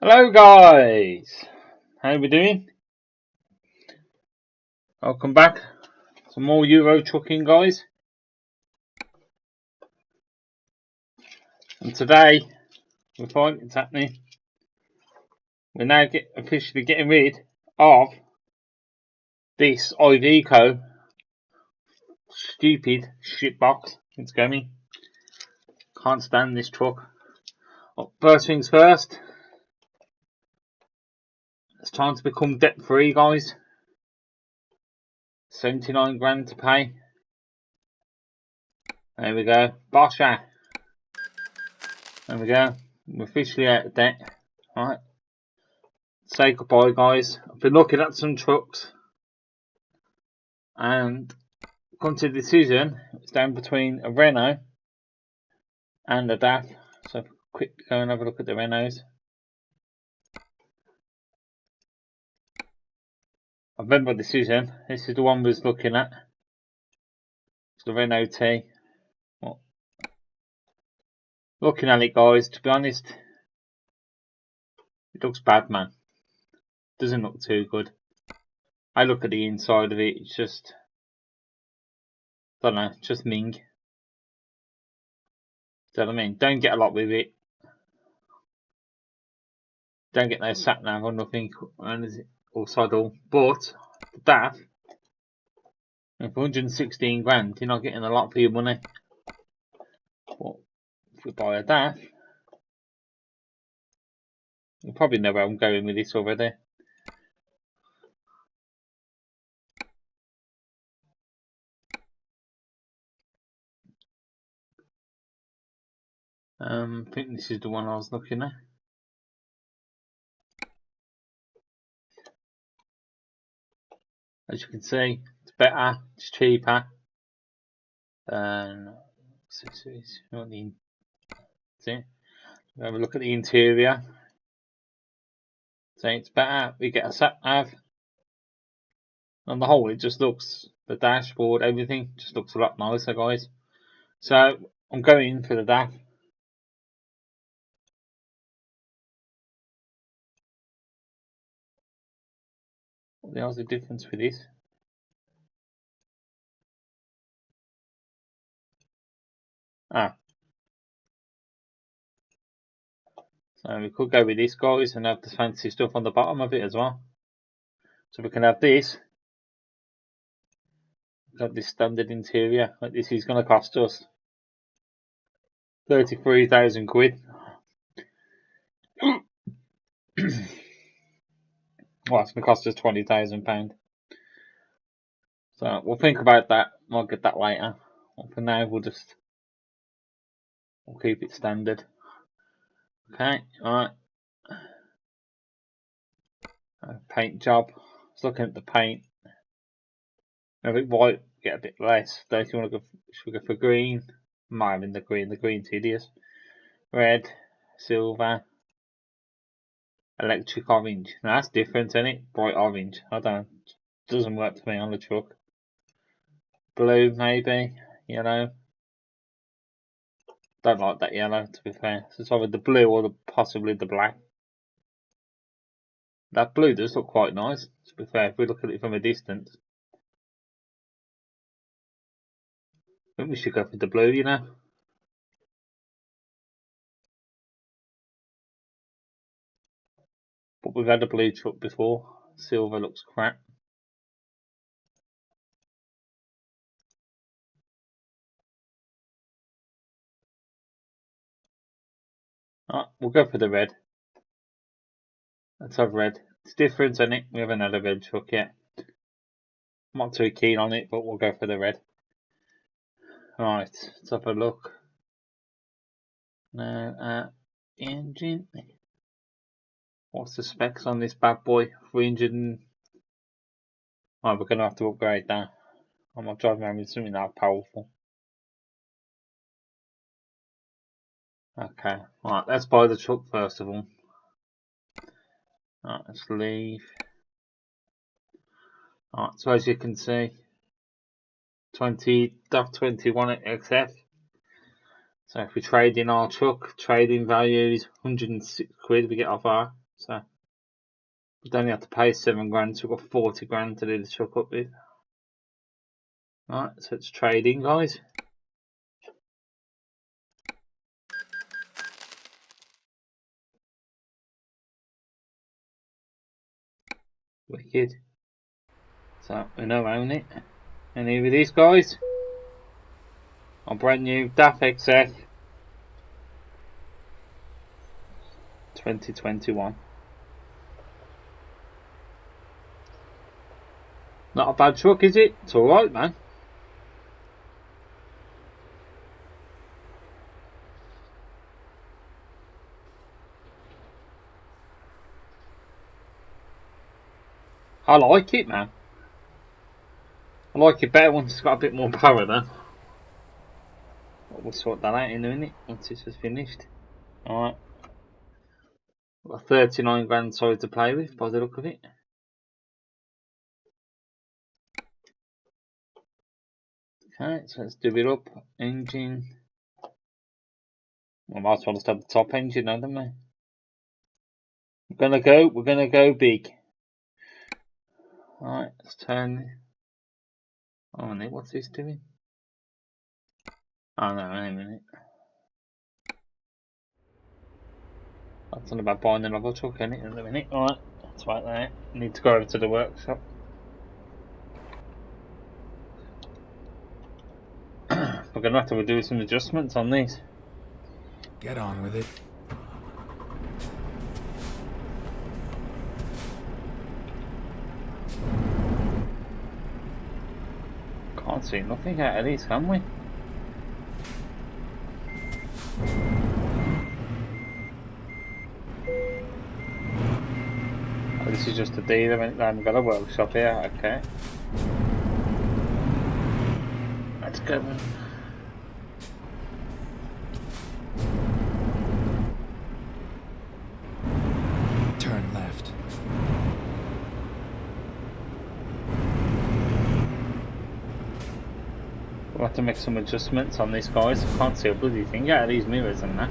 Hello guys, how we doing? Welcome back. Some more Euro trucking guys. And today we find it's happening. We're now officially getting rid of this Iveco stupid shitbox. It's going. Can't stand this truck. Well, first things first. It's time to become debt free guys. 79 grand to pay. There we go. Bosha. There we go. We're officially out of debt. Alright. Say goodbye guys. I've been looking at some trucks and come to the decision it's down between a Renault and a DAF. So quick go and have a look at the Renaults. I've made my decision. This is the one we was looking at. It's the Renault T. Well, looking at it guys, to be honest, it looks bad man. Doesn't look too good. I look at the inside of it, it's just, I don't know, just ming. Do you know what I mean? Don't get a lot with it. Don't get no sat nav or nothing, or saddle. But the DAF, for 116 grand, you're not getting a lot for your money. But if we buy a DAF, you probably know where I'm going with this already. I think this is the one I was looking at. As you can see, it's better, it's cheaper. And accessories, have a look at the interior. So it's better. We get a sat nav. On the whole, it just looks, the dashboard, everything just looks a lot nicer, guys. So I'm going for the DAF. What the hell's the difference with this? So we could go with this guys and have the fancy stuff on the bottom of it as well. So we can have this. Got this standard interior. Like this is going to cost us 33,000 quid. Well, it's going to cost us £20,000. So we'll think about that. We'll get that later. But for now, we'll keep it standard. Okay, alright. Paint job. I was looking at the paint. A bit white, get a bit less. Don't you want to go? Should we go for green? I'm in the green. The green's hideous. Red, silver, electric orange. Now that's different, isn't it? Bright orange. I don't. Doesn't work for me on the truck. Blue, maybe. Yellow. Don't like that yellow, to be fair. So it's either the blue or possibly the black. That blue does look quite nice, to be fair, if we look at it from a distance. I think we should go for the blue, you know. But we've had a blue truck before. Silver looks crap. Alright, we'll go for the red. Let's have red. It's different, isn't it? We haven't had a red truck yet. I'm not too keen on it, but we'll go for the red. Right, let's have a look. Now, engine. What's the specs on this bad boy? 300 and... Oh, we're going to have to upgrade that. I'm not driving around with something that powerful. Okay, right, let's buy the truck first of all. Right, let's leave. Right, so as you can see, 21 XF. So if we trade in our truck, trading value is 106 quid we get off our. So we don't have to pay 7 grand, so we've got 40 grand to do the chuck up with. Right, so it's trading, guys. Wicked. So we now own it. And here it is, guys. Our brand new DAF XF 2021. Not a bad truck, is it? It's alright, man. I like it, man. I like it better once it's got a bit more power, then. We'll sort that out in a minute once this is finished. Alright. Got 39 grand size to play with by the look of it. Okay, so let's do it up. Engine. We might as well just have the top engine, don't we? We're gonna go big. Alright, let's turn. Oh, no, what's this doing? Oh no, wait a minute. That's not about buying another truck in it in a minute. Alright, that's right there. Need to go over to the workshop. We're gonna have to do some adjustments on these. Get on with it. Can't see nothing out of these, can we? Oh, this is just a dealer, I haven't got a workshop here, okay. Let's go. Turn left. We'll have to make some adjustments on these guys. I can't see a bloody thing out of these mirrors and that.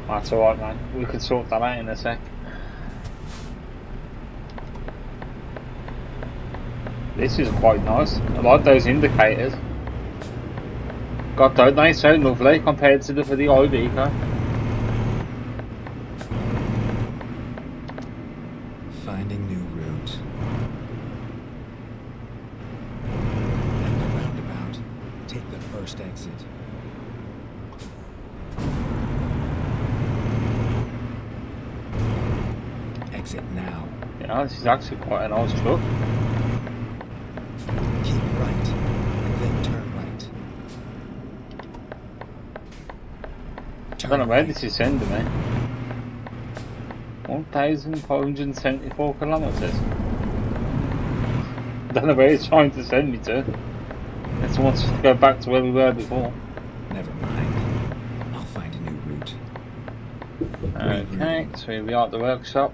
That's alright, man. We can sort that out in a sec. This is quite nice. I like those indicators. God, don't they sound lovely compared to the for the IB car? Finding new route. At the roundabout, take the first exit. Exit now. Yeah, this is actually quite a nice truck. Keep right, and then turn right. I don't know where this is sending me. 1,574 kilometers. I don't know where it's trying to send me to. It wants us to go back to where we were before. Never mind. I'll find a new route. Okay, so here we are at the workshop.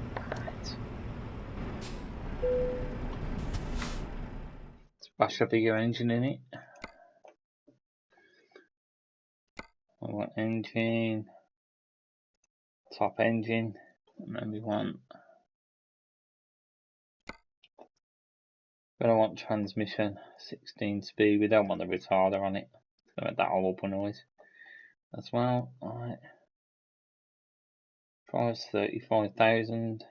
Let's bash a bigger engine in it. I want engine, top engine, and then we want. But I want transmission, 16 speed. We don't want the retarder on it. So that horrible noise as well. Alright. Price 35,000.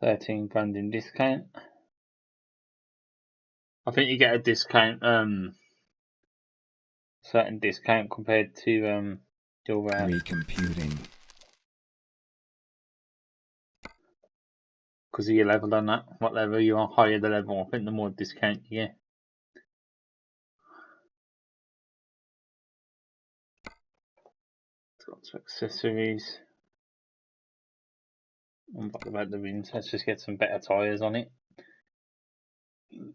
13 grand in discount. I think you get a discount, certain discount compared to your Recomputing. because of your level on that. What level you are, higher the level, I think the more discount you get. It's got some accessories. I'm not about the rims. Let's just get some better tyres on it. Let's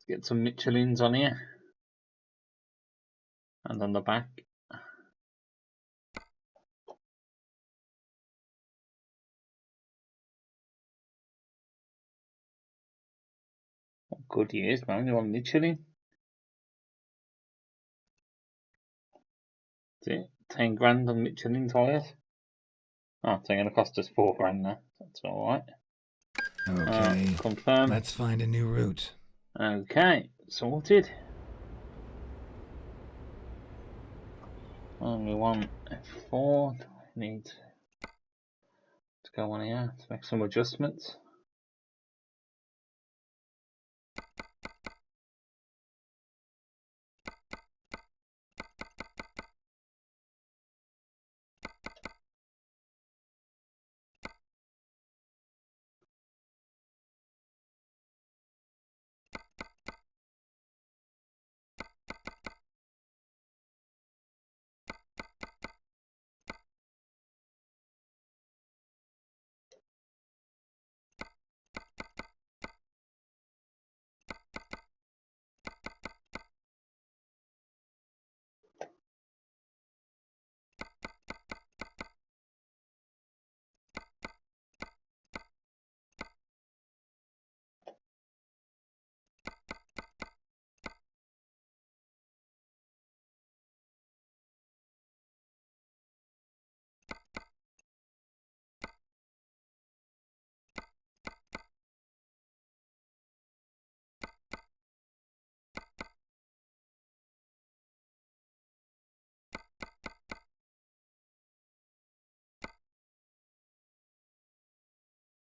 get some Michelins on here and on the back. What good he is, man. You want Michelin? That's it. 10 grand on Michelin tyres. Oh, it's going to cost us 4 grand now. That's alright. Okay. Confirm. Let's find a new route. Okay, sorted. Only one F4. Need to go on here to make some adjustments.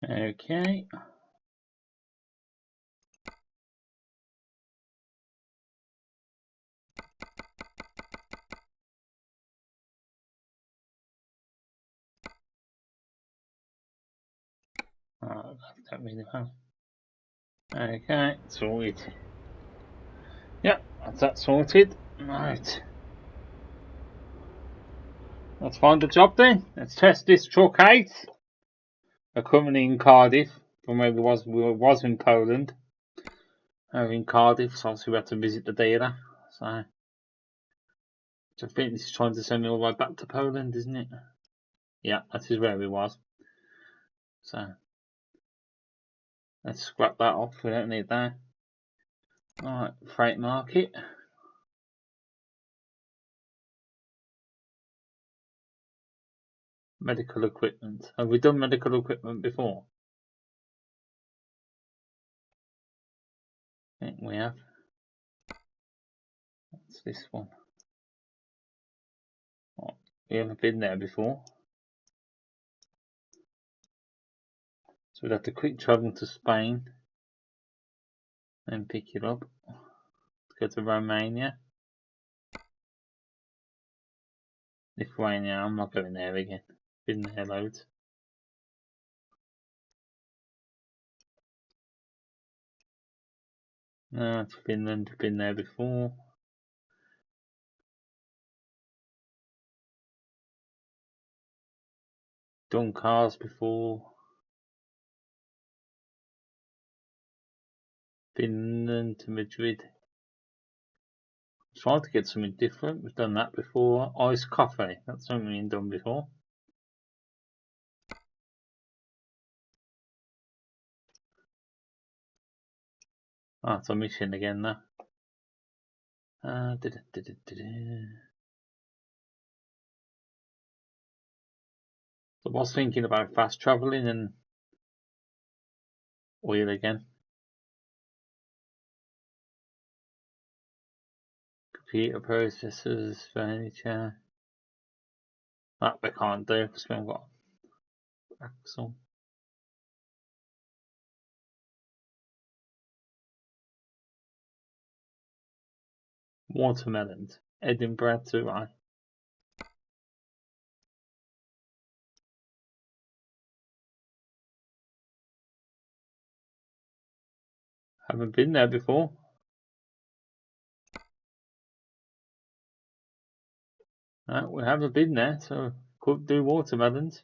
Okay. Oh, don't really know. Okay, sorted. Yep, that's that sorted. Right. Let's find a job then. Let's test this truck out. We're currently in Cardiff, from where we was in Poland. We're in Cardiff, so obviously we have to visit the dealer. So I think this is trying to send me all the way back to Poland, isn't it? Yeah, that is where we was. So let's scrap that off. We don't need that. Alright, freight market. Medical equipment. Have we done medical equipment before? I think we have. What's this one? Oh, we haven't been there before. So we'd have to quick travel to Spain. Then pick it up. Go to Romania. Lithuania, I'm not going there again. Been there loads. No, it's Finland, been there before. Done cars before. Finland to Madrid. Trying to get something different. We've done that before. Iced coffee. That's something we've done before. Ah, it's a mission again now. I was thinking about fast travelling and oil again. Computer processors, furniture. That we can't do because we haven't got axle. Watermelons. Edinburgh to right. Haven't been there before. No, we haven't been there, so could do watermelons.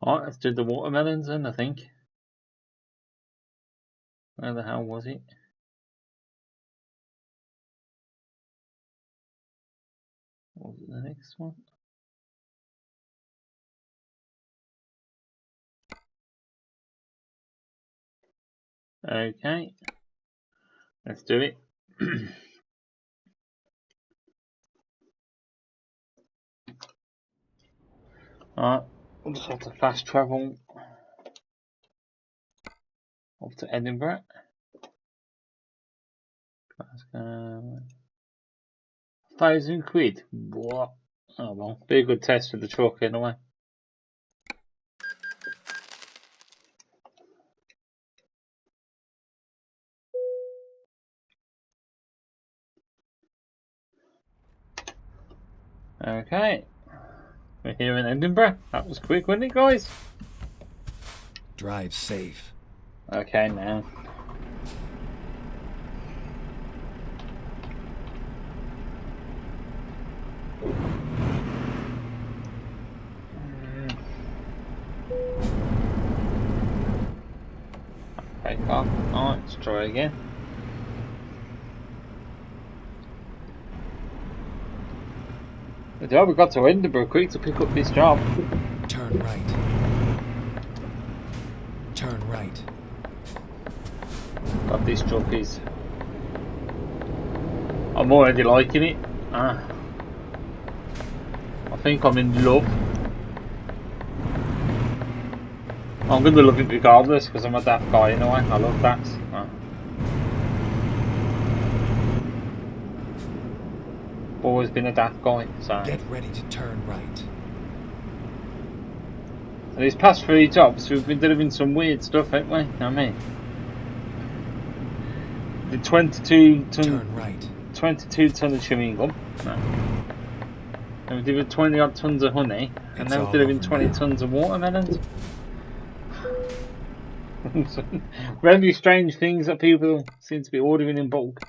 Alright, let's do the watermelons then, I think. Where the hell was it? What was it the next one? Okay, let's do it. Alright, we'll just have to fast travel up to Edinburgh. That's £1,000. What? Oh well, be a good test for the truck anyway. Okay, we're here in Edinburgh. That was quick, wasn't it, guys? Drive safe. Okay, now. Okay, car. Alright, let's try again. Yeah, we got to Edinburgh quick to pick up this job. Turn right. Turn right. God, this truck is... I'm already liking it. I think I'm in love. I'm going to love it regardless because I'm a daft guy anyway. I love that. Always been a daft guy. So. Get ready to turn right. And these past 3 jobs, we've been delivering some weird stuff, haven't we? You know what I mean? The 22 ton. Turn right. 22 ton of chewing gum. No. And we delivered 20 odd tons of honey, and now we're delivering 20 tons of watermelons. Very strange things that people seem to be ordering in bulk.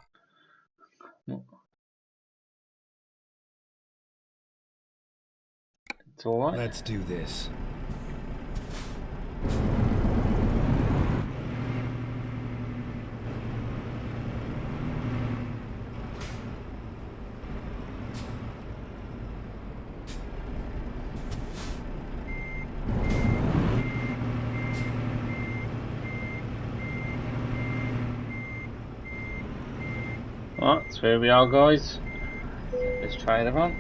It's alright. Let's do this. Right, so here we are, guys. Let's try it on.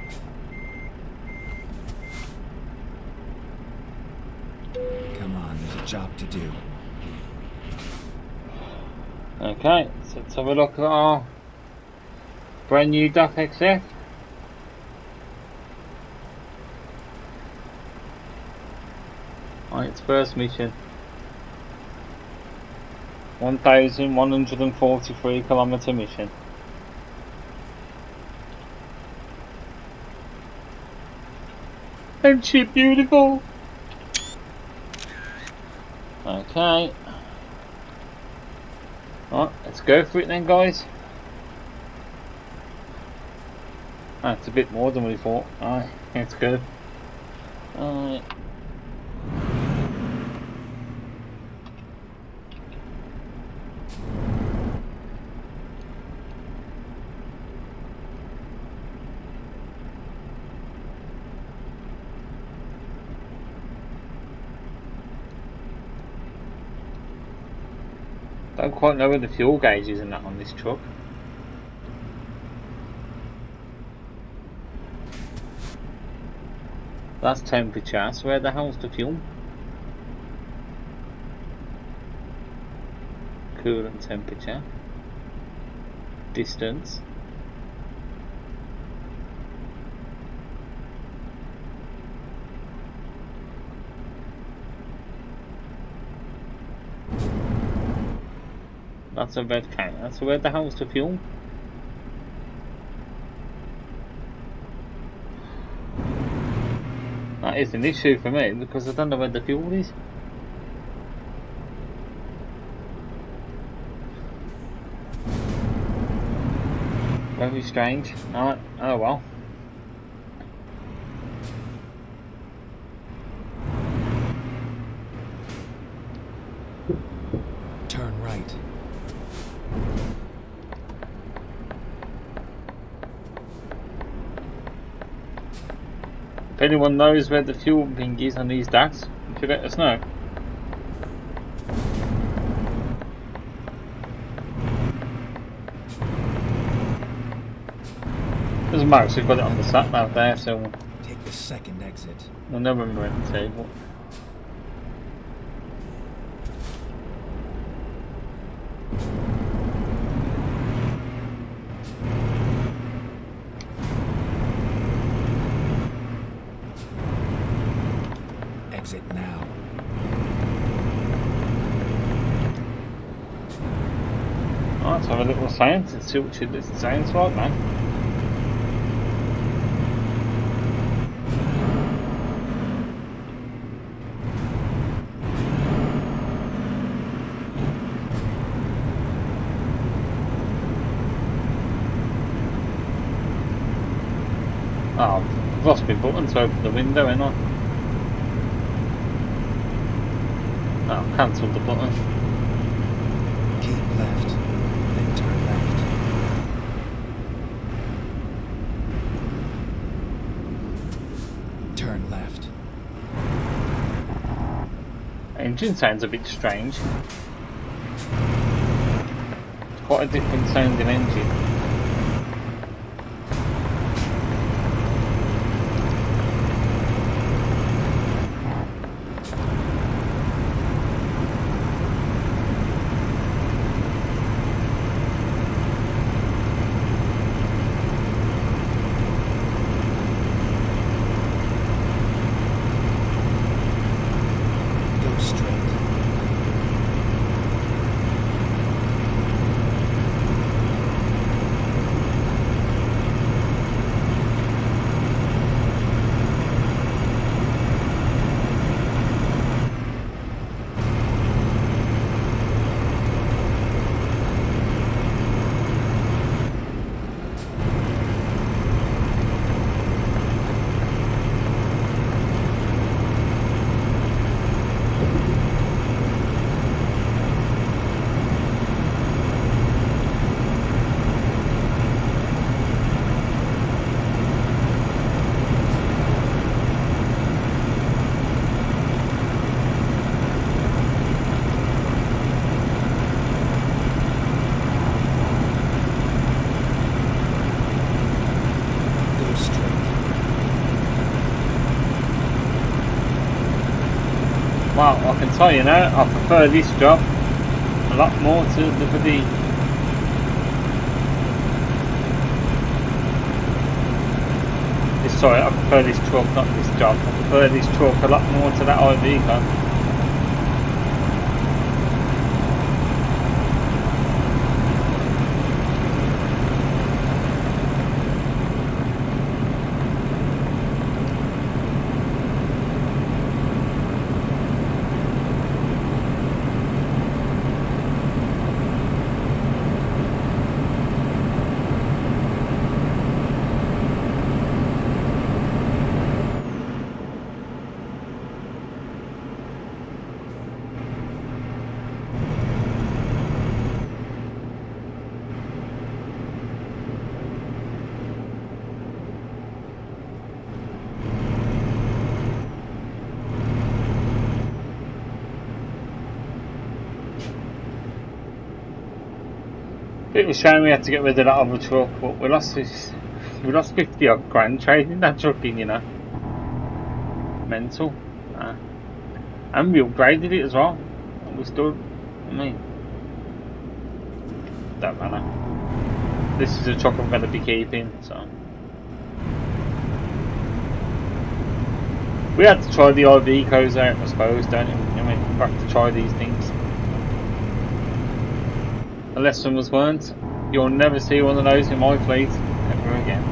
Come on, there's a job to do. Okay, so let's have a look at our brand new DAF XF. Right, its first mission. 1,143 kilometre mission. Ain't she beautiful? Okay. Right, let's go for it then, guys. That's a bit more than we thought. Alright, let's go. Alright. Don't quite know where the fuel gauge is in that on this truck. That's temperature, so where the hell's the fuel? Coolant temperature. Distance. That's a red counter, so where the hell's the fuel? That is an issue for me because I don't know where the fuel is. Very strange. Alright, oh well. Turn right. If anyone knows where the fuel thing is on these DAFs, you should let us know. Doesn't matter, so we've got it on the sat nav there, so Take the second exit. we'll know when we're at the table. Exit now. Alright, let's have a little science and see what this sounds like, man. Oh, I've lost my button to open the window, ain't I? Oh, I've cancelled the button. Keep left, then turn left. Turn left. Engine sounds a bit strange. It's quite a different sounding engine. Go straight. Go straight. Well, I can tell you now, I prefer this job a lot more to the bloody... Sorry, I prefer this truck, not this job. I prefer this truck a lot more to that IV car. Bit of a shame we had to get rid of that other truck, but we lost 50 odd grand trading that truck in, you know. Mental. And we upgraded it as well. And we still, I mean, don't matter. This is a truck I'm going to be keeping, so. We had to try the IV codes out, I suppose, don't we? I mean, we have to try these things. The lesson was learnt. You'll never see one of those in my fleet ever again.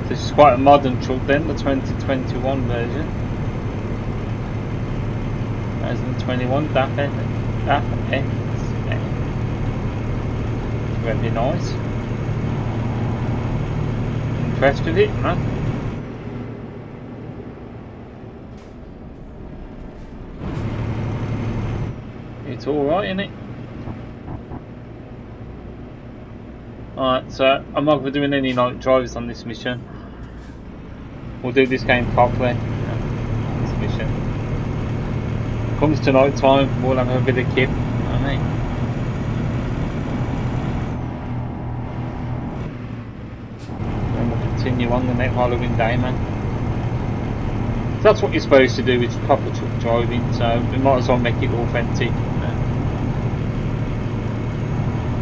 This is quite a modern truck then, the 2021 version. 2021 DAF X. Very nice. Impressed with it, man. It's alright, isn't it? Alright, so I'm not going to be doing any night drives on this mission. We'll do this game properly. This mission. Comes to night time, we'll have a bit of kip. You know what I mean? And we'll continue on the next Halloween day, man. So that's what you're supposed to do, is proper truck driving, so we might as well make it authentic.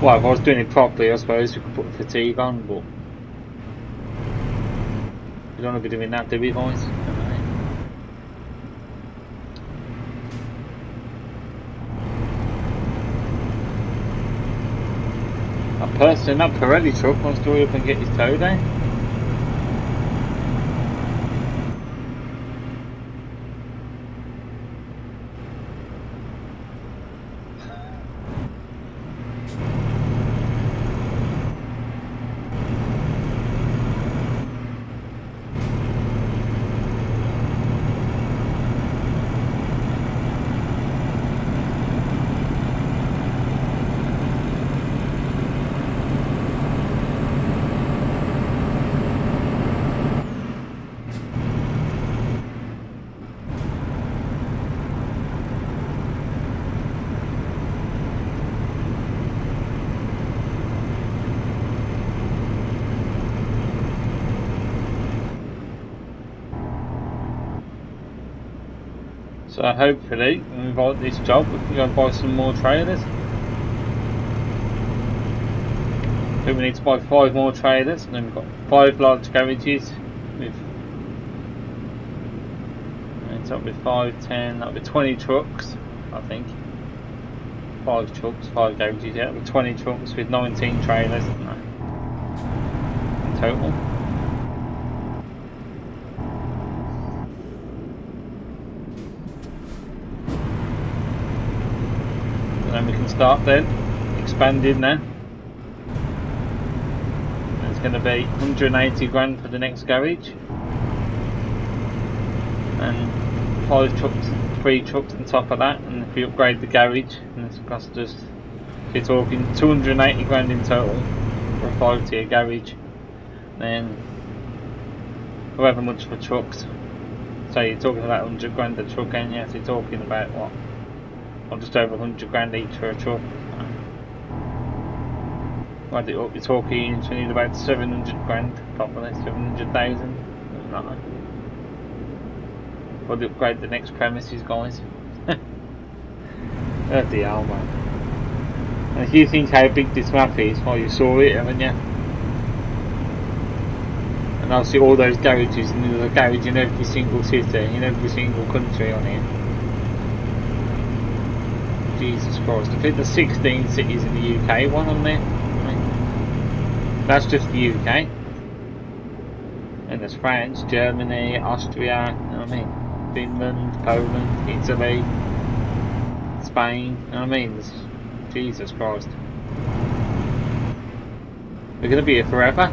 Well, if I was doing it properly, I suppose we could put fatigue on, but we don't want to be doing that, do we, guys? That person in that Pirelli truck wants to hurry up and get his tow down. So hopefully, when we buy this job, we can go and buy some more trailers. I think we need to buy 5 more trailers, and then we've got 5 large garages with, it's up with 5, 10, that'll be 20 trucks, I think. 5 trucks, 5 garages, yeah, with 20 trucks with 19 trailers in total. And we can start then expanding now. It's going to be 180 grand for the next garage, and 5 trucks, 3 trucks on top of that, and if we upgrade the garage, and it's cost us, you're talking 280 grand in total for a 5-tier garage. Then however much for trucks, so you're talking about 100 grand a truck, and yes, you're talking about what? Or just over 100 grand each for a truck. Add it up, you're talking, so you need about 700 grand, probably 700,000. Right. We'll upgrade the next premises, guys. Bloody hell, man. And if you think how big this map is, well, you saw it, haven't you? And obviously all those garages, and there's a garage in every single city, in every single country on here. Jesus Christ, I think there's 16 cities in the UK, one on there. That's just the UK. And there's France, Germany, Austria, you know what I mean? Finland, Poland, Italy, Spain, you know what I mean? There's, Jesus Christ. We're going to be here forever.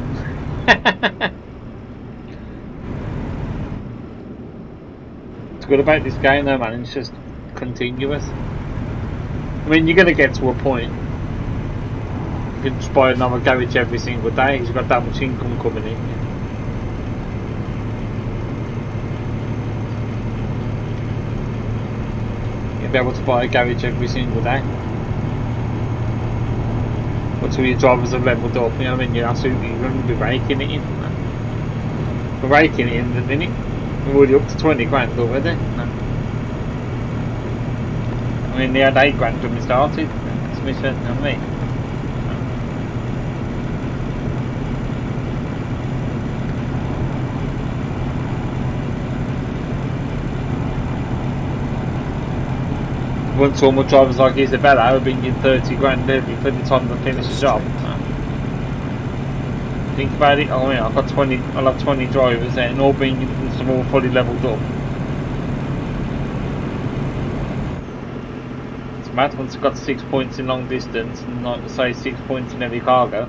What's good about this game though, man, it's just continuous. I mean, you're going to get to a point you can just buy another garage every single day. You've got that much income coming in. You'll be able to buy a garage every single day. Until your drivers have leveled up, you know what I mean? You're absolutely going to be raking it in. We're raking it in, isn't it? We're already up to 20 grand already. I mean, they had 8 grand when we started. That's me, you know what I mean? Once all my drivers like Isabella, I would bring in 30 grand every for the time to finish the job. Think about it. Oh yeah, I've got 20. I'll have 20 drivers there, and all being some all fully levelled up. It's mad. Once I've got 6 points in long distance, and like say 6 points in heavy cargo,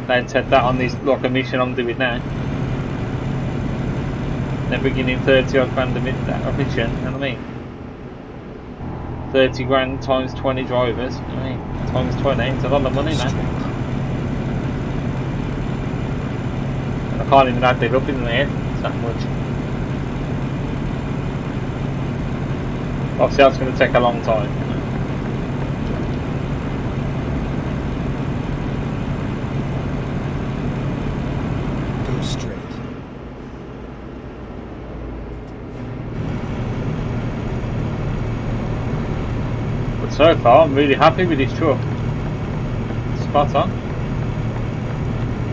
they'd set that on this like a mission I'm doing now. They're bringing in 30 odd grand a mission. You know what I mean? 30 grand times 20 drivers, you know what I mean? Times 20, it's a lot of money, man. And I can't even add it up in there, it's that much. Obviously that's going to take a long time. Go straight. But so far I'm really happy with this truck. Spot on.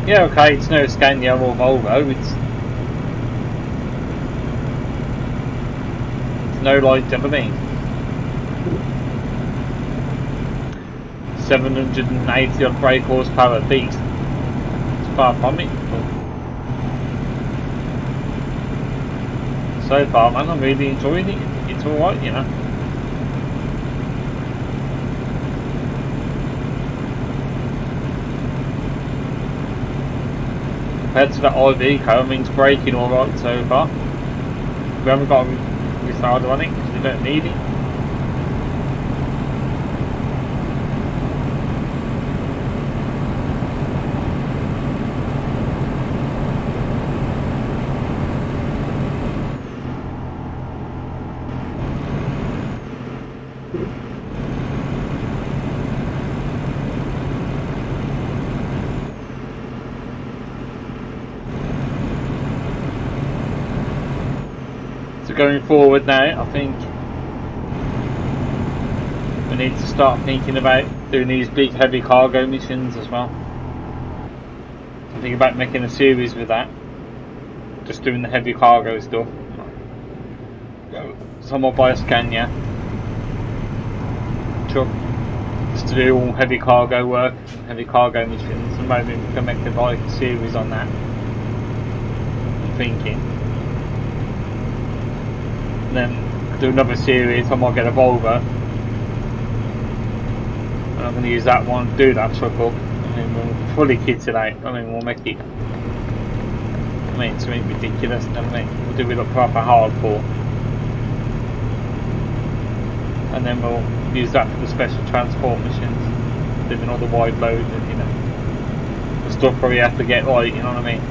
Yeah, okay, it's no Scania or Volvo, it's no like, do you know what I mean? 780 odd brake horsepower beast. It's far from it. But so far, man, I'm really enjoying it. It's alright, you know. Compared to that IV car, I mean, it's braking alright so far. We haven't got a retarder on it because we don't need it. So going forward now, I think we need to start thinking about doing these big heavy cargo missions as well. I'm thinking about making a series with that, just doing the heavy cargo stuff. So I might buy a Scania truck just to do all heavy cargo work, heavy cargo missions, and maybe we can make a bike series on that. I'm thinking. Then do another series. I might get a Volvo, and I'm going to use that one, do that truck up, and then we'll fully kit it out. I mean, we'll make it. I mean, it's something ridiculous. You know what I mean? We'll do it up proper hardcore, and then we'll use that for the special transport missions, doing all the wide loads and the stuff where we have to get right. You know what I mean?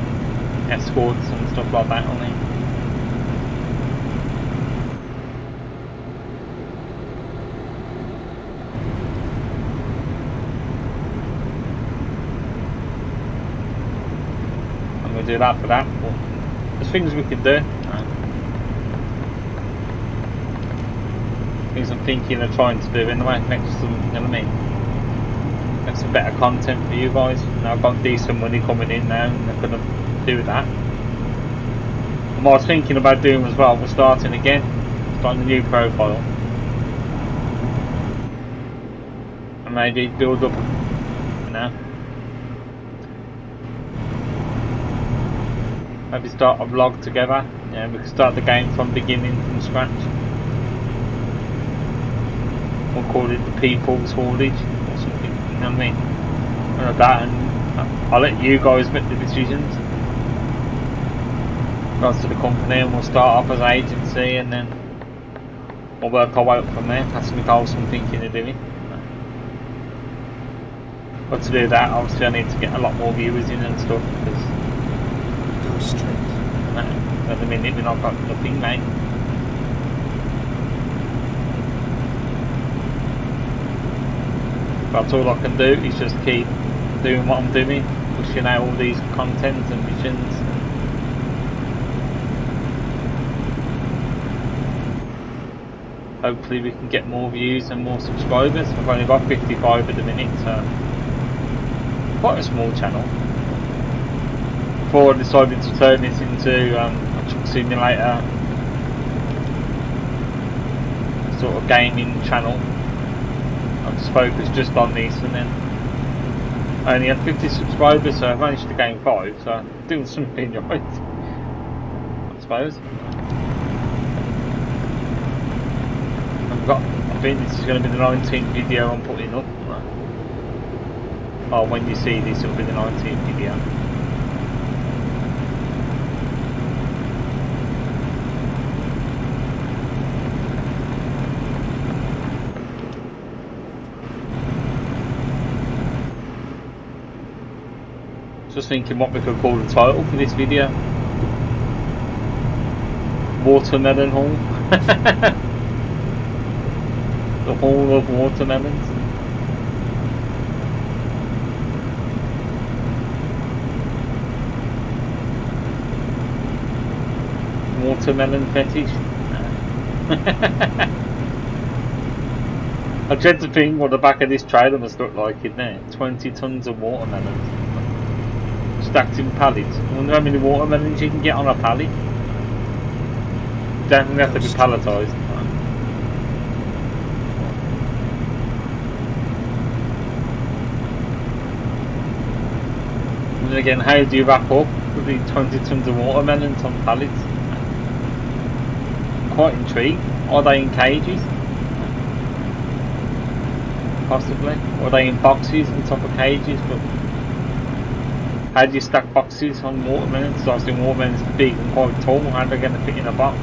Escorts and stuff like that. I mean. We'll do that for that. But there's things we can do. Things I'm thinking of trying to do anyway. Make some, you know what I mean? Make some better content for you guys. Now I've got decent money coming in now, and I'm gonna do that. And what I was thinking about doing as well, we're starting again, starting a new profile, and maybe build up, you know. Maybe start a vlog together. Yeah, we can start the game from beginning, from scratch. We'll call it the People's Haulage or something, you know what I mean? Like that, and I'll let you guys make the decisions. Regards to the company, and we'll start off as an agency, and then we'll work our way up from there. That's my goal, so I'm thinking of doing. But to do that, obviously I need to get a lot more viewers in and stuff, because Straight. at the minute we've not got nothing, mate. That's all I can do, is just keep doing what I'm doing, pushing out all these contents and missions. Hopefully we can get more views and more subscribers. I've only got 55 at the minute, so quite a small channel. Before I decided to turn this into a truck simulator sort of gaming channel, I just focused just on this, and then I only had 50 subscribers, so I managed to gain 5, so I'm doing something right, I suppose. I think this is going to be the 19th video I'm putting up. Oh, when you see this, it'll be the 19th video. Just thinking what we could call the title for this video. Watermelon Haul. The whole of watermelons. Watermelon fetish. I dread to think what the back of this trailer must look like in there. 20 tons of watermelons stacked in pallets. I wonder how many watermelons you can get on a pallet. Don't have to be palletised. And then again, how do you wrap up with the 20 tons of watermelons on pallets? I'm quite intrigued. Are they in cages? Possibly. Or are they in boxes on top of cages? But how do you stack boxes on watermelons? So obviously watermelons are big and quite tall. How are they going to fit in a box?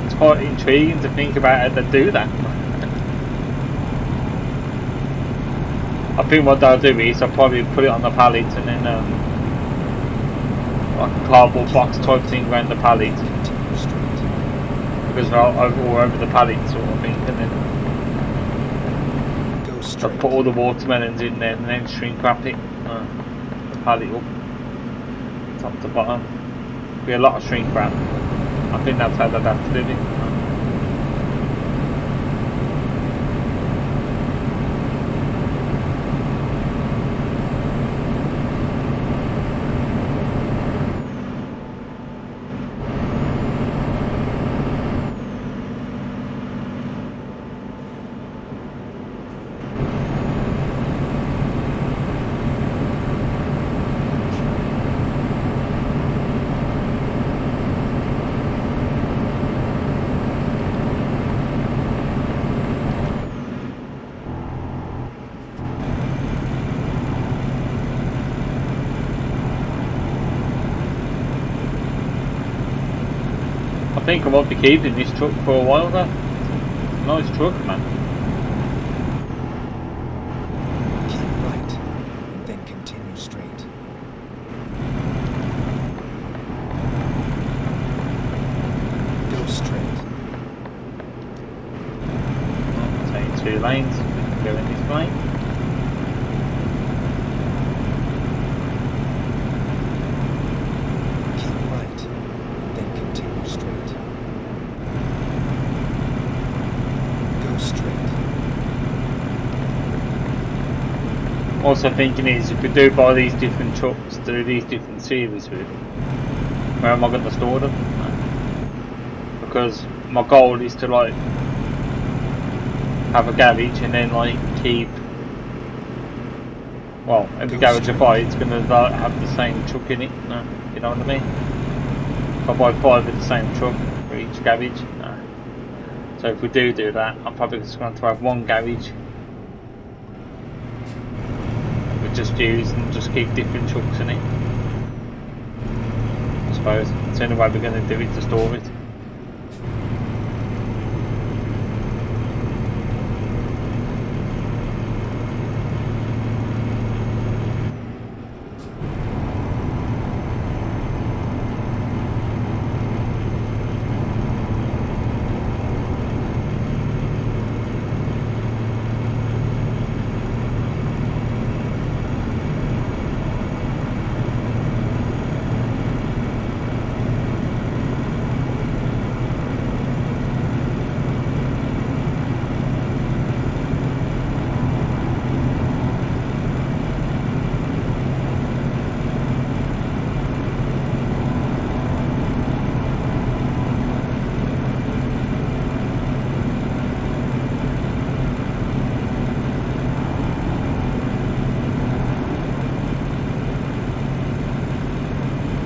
It's quite intriguing to think about how they do that. I think what they'll do is I'll probably put it on the pallet and then like a cardboard box type thing around the pallet, because or over the pallet sort of thing, and then I'll put all the watermelons in there and then shrink wrap it, the pallet up, top to bottom. Be a lot of shrink wrap. I think that's how they'd have to do it. I think I might be keeping this truck for a while though. Nice truck, man. Keep right, and then continue straight. Go straight. I'll take 2 lanes. We can go in this lane. Keep right, and then continue straight. Go straight. Also thinking is, if we do buy these different trucks, do these different series with, where am I going to store them? Because my goal is to like have a garage and then like keep, well, every garage I buy it's going to have the same truck in it, you know what I mean? If I buy 5 of the same truck for each garage, so if we do that, I'm probably just going to have one garage we just use and just keep different trucks in it. I suppose it's the only way we're going to do it, to store it.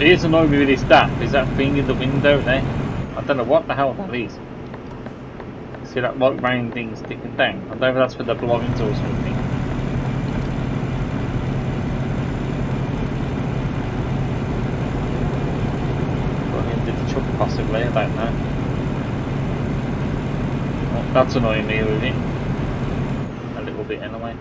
It is annoying me with this DAP, is that thing in the window there. I don't know what the hell that is. See that white round thing sticking down? I don't know if that's for the blinds or something. Got into the truck possibly, I don't know. Well, that's annoying me with it. A little bit anyway.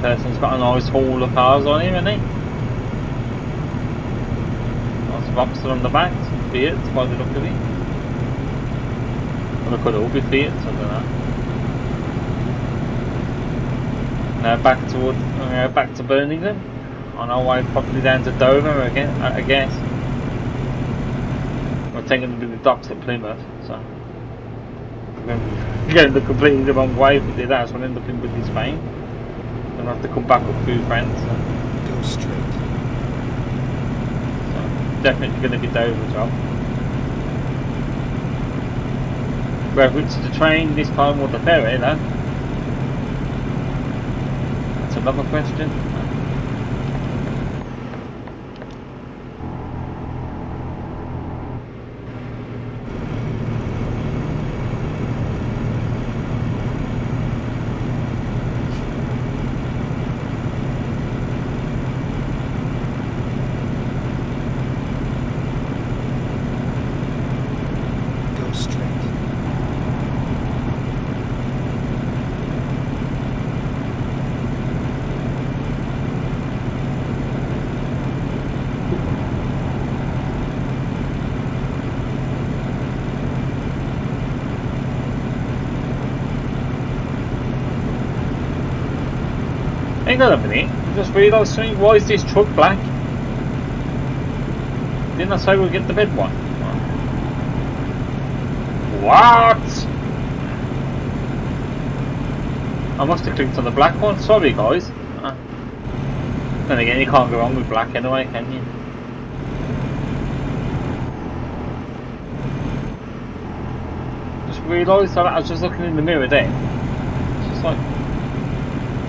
person's got a nice haul of cars on him, hasn't he? Nice Vauxhall on the back, Fiat by the look of it. Well, they could all be Fiat, I don't know. Now back to Birmingham. On our way probably down to Dover again, I guess. We're taking to the docks at Plymouth, so we're going the completely the wrong way if we did that, so we'll end up in Bloody Spain. Then we'll have to come back up through France. So. Go straight. So definitely going to be Dover job. Whether it's the train this time or the ferry, though. That's another question. Hang on a minute, I just realised something. Why is this truck black? Didn't I say we'll get the red one? What? I must have clicked on the black one, sorry guys. Then again, you can't go wrong with black anyway, can you? Just realised that I was just looking in the mirror then. It's just like,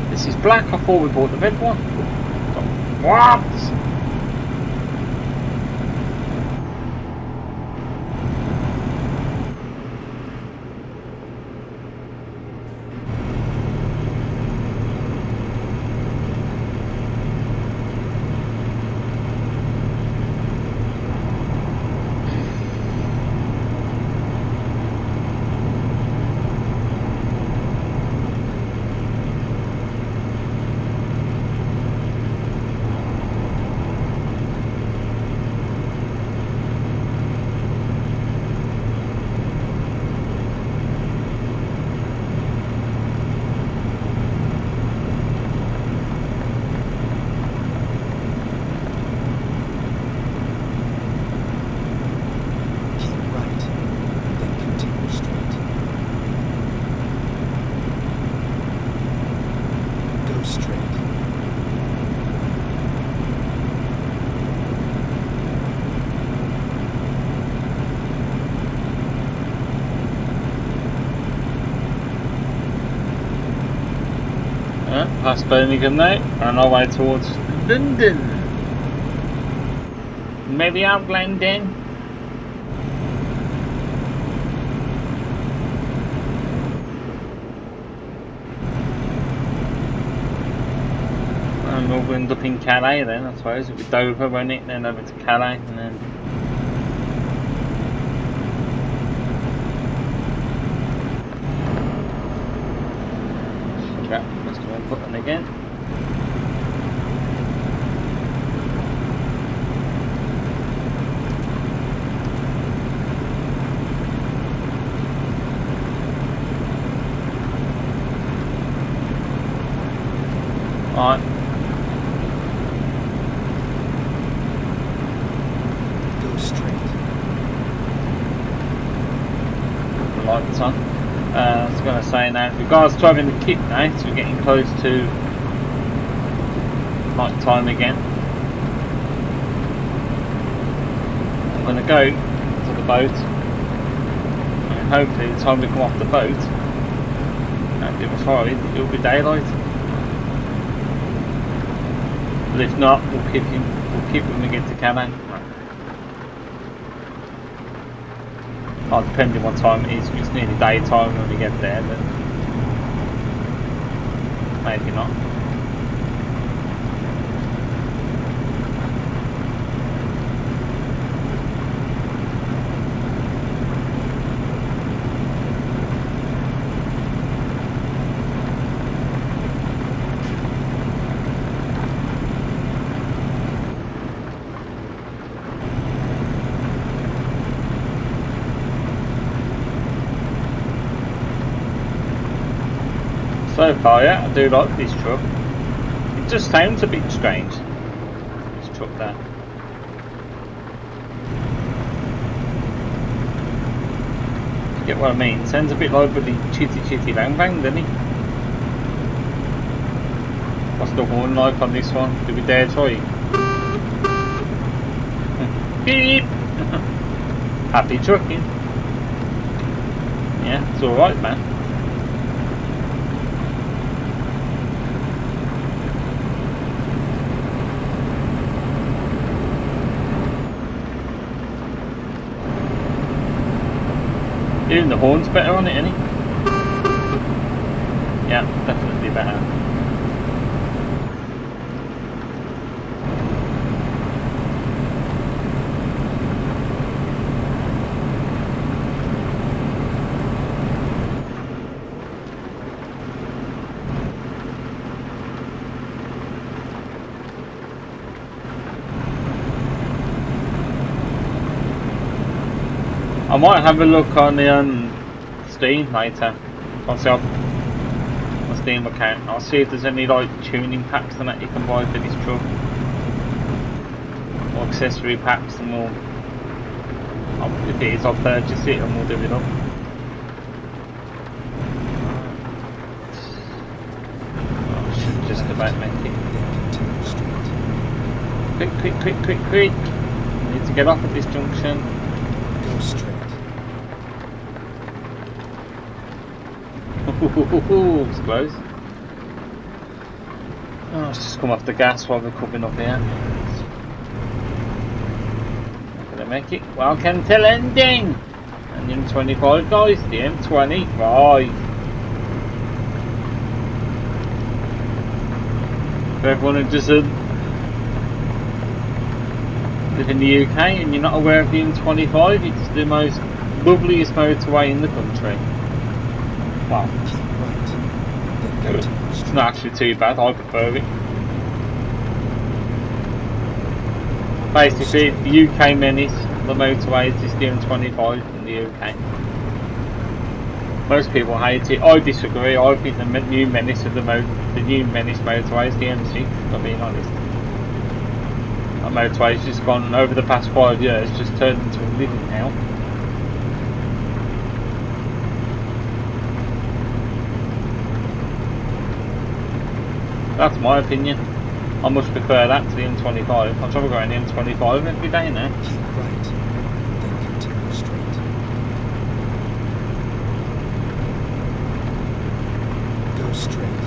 this is black, I thought we bought the red one. What? Past Birmingham now, on our way towards London. Maybe out London. And we'll end up in Calais then, I suppose. It'll be Dover, won't it? Then over to Calais, and then. Button again. Alright. Go straight. Lights on. I was going to say now, with regards to driving the kit now, so we're getting close to night time again. I'm going to go to the boat, and hopefully the time we come off the boat, and if it's hard, it'll be daylight. But if not, we'll keep when we get to Calais. Oh, depending what time it is, if it's nearly daytime when we get there, then maybe not. So far, yeah, I do like this truck. It just sounds a bit strange, this truck there. You get what I mean? It sounds a bit like the chitty chitty bang bang, doesn't it? What's the horn like on this one? Do we dare try it? Beep! Happy trucking. Yeah, it's alright, man. Even the horn's better on it, isn't it? Yeah, definitely better. I might have a look on the Steam later. Myself, my Steam account. I'll see if there's any like tuning packs and that you can buy for this truck, or accessory packs, and if it is, I'll purchase it and we'll do it up. I should just about make it. Quick! I need to get off at this junction. Go straight. It's close. Oh, let's just come off the gas while we're coming up here. Not gonna make it. Welcome to London! And the M25 guys, the M25. For everyone who doesn't live in the UK and you're not aware of the M25, it's the most loveliest motorway in the country. Well, it's not actually too bad, I prefer it. Basically, the UK menace, the motorways is the M25 in the UK. Most people hate it, I disagree. I think the new menace of the new menace motorway is the M6, if I'm being honest. That motorway's just gone, over the past 5 years, just turned into a living hell. That's my opinion. I much prefer that to the M25. I'll try to go around the M25 every day now. Keep right, then continue straight. Go straight.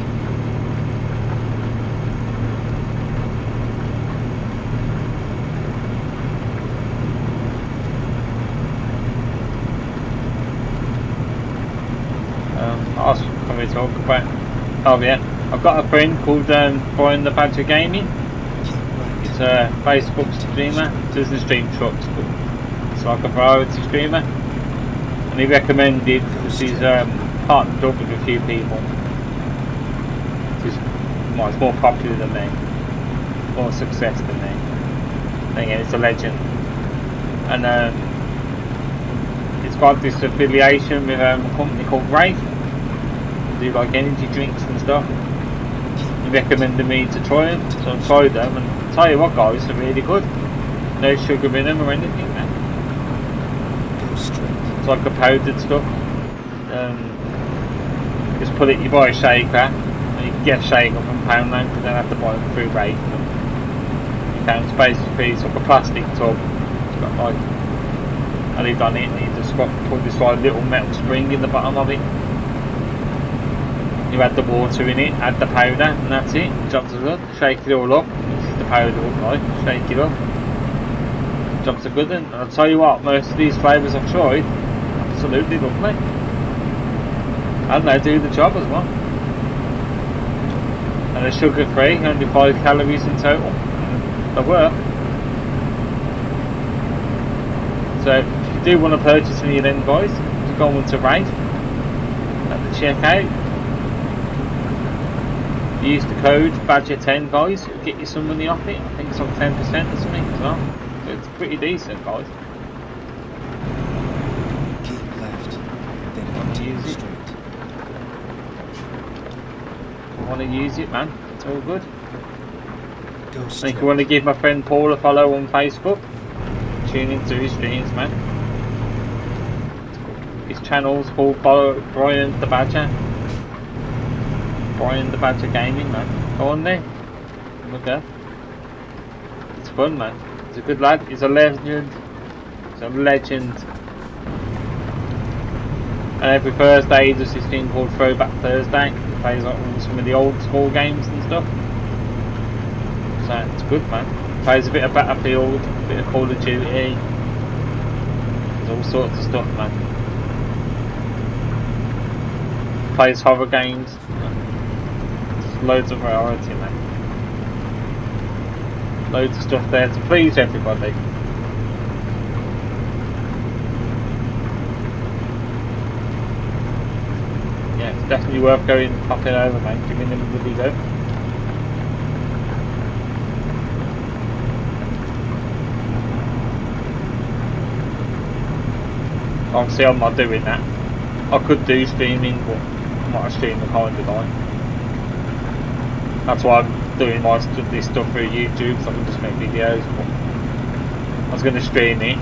I was going to talk about. Oh yeah. I've got a friend called Brian the Badger Gaming. He's a Facebook streamer, doesn't stream trucks, but it's like a variety streamer. And he recommended, because he's partnered up with a few people. It's more popular than me, more success than me. And again, it's a legend. And it's got this affiliation with a company called Rafe. They do like energy drinks and stuff. He recommended me to try them, so I tried them, and I'll tell you what guys, they're really good. No sugar in them or anything, man. It's like a powdered stuff. Just put it, you buy a shaker, and you can get a shaker from Poundland, you don't have to buy them through Rafe. You can, it's basically, it's like a plastic tub. It's got like a lid on it, and you just got put this like little metal spring in the bottom of it. You add the water in it, add the powder, and that's it. Jobs are good. Shake it all up. This is the powder up, right? Shake it up. Jobs are good. And I'll tell you what, most of these flavours I've tried, absolutely lovely. And they do the job as well. And they're sugar free, only 5 calories in total. They work. So if you do want to purchase any of them guys, just go on to Rafe at the checkout. Use the code Badger10 guys, it'll get you some money off it. I think it's like 10% or something as well. So it's pretty decent guys. Keep left, then continue straight. want to use it, man. It's all good. Go I think straight. I want to give my friend Paul a follow on Facebook. Tune into his streams, man. His channel's called Brian the Badger. Brian the Badger Gaming, man. Go on there. Look there. It's fun, man. He's a good lad. He's a legend. He's a legend. And every Thursday he does this thing called Throwback Thursday. He plays like some of the old school games and stuff. So it's good, man. Plays a bit of Battlefield, a bit of Call of Duty. There's all sorts of stuff, man. Plays horror games. There's loads of variety, man. Loads of stuff there to please everybody. Yeah, it's definitely worth popping over, man. Giving them a good go. Obviously I'm not doing that. I could do streaming, but I'm not a streamer kind of guy. That's why I'm doing this stuff through YouTube, so I can just make videos. But I was going to stream it,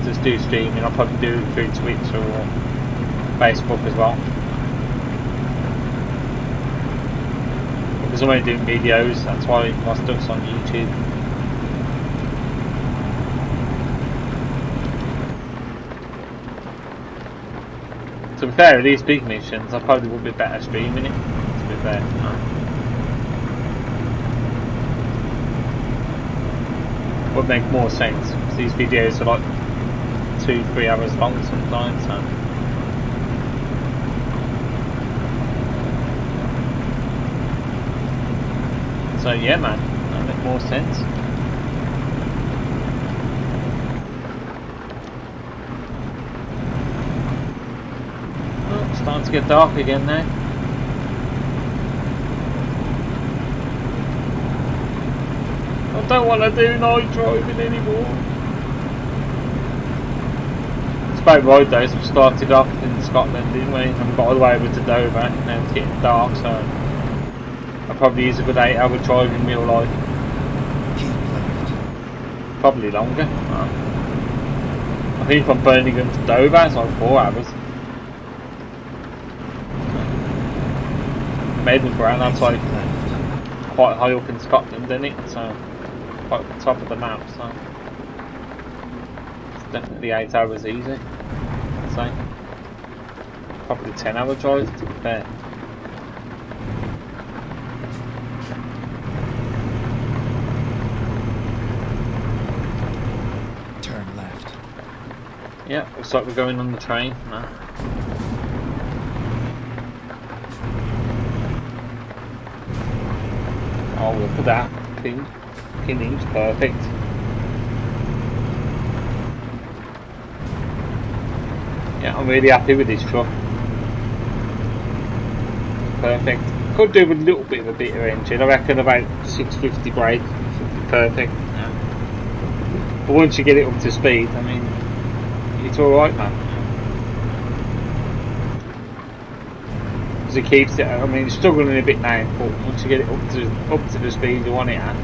just do streaming. I'll probably do it through Twitch or Facebook as well. Because I'm only doing videos, that's why my stuff's on YouTube. To be fair, these big missions, I probably would be better streaming it. To be fair, would make more sense. Because these videos are like 2-3 hours long sometimes. So yeah, man, that make more sense. Starting to get dark again now. I don't want to do night driving anymore. It's about right though, so we started off in Scotland, didn't we? And got all the way over to Dover, and now it's getting dark, so I probably use a good 8 hour drive in real life. Keep left. Probably longer. I think from Birmingham to Dover it's like 4 hours. Edinburgh, and that's like quite high up in Scotland, isn't it? So quite at the top of the map, so it's definitely 8 hours easy, I'd say. Probably 10 hour drive to be fair. Turn left. Yeah, looks like we're going on the train now. Oh, look at that. Pinning's perfect. Yeah, I'm really happy with this truck. Perfect. Could do with a little bit of a bitter engine. I reckon about 650 brake should be perfect. Yeah. But once you get it up to speed, I mean, it's alright, man. It keeps it. I mean, it's struggling a bit now, but once you get it up to the speed you want it at,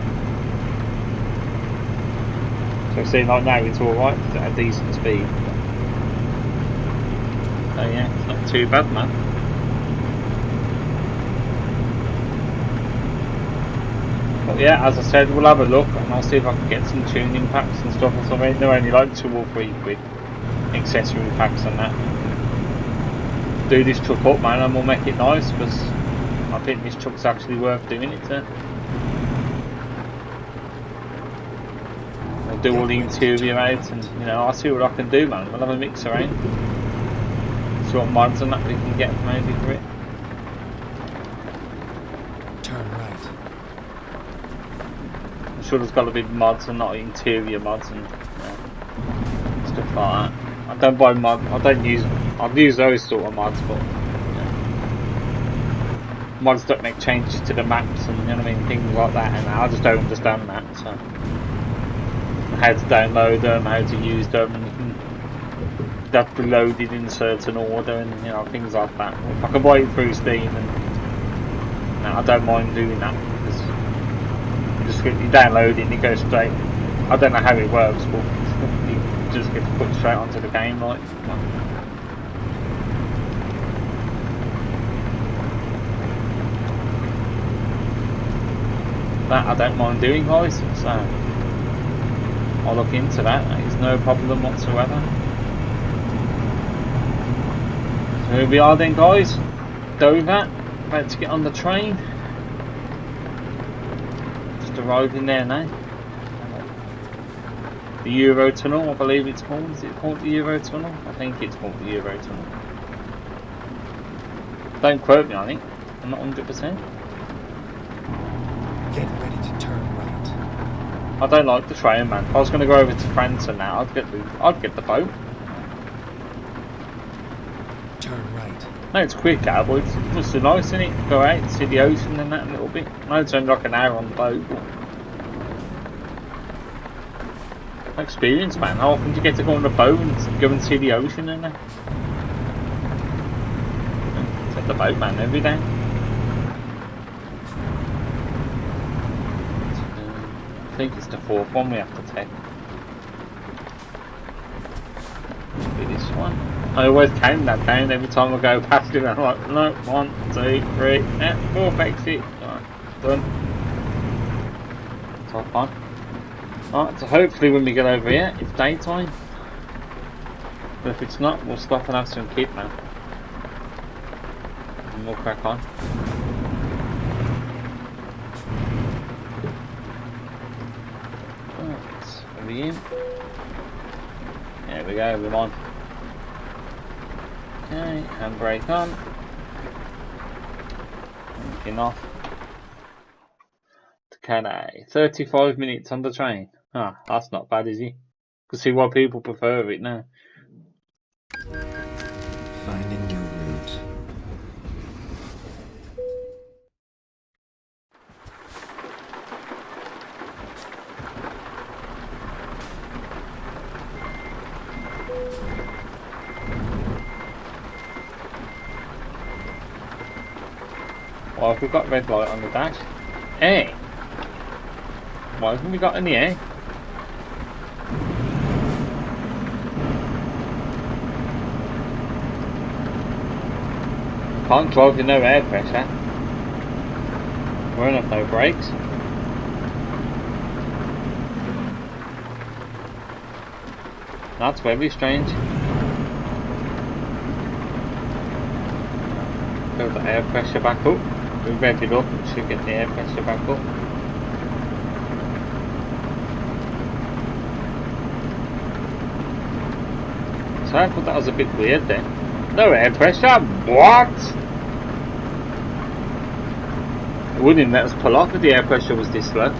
so I'm saying like now it's all right. It's at a decent speed. So yeah, it's not too bad, man. But yeah, as I said, we'll have a look and I'll see if I can get some tuning packs and stuff or something. They're only like 2 or 3 quid, accessory packs and that. Do this truck up, man, and we'll make it nice, because I think this truck's actually worth doing it to. We'll do all the interior out, and you know, I'll see what I can do, man. We'll have a mix around, see what mods and that we can get maybe for it. Turn right. I'm sure there's got to be mods and not interior mods and stuff like that. I don't buy mods. I've used those sort of mods, but mods that make changes to the maps and you know what I mean, things like that, and I just don't understand that. So how to download them, how to use them, they have to be loaded in a certain order, and you know, things like that. If I can buy it through Steam, and I don't mind doing that because you download it and it goes straight. I don't know how it works, but you just get put straight onto the game, like. That I don't mind doing, guys. So I'll look into that. It's no problem whatsoever. So here we are then, guys. Dover, about to get on the train. Just arriving there now. The Euro Tunnel, I believe it's called. Is it called the Euro Tunnel? I think it's called the Euro Tunnel. Don't quote me on it. I'm not 100%. Get ready to turn right. I don't like the train, man. If I was going to go over to France and now, I'd get the boat. Turn right. No, it's quick, but it's just so nice, isn't it? Go out, see the ocean and that a little bit. I know it's only like an hour on the boat, but experience, man. How often do you get to go on the boat and go and see the ocean and that? Take the boat, man, every day. I think it's the 4th one we have to take. Maybe this one. I always count that down every time I go past it. I'm like, no, 1, 2, 3, 4th exit. Alright, done. Top on. Alright, so hopefully when we get over here, it's daytime. But if it's not, we'll stop and have some kip, man. And we'll crack on. Right, are we in? There we go, we're on. Okay, handbrake on. Linking off. Tekirag. 35 minutes on the train. Ah, that's not bad, is it? Can see why people prefer it now. Find a new route. Why have we got red light on the dash? Hey! Why haven't we got any air? Can't drive with no air pressure. We're on no brakes. That's very strange. Build the air pressure back up. We rev it up and should get the air pressure back up. So I thought that was a bit weird then. No air pressure? What? It wouldn't even let us pull off if the air pressure was this low.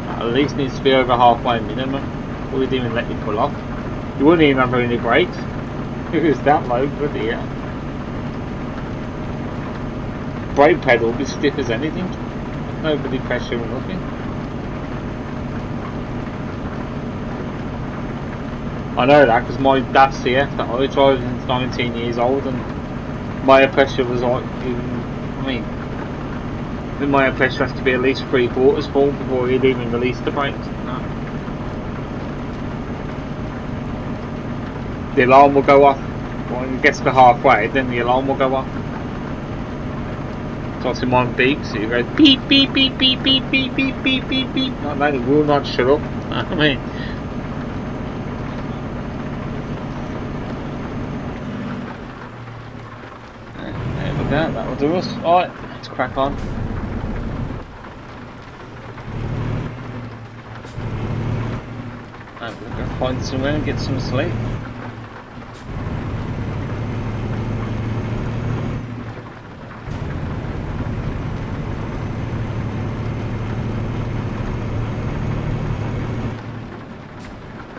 At least needs to be over halfway minimum. Or we'd even let you pull off. You wouldn't even have any brakes. If it was that low, bloody hell. Brake pedal would be stiff as anything. Nobody pressure or nothing. I know that because my dad's CF that I drive since 19 years old and my air pressure was like, I think my air pressure has to be at least 3/4 full before he'd even release the brakes. No. The alarm will go off when it gets to halfway, then the alarm will go off. So obviously mine beeps, so you go beep beep beep beep beep beep beep beep beep beep. No, it will not shut up. I mean, there we go, that will do us. Alright, let's crack on. I'm going to go find somewhere and get some sleep.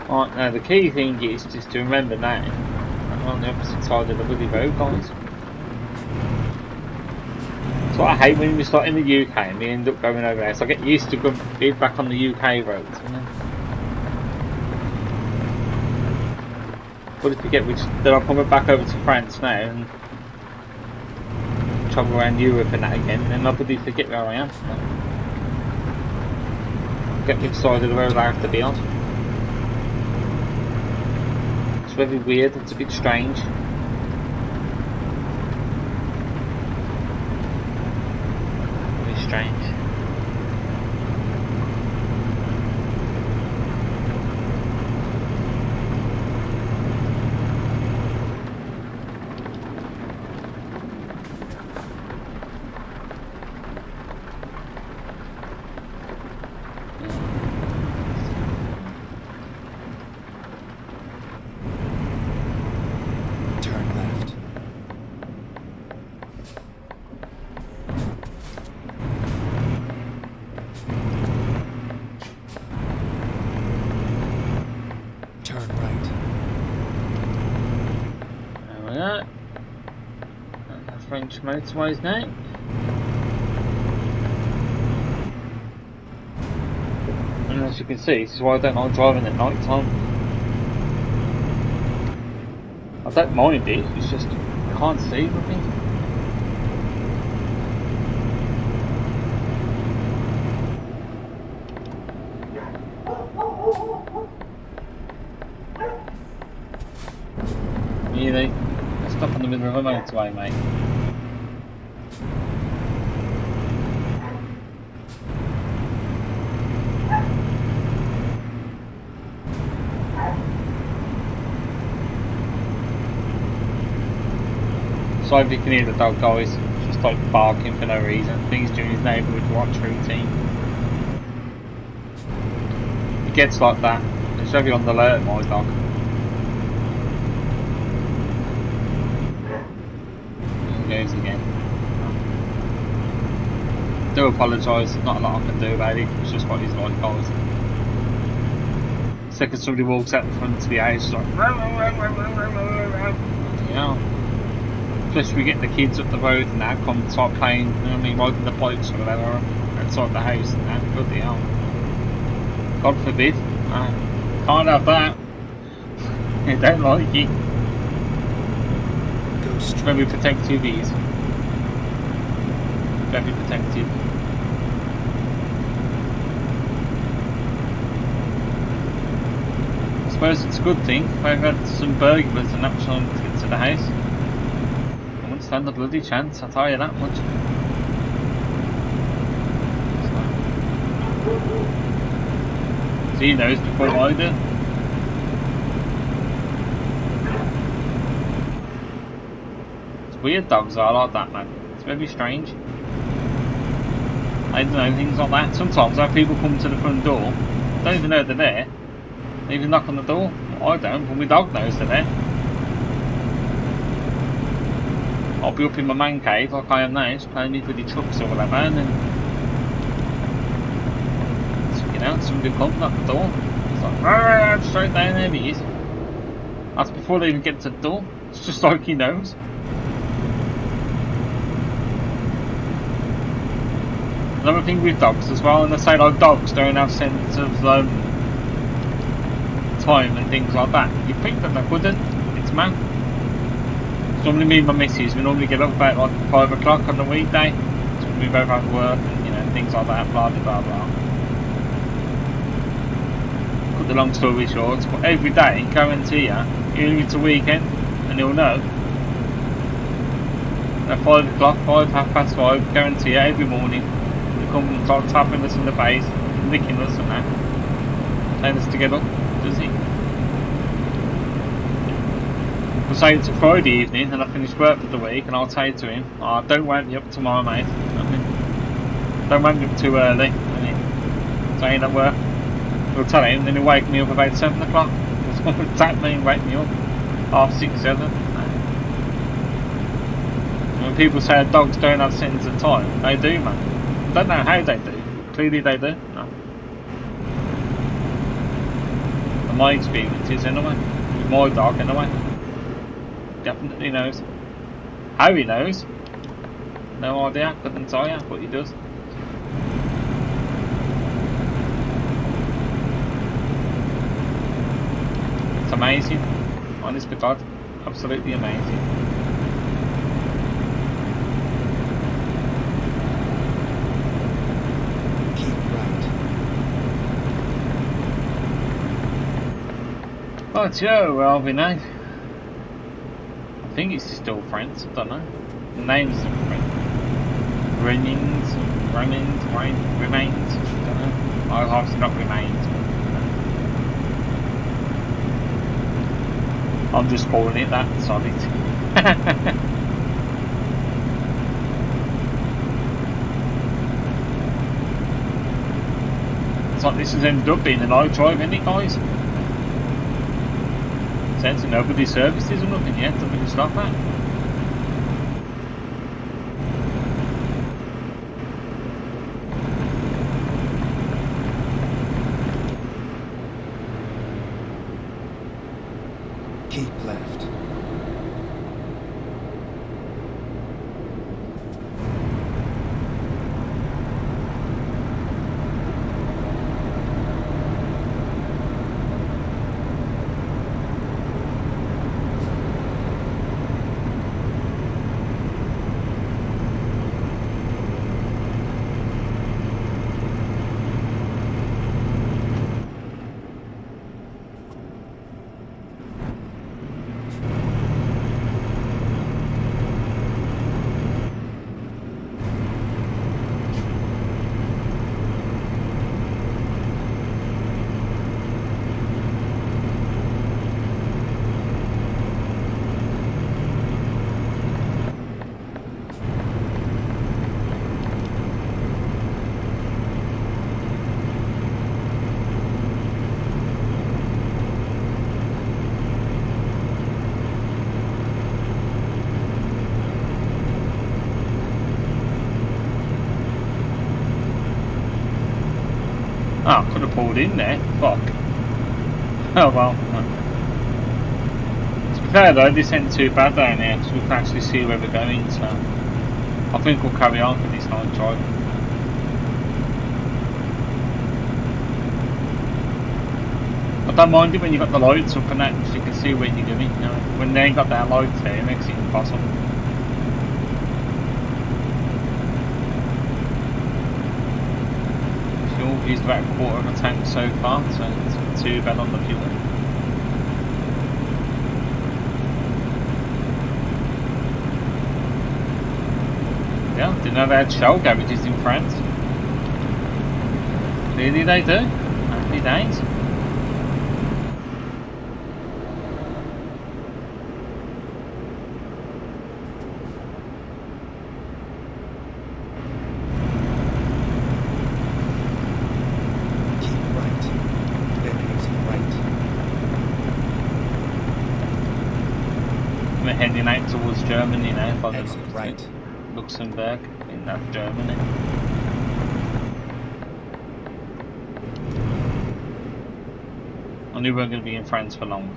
Right, now the key thing is just to remember now, I'm on the opposite side of the bloody road, guys. So I hate when we start in the UK and we end up going over there, so I get used to being back on the UK roads. What did we get? Then I'm coming back over to France now and travel around Europe and that again, and then I'll probably forget where I am. Get me excited where I have to be on. It's very weird, it's a bit strange. Very strange. French motorways now. And as you can see, this is why I don't like driving at night time. I don't mind it, it's just I can't see nothing. Really? Let's stop in the middle of a motorway, mate. So if you can hear the dog, guys, just like barking for no reason. I think he's doing his neighbourhood watch routine. He gets like that. It's very on the alert, my dog. There he goes again. I do apologise, not a lot I can do about it. It's just what he's like, guys. The second somebody walks out the front of the house, it's like, yeah. Especially we get the kids up the road and that, come start playing, you know what I mean, riding the bikes or whatever outside the house and that. Bloody hell. God forbid. Can't have that. I don't like it. Very protective these. Very protective. I suppose it's a good thing. If I had some burglars and that trying to get to the house, I wouldn't stand a bloody chance, I'll tell you that much. So he knows before I do. It's weird dogs are like that, man. It's very strange. I don't know, things like that. Sometimes I have people come to the front door, don't even know they're there. They even knock on the door. I don't, but my dog knows they're there. I'll be up in my man cave like I am now, just playing with the trucks or whatever, and then you know, somebody comes knock the door. It's like straight down there he is. That's before they even get to the door. It's just like he knows. Another thing with dogs as well, and they say like dogs don't have sense of time and things like that. You think that they wouldn't, it's mad. Normally me and my missus, we normally get up about like 5 o'clock on the weekday. So we both have work and, you know, things like that, blah blah blah blah. Cut the long story short, but every day, guarantee you, even if it's a weekend, and you'll know. At 5 o'clock, 5:30, guarantee you, every morning, they come and start tapping us in the face, licking us and that. Telling us to get up, does he? I'll say it's a Friday evening and I finish work for the week, and I'll say to him, oh, don't wake me up tomorrow, mate. Don't wake me up too early. And he's saying at work, we'll tell him, then he'll wake me up about 7 o'clock. He'll tap me and wake me up 6:30, 7. When people say dogs don't have sense of time, they do, man. I don't know how they do. Clearly they do. No. And my experience is anyway. With my dog anyway. Definitely knows. How he knows? No idea, couldn't tell you, but he does. It's amazing. Honest to God, absolutely amazing. Keep right. Right, yo, where are we now? I think it's still France, I don't know. The name's different. Remains, I don't know. I've obviously not remains. I'm just calling it that, sorry. It's like this has ended up being a night drive, isn't it, guys? Sense nobody services or nothing yet, so we can stop that. Keep left. Oh, could have pulled in there. Fuck. Oh well. To be fair though, this ain't too bad down here because we can actually see where we're going, so I think we'll carry on for this night drive. I don't mind it when you got the lights up and that, so you can see where you're going. You know? When they ain't got that lights there, it makes it impossible. We've used about a quarter of a tank so far, so it's not too bad on the fuel. Yeah, didn't know they had shell garages in France. Clearly they do. Happy days. We're heading out towards Germany now, by the Exit right. Luxembourg, in that Germany. I knew we weren't going to be in France for long.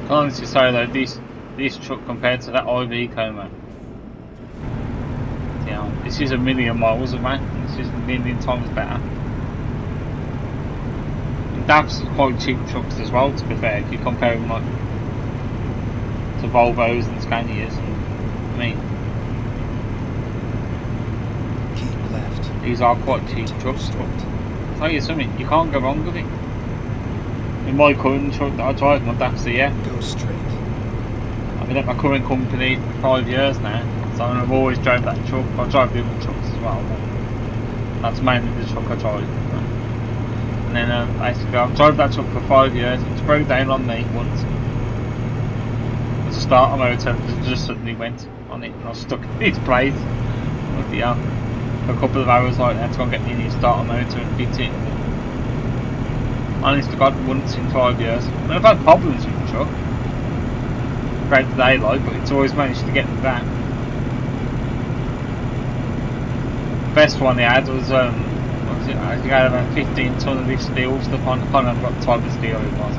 I can honestly say though, this truck compared to that IV Coma, yeah, this is a million miles away. This is a million times better. And DAF's quite cheap trucks as well, to be fair, if you compare them like to Volvos and Scanias. I mean, Keep left. these are quite cheap trucks, but I'll tell you something, you can't go wrong with it. In my current truck that I drive, my DAF's here. Go straight. I been at my current company for 5 years now, so I've always drove that truck. I drive the other trucks as well, but that's mainly the truck I drive. And then basically I've drove that truck for 5 years. It's broke down on me once. As a starter motor just suddenly went on it and I was stuck in its place. For a couple of hours like that to go and get me a new starter motor and fix it. Honest to God, once in 5 years. And I've had problems with the truck throughout the day, like, but it's always managed to get me back. The best one they had was what was it? I think I had about 15 ton of this steel stuff on. I can't remember what type of steel it was.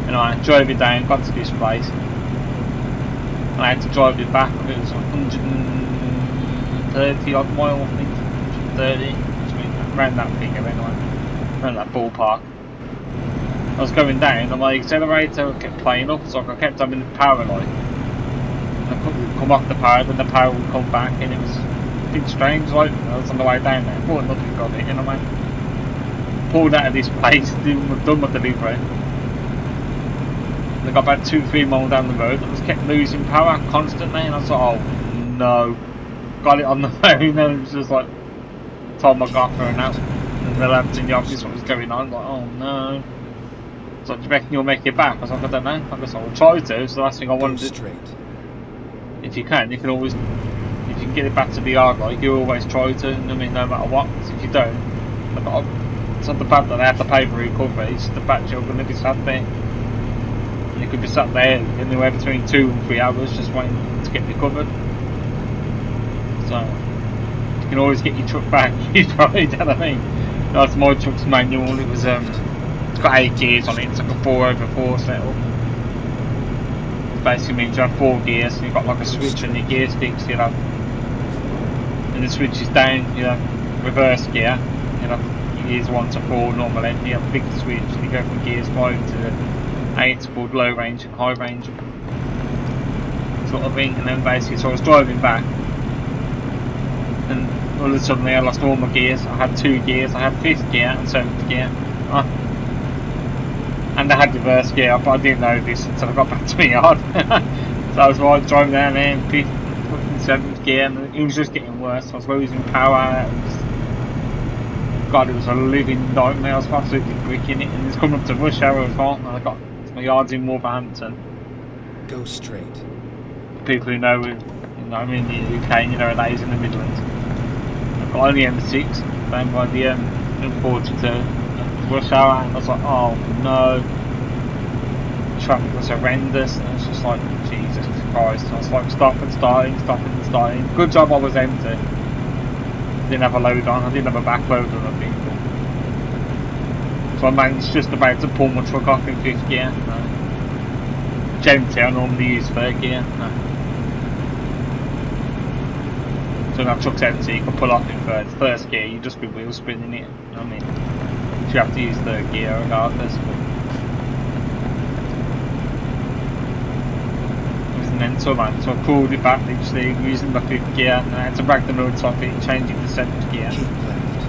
And I drove it down, got to this place, and I had to drive it back. It was 130 odd mile, I think, 130, around that figure anyway, around that ballpark. I was going down and my accelerator kept playing up, so I kept having the power light. And I couldn't come off the power, then the power would come back, and it was a bit strange, like, I was on the way down there, thought nothing of it, you know what I mean? Pulled out of this place, done my delivery. And I got about 2-3 miles down the road, and I just kept losing power constantly, and I was like, oh no. Got it on the phone, and it was just like, told my guy for an out, and the lads in the office what was going on, like, oh no. So do you reckon you'll make it back? I was like, I don't know. I guess I will try to. So the last thing I wanted to do, if you can always, if you can get it back to the yard, like you always try to. I mean, no matter what. So if you don't, it's not the fact that they have to pay for recovery. It's the fact you're going to be sat there, and you could be sat there anywhere between 2 and 3 hours just waiting to get recovered. So you can always get your truck back. You try. You know what I mean? That's my truck's manual. It was It's got 8 gears on it, it's like a 4x4 setup. It basically means you have 4 gears and you've got like a switch on your gear sticks, you know. And the switch is down, you know, reverse gear, you know, gears 1 to 4 normally. You have a big switch and you go from gears 5 to 8 called low range and high range sort of thing. And then basically, so I was driving back and all of a sudden I lost all my gears. I had 2 gears, I had 5th gear and 7th gear. And I had reverse gear, but I didn't know this until I got back to my yard. So I was driving down there in 5th and 7th gear, and it was just getting worse. I was losing power. God, it was a living nightmare. I was absolutely bricking it, and it's coming up to rush hour as well. And I got my yard's in Wolverhampton. Go straight. People who know, I'm in the UK, you know, that is in the Midlands. I've got only M6 down by the M42. Rush hour, and I was like, oh no, traffic was horrendous, and it's just like, Jesus Christ. I was like, stopping and starting. Good job I was empty. Didn't have a load on, I didn't have a back load on the vehicle. So I managed just about to pull my truck off in 5th gear. It's empty, I normally use 3rd gear. So when that truck's empty, you can pull off in 1st gear, you just be wheel spinning it, you know what I mean? You have to use 3rd gear regardless, but it was mental, man. So I pulled it back literally using my 5th gear, and I had to drag the motor off it, change it to 7th gear. Keep left.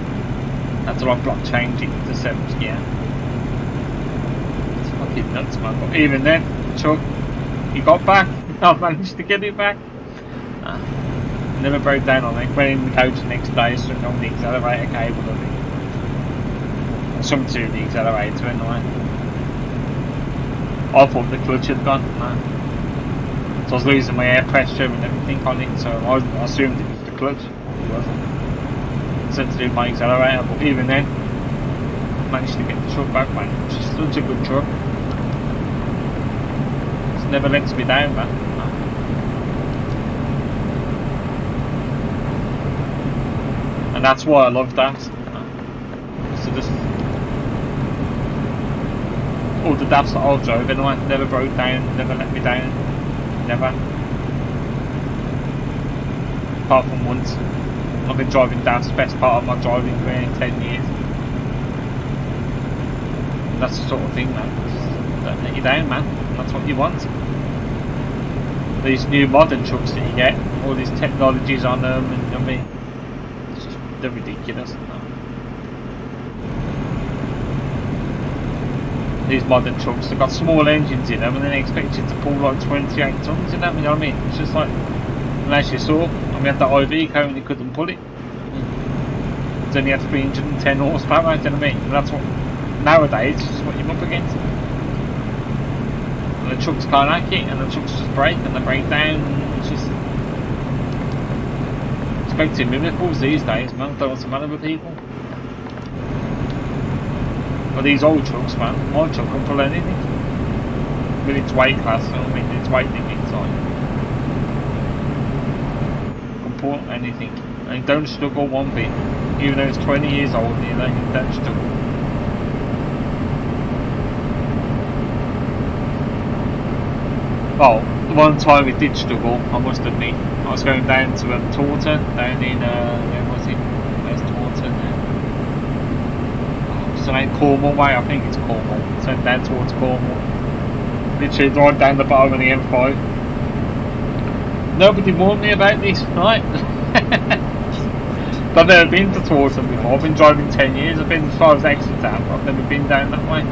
Had to like block change it to 7th gear. It's fucking nuts, man. But even then, Chuck, he got back. I managed to get it back. Never broke down on it. Went in the coach the next day, stuck on the accelerator cable of it. Something to do with the accelerator anyway. I thought the clutch had gone, man. So I was losing my air pressure and everything on it, so I assumed it was the clutch. It wasn't. It's something to do with my accelerator, but even then, I managed to get the truck back, man. It's just such a good truck. It's never lets me down, man. And that's why I love that. So just all the DAFs that I've drove anyway, never broke down, never let me down, never. Apart from once. I've been driving DAFs the best part of my driving career in 10 years. And that's the sort of thing, man. Don't let you down, man. That's what you want. These new modern trucks that you get, all these technologies on them, and I mean, it's just, they're ridiculous. these modern trucks, they've got small engines in them and then they expect you to pull like 28 tons in them, you know what I mean? It's just like, and as you saw, and we had that IV car and he couldn't pull it. It's only had 310 horsepower, do you know what I mean? And that's what, nowadays, it's just what you're up against. And the trucks can't hack it, and the trucks just break, and they break down, and it's just... expecting miracles these days, man. Don't know what's the matter with people. But these old trucks, man, my truck can pull anything. With its weight class, you know what I mean? Its weight limit inside. Can pull anything. And it don't struggle one bit. Even though it's 20 years old, you know, it don't struggle. Well, the one time it did struggle, I must admit. I was going down to Taunton, down in, where was it? Where's Taunton now? So like Cornwall way, I think it's Cornwall. So down towards Cornwall. Literally right down the bottom of the M5. Nobody warned me about this, right? I've never been to Taunton before. I've been driving 10 years. I've been as far as Exeter, but I've never been down that way.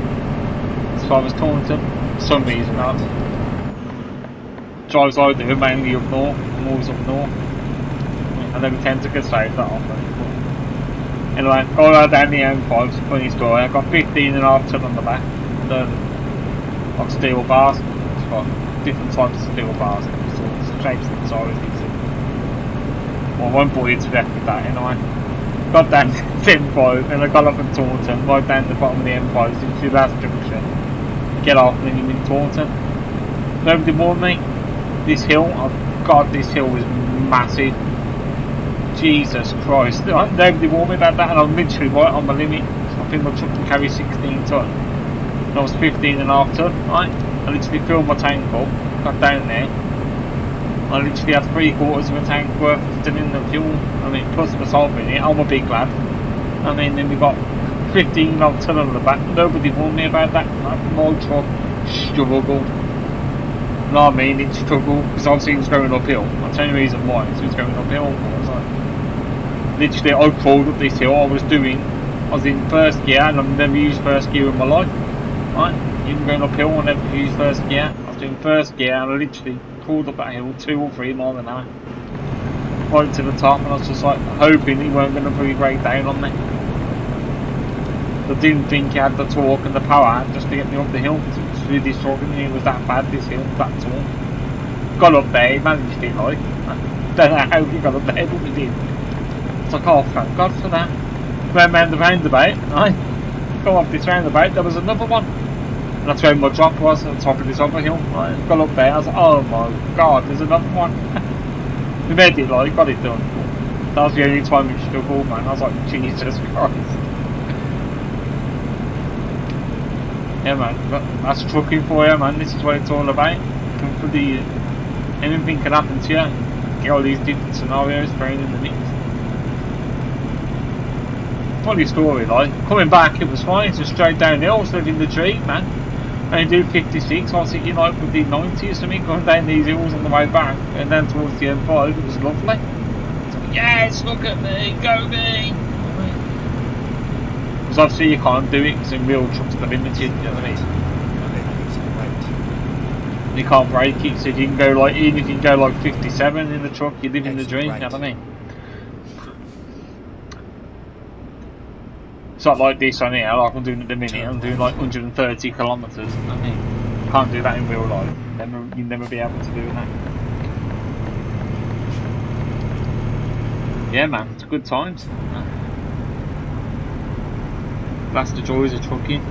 As far as Taunton, for some reason not. Drives I do mainly up north. I'm always up north. I never tend to get south that often. Anyway, all right down the M5, it's a funny story. I've got 15.5 ton on the back. Like steel bars. It's got different types of steel bars. It's shapes and sizes. Well, I won't bore you to death with that anyway. Got down to the M5 and I got up in Taunton, right down the bottom of the M5, into the last junction. Get off and then you're in Taunton. Nobody warned me. This hill, oh god, this hill was massive. Jesus Christ. Nobody warned me about that and I'm literally right on my limit. I think my truck can carry 16 ton. And I was 15.5 ton, right? I literally filled my tank up, got down there. I literally had 3/4 of a tank worth still in the fuel. I mean, plus myself in it. I'm a big lad. I mean, then we got 15.5 ton on the back. Nobody warned me about that. My truck struggled. You know what I mean? It struggled because obviously it was going uphill. I'll tell you the reason why. It was going uphill. I was like, literally, I crawled up this hill. I was in first gear, and I've never used first gear in my life. Right? Even going uphill, I never used first gear. I was doing first gear, and I literally crawled up that hill 2 or 3 miles an hour. Right to the top, and I was just like hoping he weren't going to really break down on me. I didn't think he had the torque and the power just to get me up the hill. It was really struggling. It was that bad, this hill, that tall. Got up there, he managed it like. I don't know how he got up there, but we did. It's like, oh, thank God for that. Went round the roundabout, right? Go off this roundabout, there was another one. And that's where my drop was, at the top of this other hill. Right? Got up there, I was like, oh my God, there's another one. We made it like, got it done. That was the only time we struggled, man. I was like, Jesus Christ. Yeah, man, that's trucking for you, man. This is what it's all about. Anything can happen to you. Get all these different scenarios thrown in the mix. Funny story, like, coming back it was fine, it's just straight downhill. I was living the dream, man. And you do 56, I was thinking like with the 90 or something, going down these hills on the way back, and then towards the M5, it was lovely. So, yes, look at me, go me! Because obviously you can't do it, because in real trucks they're limited, you know what I mean? You can't break it, so you can go like, even if you can go like 57 in the truck, you're living the dream, you know what I mean? It's not like this on here, like I'm doing at the minute, I'm doing like 130 kilometres, I mean, you can't do that in real life, you'll never be able to do that. Yeah man, it's good times. That's the joys of trucking.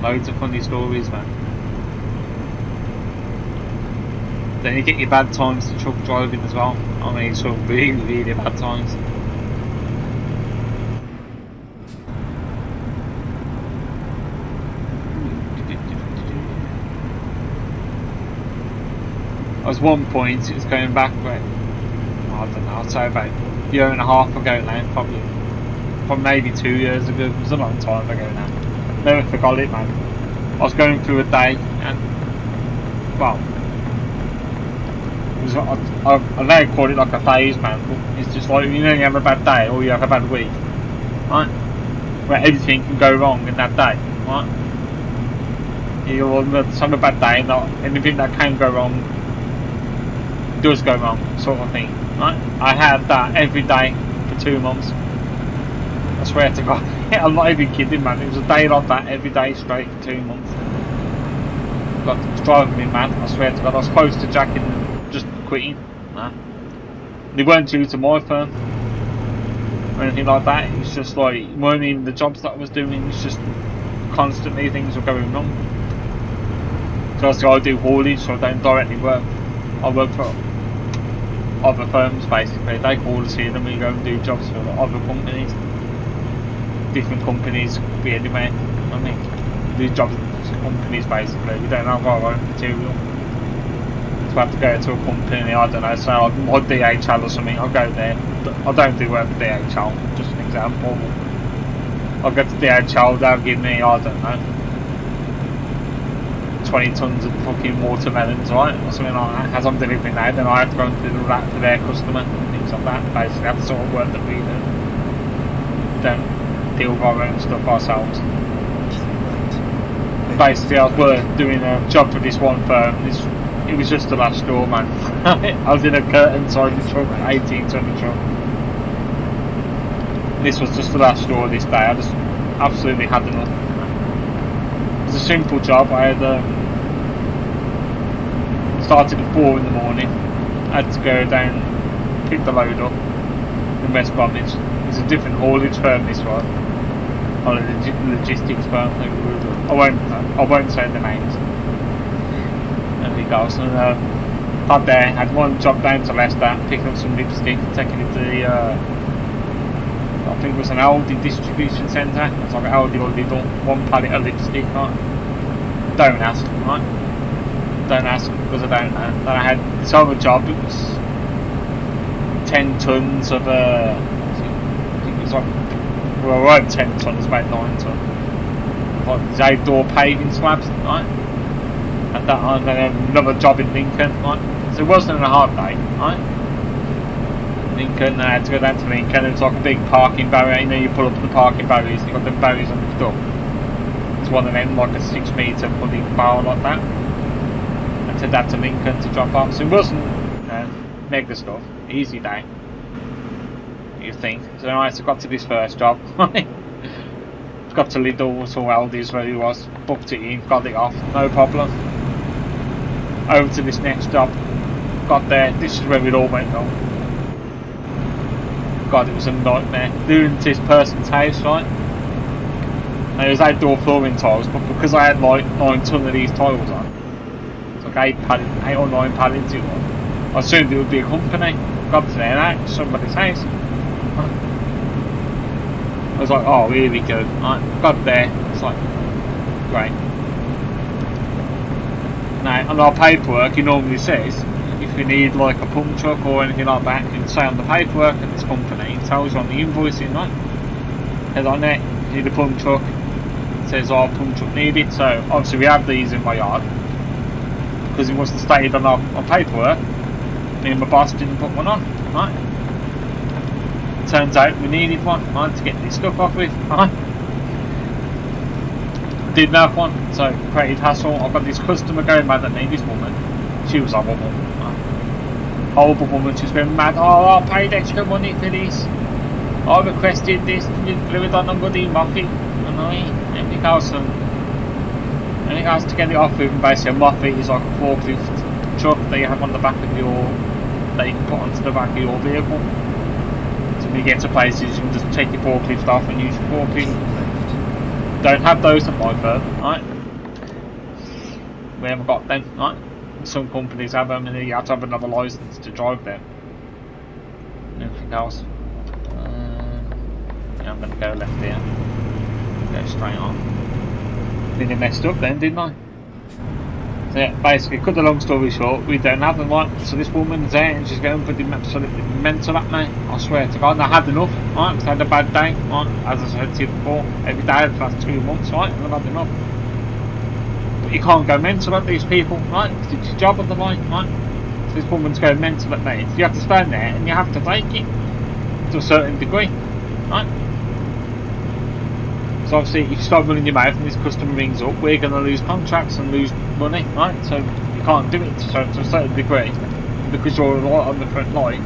Loads of funny stories, man. Then you get your bad times to truck driving as well. I mean, some really, really bad times. There was one point, it was going back, but I don't know, I'd say about a year and a half ago now, probably maybe 2 years ago. It was a long time ago now. Never forgot it, man. I was going through a day, and well, it was, I now call it like a phase, man. But it's just like, you know, you have a bad day or you have a bad week, right? where everything can go wrong in that day, right? You're on a bad day, not anything that can go wrong does go wrong, sort of thing, right? I had that every day for 2 months. I swear to God, I'm not even kidding, man. It was a day like that every day straight for 2 months. God, it was driving me mad. I swear to God, I was close to jacking and just quitting. Nah. They weren't due to my firm or anything like that. It was just like, it weren't even the jobs that I was doing. It's just constantly things were going wrong. So I do haulage, so I don't directly work. I work for other firms basically. They call us here, then we go and do jobs for other companies. Different companies, could be anywhere. I mean, do jobs for companies basically. We don't have our own material. So I have to go to a company, I don't know, so I'm DHL or something, I'll go there. I don't do work for DHL, just an example. I'll go to DHL, they'll give me, I don't know, 20 tons of fucking watermelons, right? Or something like that. As I'm delivering that, then I have to go and do that for their customer and things like that. Basically, that's the sort of work that we do. We don't deal with our own stuff ourselves. Basically, I was doing a job for this one firm. It was just the last straw, man. I was in a curtain side of the truck, 18-ton truck. This was just the last straw this day. I just absolutely had enough. It was a simple job. I had started at 4 in the morning. I had to go down, pick the load up in West Bromwich. It's a different haulage firm, this one. Or a logistics firm. I won't say the names. Everything else. And got there, had one job down to Leicester, picking up some lipstick, taking it to the I think it was an Aldi distribution centre. It's like an Aldi or Lidl, one pallet of lipstick, right? Don't ask, right? Don't ask, because I don't know. Then I had this other job, it was 10 tons of I think it was like, well, I wrote 10 tons, about 9 tons. Like these outdoor paving slabs, right? At that time, then another job in Lincoln, right? So it wasn't a hard day, right? Lincoln, I had to go down to Lincoln. It was like a big parking barrier. You know, you pull up the parking barriers, you've got the barriers on the door. It's one of them, like a 6 metre pulley bar like that. And to that to Lincoln to drop off. So it wasn't mega stuff. Easy day, you think. So I got to this first job. Got to Lidl or Aldi's where he was, booked it in, got it off, no problem. Over to this next job, got there, this is where it all went wrong. God, it was a nightmare. Doing to this person's house, right? And it was outdoor flooring tiles, but because I had like 9 ton of these tiles on, it's like 8 or 9 pallets it was. I assumed it would be a company. Got to there, now somebody's house. I was like, oh, here we go. Right, got there. It's like, great. Now, on our paperwork, it normally says if you need like a pump truck or anything like that, you can say on the paperwork at this company, it tells you on the invoicing, right? Head on there, you need a pump truck. It says, oh, pump truck needed. So, obviously, we have these in my yard because it wasn't stated on our paperwork. Me and my boss didn't put one on, right? Turns out we needed one, right, to get this stuff off with, right? Didn't have one, so created hassle. I've got this customer going mad at me, this woman. She was horrible, right? Horrible woman, she's been mad. Oh, I paid extra money for this. I requested this, blew it on the bloody Moffat, and everything else to get it off with. And basically, a Moffat is like a forklift truck that you have on the back of your, that you can put onto the back of your vehicle. When you get to places, you can just take your forklift off and use your forklift. Don't have those at my firm, right? We haven't got them, right? Some companies have them, and you have to have another license to drive them. And everything else. Yeah, I'm going to go left here. Go straight on. Nearly messed up then, didn't I? So yeah, basically, cut the long story short, we don't have them, right? So this woman's there and she's going pretty absolutely mental at me. I swear to God, and I had enough, right? Because I had a bad day, right? As I said to you before, every day for the last 2 months, right? And I've had enough. But you can't go mental at these people, right? Because it's your job on the line, right? So this woman's going mental at me. So you have to stand there and you have to take it to a certain degree, right? So obviously, if you start running your mouth and this customer rings up, we're going to lose contracts and lose money, right? So you can't do it to a certain degree because you're right on the front line.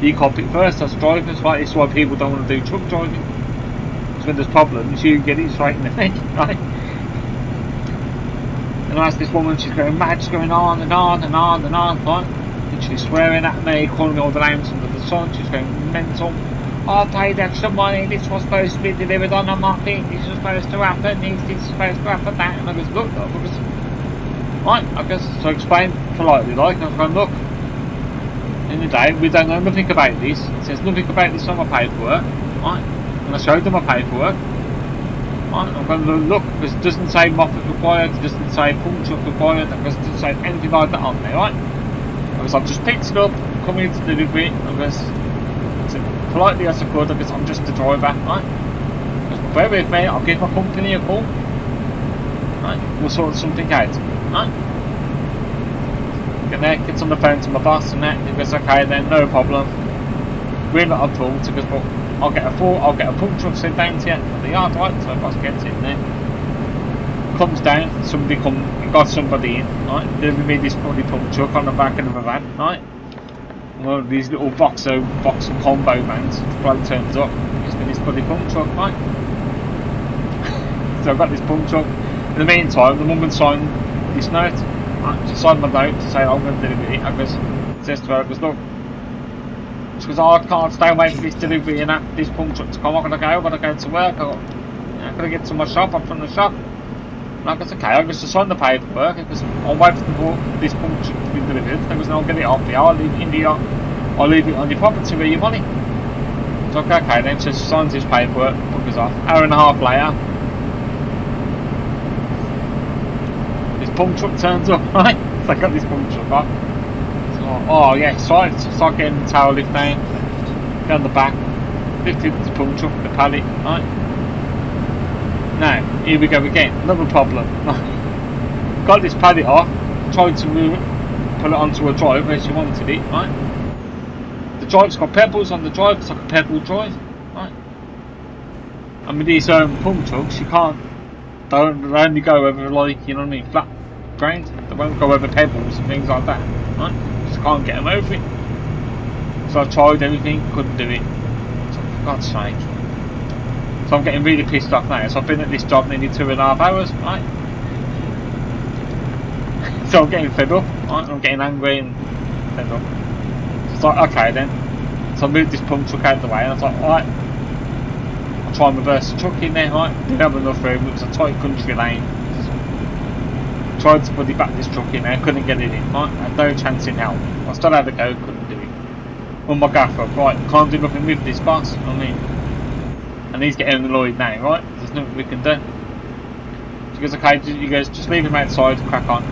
You cop it first as drivers, right? It's why people don't want to do truck driving. Because when there's problems, you get it straight in the neck, right? And I asked this woman, she's going mad, she's going on and on and on and on, right? And she's swearing at me, calling me all the names under the sun, she's going mental. I paid extra money, this was supposed to be delivered on a market, this was supposed to happen, this is supposed to happen, that. And I goes, look, right, I guess, so I explained politely, like, I was going, look, in the day, we don't know nothing about this, it says nothing about this on my paperwork, right? And I showed them my paperwork, right? I'm going to look, because it doesn't say moffat required, it doesn't say pump truck required, it doesn't say anything like that on there, right? Because I've just picked it up, come here to deliver it, because politely as I could, because I'm just the driver, right? Just bear with me, I'll give my company a call, right? We'll sort something out, right? Gets on the phone to my boss and that, he goes, okay then, no problem. We're not at fault, he goes, but I'll get a pump truck sent down to you at the yard, right? So the boss gets in there. Comes down, got somebody in, right? Delivered me this bloody pump truck on the back of the van, right? One of these little box combo vans, bloke turns up, gives me this bloody pump truck, right? So I've got this pump truck. In the meantime, the woman signed this note. She signed my note to say I'm going to deliver it. I goes, says to her, I goes, look, she goes, oh, I can't stay away for this delivery and this pump truck to come. I've got to go to work. I've got to get to my shop. I'm from the shop. And I goes, okay, I goes to sign the paperwork. Because I'll wait for this pump truck to be delivered. I goes, and I'll get it off here. I'll leave it in the yard. I'll leave it on your property where your money. So okay then, so she signs this paperwork, book us off. Hour and a half later, this pump truck turns up, right? So I got this pump truck up. So, oh yeah, start getting the tower lift down, down the back, lifted the pump truck, the pallet, right? Now, here we go again, another problem. Got this pallet off, tried to move it, put it onto a drive where she wanted it, right? The drive's got pebbles on the drive, it's like a pebble drive, right? And with these pump trucks, you can't, they only go over, like, you know what I mean, flat ground. They won't go over pebbles and things like that, right? Just can't get them over it. So I tried everything, couldn't do it. So for God's sake. So I'm getting really pissed off now. So I've been at this job nearly 2.5 hours, right? So I'm getting fed up, right? I'm getting angry and fed up. So it's like, okay then. So I moved this pump truck out of the way and I was like, alright, I'll try and reverse the truck in there, right? Didn't have enough room, it was a tight country lane. Tried to put back this truck in there, couldn't get it in, right? Had no chance in hell. I still had a go, couldn't do it. Well, my gaffer, right, can't do nothing with this boss, you know what I mean? And he's getting annoyed now, right? There's nothing we can do. She goes, okay, he goes, just leave him outside, crack on.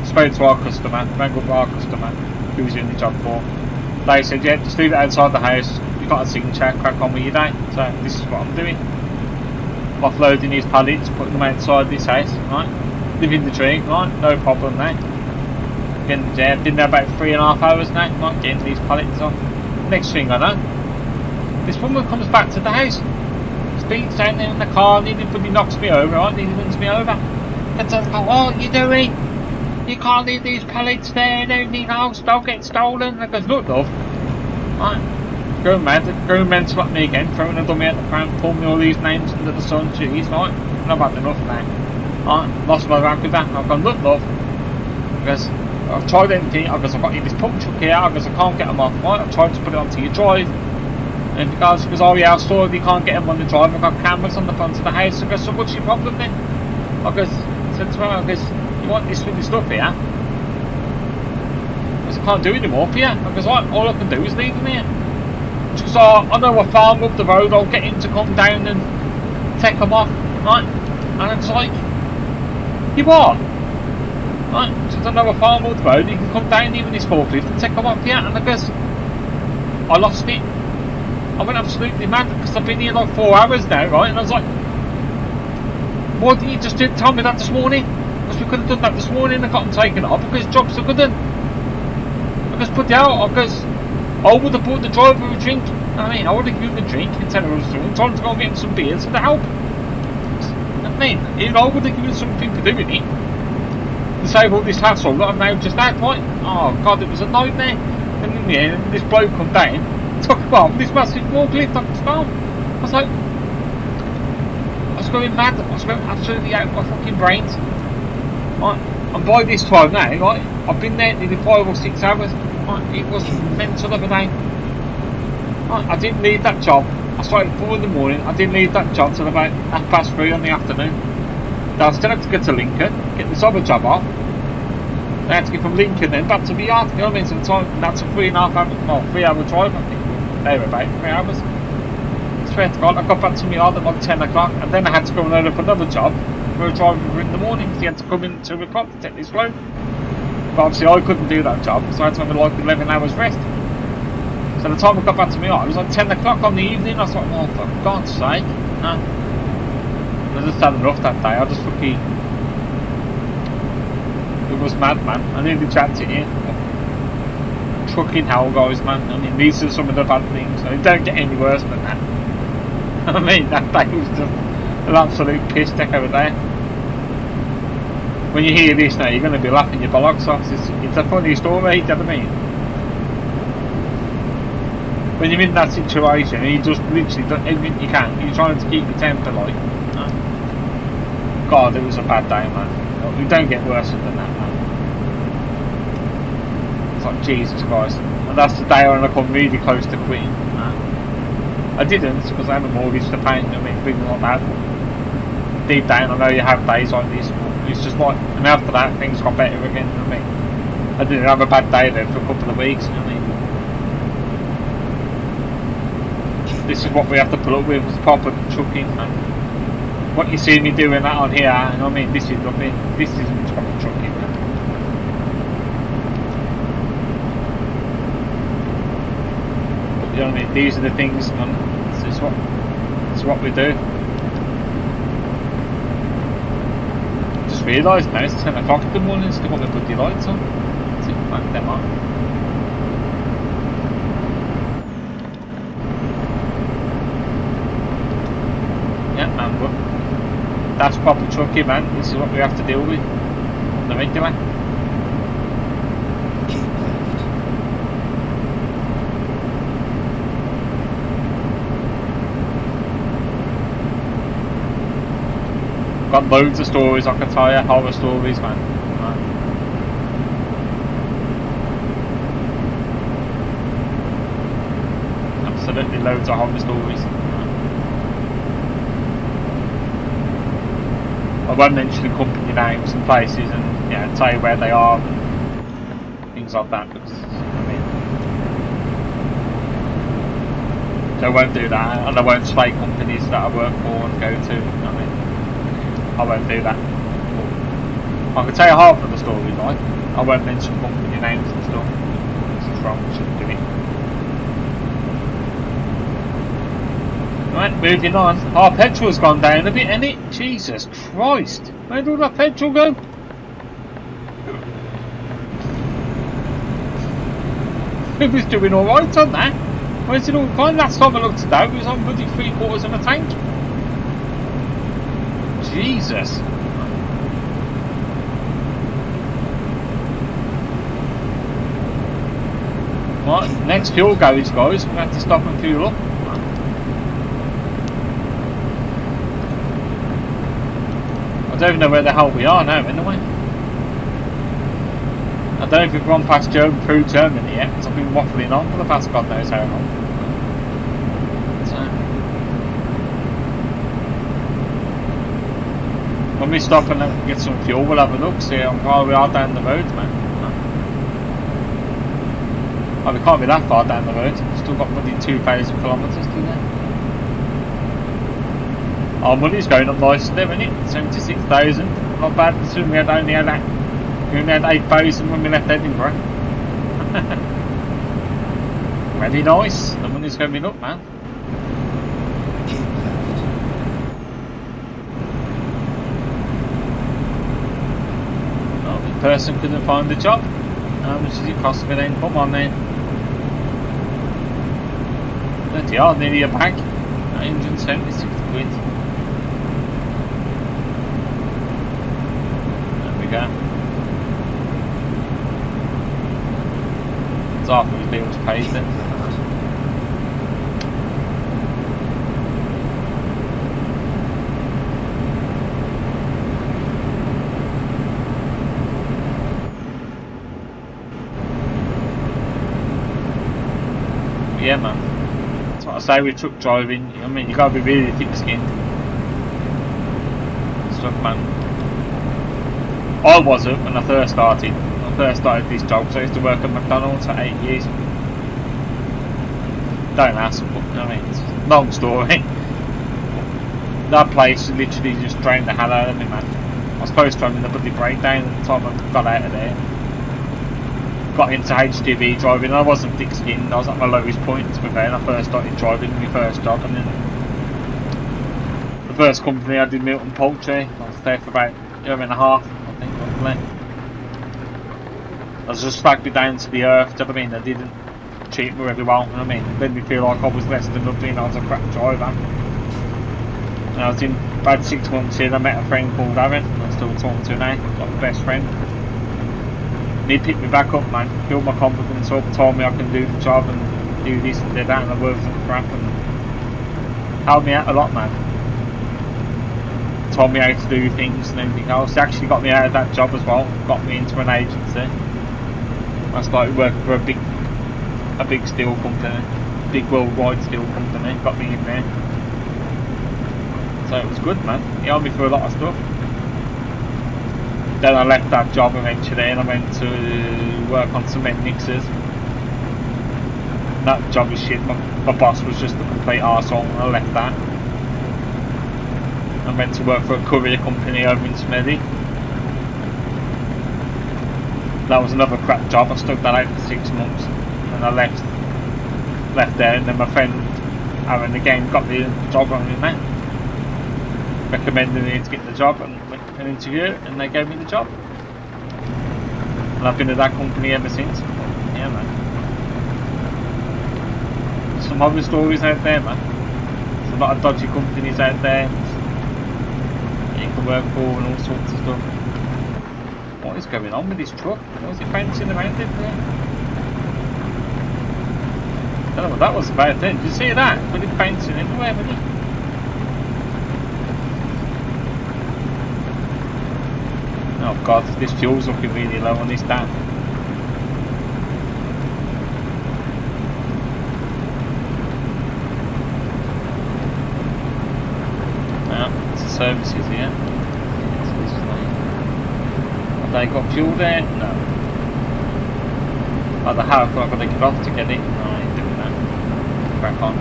Spoke to our customer, rang up our customer, who was doing the job for. They said, yeah, just leave it outside the house, you've got a signature, crack on with your day. So, this is what I'm doing. I'm offloading these pallets, putting them outside this house, right? Living the dream, right? No problem now. Been there about 3.5 hours now, right? Getting these pallets off. Next thing I know, this woman comes back to the house, speeds down there in the car, nearly knocks me over, right? Nearly runs me over. And says, oh, what are you doing? You can't leave these pallets there and everything else, they'll get stolen. And I goes, look, love, right? Going mad, going mental at me again, throwing a dummy at the ground, pulling me all these names under the sun, jeez, right? And I've had enough now. Right, lost my rank with that. I've gone, look, love, because I've tried everything. Because I've got you this pump truck here, because I can't get them off, right? I've tried to put it onto your drive, and because oh yeah, I saw you can't get them on the drive. I've got cameras on the front of the house. I goes, so what's your problem then? I goes, said to her, because you want this really stuff here? Because I can't do it anymore for you. Because all I can do is leave them here. She goes, oh, I know a farm up the road, I'll get him to come down and take them off, right? And it's like, you what? Right, so I know a farm up the road, you can come down here with this forklift and take them off here. And I goes, I lost it. I went absolutely mad because I've been here like 4 hours now, right? And I was like, why didn't you just tell me that this morning? Because we could have done that this morning and got them taken off because jobs are good then. I just put it out, because I would have bought the driver a drink. I mean, I would have given him a drink and tell him I was doing, told him to go and get him some beers for the help. mean, I would have given something to do with it. To save all this hassle that I've now just had, right? Oh god, it was a nightmare. And in the end, this bloke come down, took off this massive forklift off the stone. I was like, I was going mad. I was going absolutely out of my fucking brains. Right? And by this time now, right, I've been there nearly 5 or 6 hours. Right? It was mental of a day. Right? I didn't leave that job. I started at 4 in the morning. I didn't leave that job till about 3:30 in the afternoon. Then I still had to get to Lincoln, get this other job off. Then I had to get from Lincoln then back to the yard. You know what I mean? So the time, that's a 3.5 hour, well, 3 hour drive, I think. They were about 3 hours. I swear to God, I got back to my yard at like 10 o'clock, and then I had to go and load up another job for a driver in the morning because he had to come in at 2 o'clock to take this load. But obviously I couldn't do that job, so I had to have like 11 hours rest. So the time I got back to my yard, it was like 10 o'clock on the evening. I was like, oh, for God's sake, no. I just had enough that day. I just fucking... It was mad, man. I nearly dragged it in. Fucking hell, guys, man. I mean, these are some of the bad things. It don't get any worse than that. I mean, that day was just an absolute piss take over there. When you hear this now, you're going to be laughing your bollocks off. It's a funny story, you know what I mean? When you're in that situation, you just literally do everything you can. You're trying to keep your temper, like. God, it was a bad day, man. We don't get worse than that, man. It's like, Jesus Christ. And that's the day when I come really close to quitting, man. I didn't, because I had a mortgage to pay, I mean, things like that. Deep down, I know you have days like this, but it's just like, and after that, things got better again, you know what I mean? I didn't have a bad day then for a couple of weeks, you know what I mean? This is what we have to put up with, proper trucking, man. What you see me doing that on here, you know what I mean? This is nothing. This isn't proper trucking, man. But, you know what I mean? These are the things, man. This is what we do. Just realised now it's 10 o'clock in the morning, still got the bloody lights on. Let's see, back them on. Yeah, man, but that's proper trucking, man. This is what we have to deal with on the regular. Keep left. Got loads of stories I can tell you, horror stories, man. Absolutely loads of horror stories. I won't mention the company names and places and tell you where they are and things like that, because I mean, I won't do that, and I won't slay companies that I work for and go to. I mean, I won't do that. I can tell you half of the story, like I won't mention company names and stuff. This is wrong. Shouldn't do it. Right, moving on. Our petrol's gone down a bit, ain't it? Jesus Christ! Where did all that petrol go? It was doing alright on that. Where's it all gone? Last time I looked at that, it was on bloody 3/4 of a tank. Jesus! Right, next fuel gauge, guys. We're going to have to stop and fuel up. I don't even know where the hell we are now, anyway. I don't know if we've gone past Joe Crew Terminal yet, because I've been waffling on for the past God knows how long. So, when we stop and get some fuel, we'll have a look, see how far we are down the road, man. Oh, we can't be that far down the road. We've still got bloody 2,000 kilometres to go. Our money's going up nicely there, isn't it? 76,000. Not bad, considering we only had 8,000 when we left Edinburgh. Very nice. The money's going up, man. Keep left. Well, the person couldn't find the job. How much does it cost me then? Come on then. Bloody hell, nearly a bag. 176 quid. go. It's after his bills paid Keep then. left. Yeah, man. That's what I say with truck driving. I mean, you gotta be really thick-skinned. Stuff, man. I wasn't when I first started. I first started this job, so I used to work at McDonald's for 8 years. Don't ask, but I mean, it's a long story. That place literally just drained the hell out of me, man. I was supposed to have in the bloody breakdown at the time I got out of there. Got into HGV driving. I wasn't thick-skinned. I was at my lowest point to be fair. I first started driving my first job, and then the first company I did Milton Poultry. I was there for about a year and a half, I think, roughly. I was just slagged me down to the earth. Do you know what I mean? They didn't treat me really well. You know what I mean? Made me feel like I was less than nothing. I was a crap driver. And I was in about 6 months in. I met a friend called Aaron. I'm still talking to now. Got my best friend. He picked me back up, man, built my confidence up, told me I can do the job and do this and do that, and I wasn't crap, and helped me out a lot, man. Told me how to do things and everything else. He actually got me out of that job as well, got me into an agency. I started working for a big steel company, big worldwide steel company, got me in there. So it was good, man. He helped me through a lot of stuff. Then I left that job eventually and I went to work on cement mixers. That job was shit. My boss was just a complete arsehole and I left that. I went to work for a courier company over in Smedley. That was another crap job. I stuck that out for 6 months and I left there, and then my friend Aaron again got me a job on in that. Recommended me to get the job and went for an interview and they gave me the job. And I've been at that company ever since. Yeah, man. Some other stories out there, man. There's a lot of dodgy companies out there you can work for and all sorts of stuff. What is going on with this truck? Why is it bouncing around it there? I don't know what that was about then. Did you see that? But it's bouncing everywhere, wasn't it? Oh god, this fuel's looking really low on this tank. Now, it's the services here. Have they got fuel there? No. Oh, the how I've got to get off to get it. No, I ain't doing that. Crack on.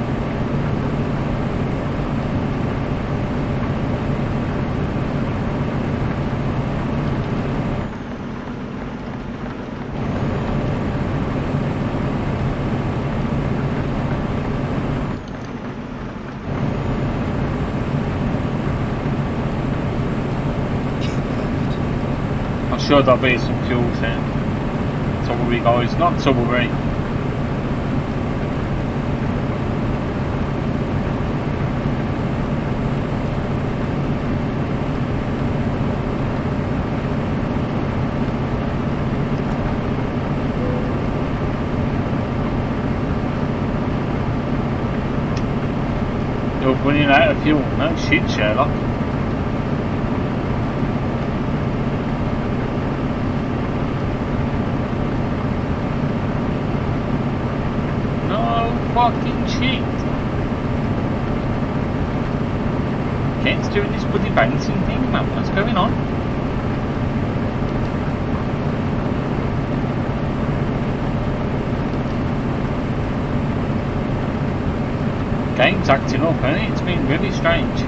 I'm sure there'll be some fuel there. Subway guys, not Subway. You're running out of fuel. No shit, Sherlock. Fucking shit. Kent's doing this bloody bouncing thing, man. What's going on? Game's acting up, hasn't it? It's been really strange.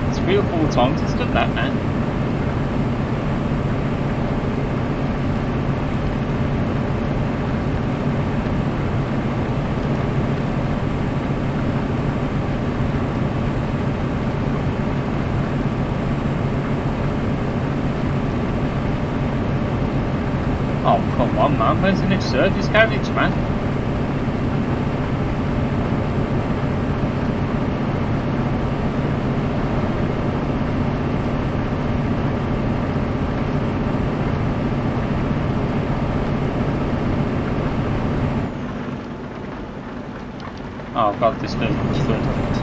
It's 3 or 4 times it's done that now. Oh, come on, man. Where's the next service garage, man? Oh god, this doesn't look Keep good. right.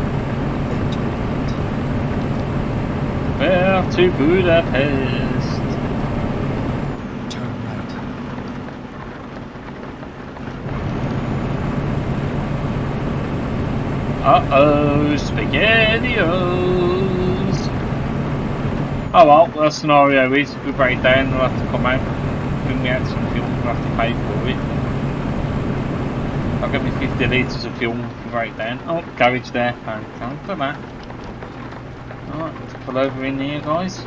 Then turn Where to Budapest? right. Turn right. Uh-oh, SpaghettiOs! Oh well, the scenario is if we break down, we'll have to come out, bring me out some fuel, we'll have to pay for it. I'll give me 50 litres of fuel if we break down. Oh, garage there, thanks for that. Alright, let's pull over in here, guys.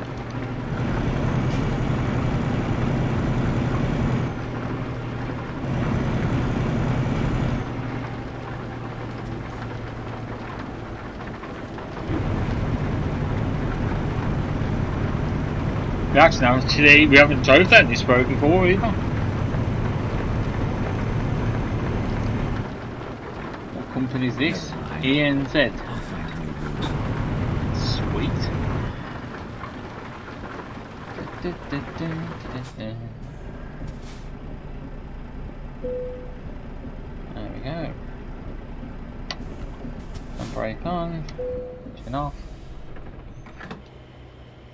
Actually, we haven't drove down this road before either. What company is this? Never mind. ENZ. I'll find a new route. Sweet. There we go. And brake on. Engine off.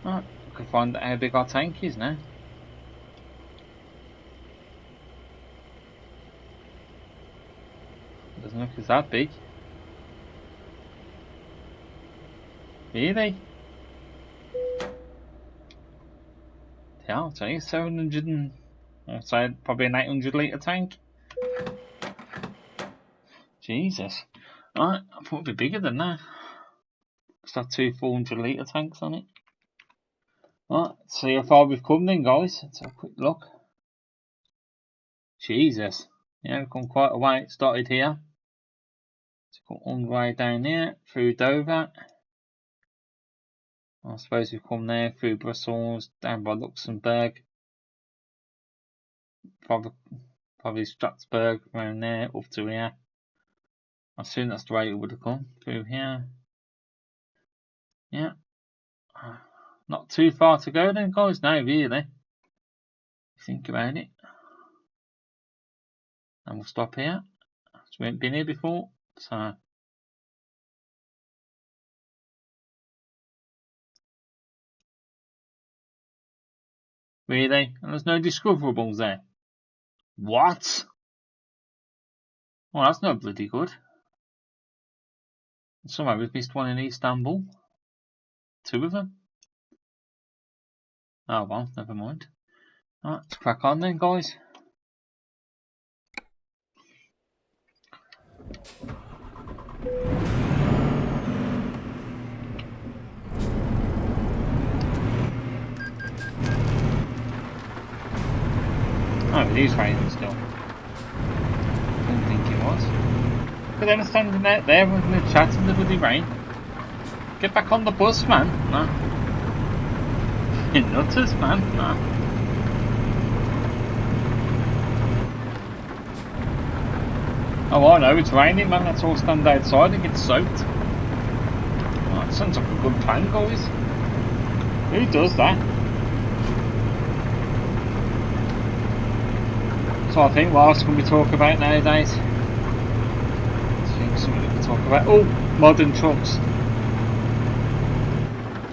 Right, we can find out how big our tank is now. Doesn't look as that big. Really? Yeah, I'll tell you, 700 and... I'd say probably an 800 litre tank. Jesus. Right, I thought it'd be bigger than that. It's got two 400 litre tanks on it. Right, let's see how far we've come then, guys. Let's have a quick look. Jesus. Yeah, we've come quite a way. It started here. It's come all the way down here, through Dover. I suppose we've come there, through Brussels, down by Luxembourg. Probably Strasbourg, around there, up to here. I assume that's the way it would have come, through here. Yeah. Not too far to go then, guys, now, really. Think about it. And we'll stop here. We haven't been here before, so... Really? And there's no discoverables there? What? Well, that's no bloody good. Somehow we've missed one in Istanbul. Two of them. Oh well, never mind. Alright, let's crack on then, guys. Oh, it is raining still. Didn't think it was. But then standing out there with the chat in the bloody rain. Get back on the bus, man. Nah. You nutters, man. Nah. Oh, I know, it's raining, man. Let's all stand outside and get soaked. Oh, that sounds like a good plan, guys. Who does that? So I think, what else can we talk about nowadays? I think something we can talk about. Oh, modern trucks.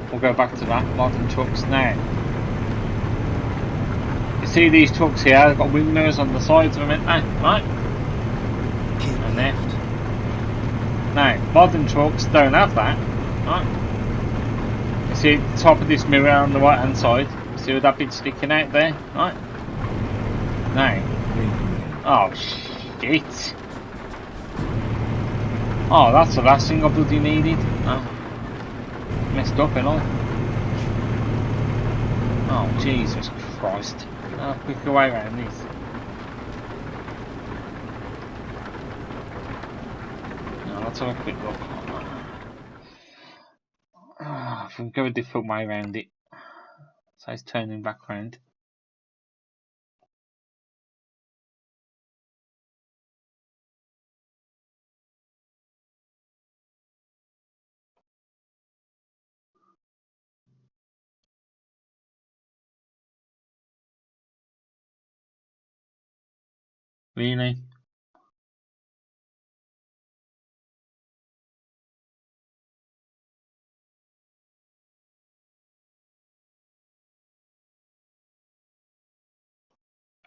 We'll go back to that. Modern trucks now. You see these trucks here? They've got wing mirrors on the sides of them, ain't they? Right? And left. Now, modern trucks don't have that. Right? You see the top of this mirror on the right hand side? You see that bit sticking out there? Right? Now. Oh shit. Oh, that's the last thing I bloody needed. Oh. Messed up and all. Oh Jesus Christ. Oh, quick way around this. Now let's have a quick look. If we can go a different way around it. So it's turning back round. Really?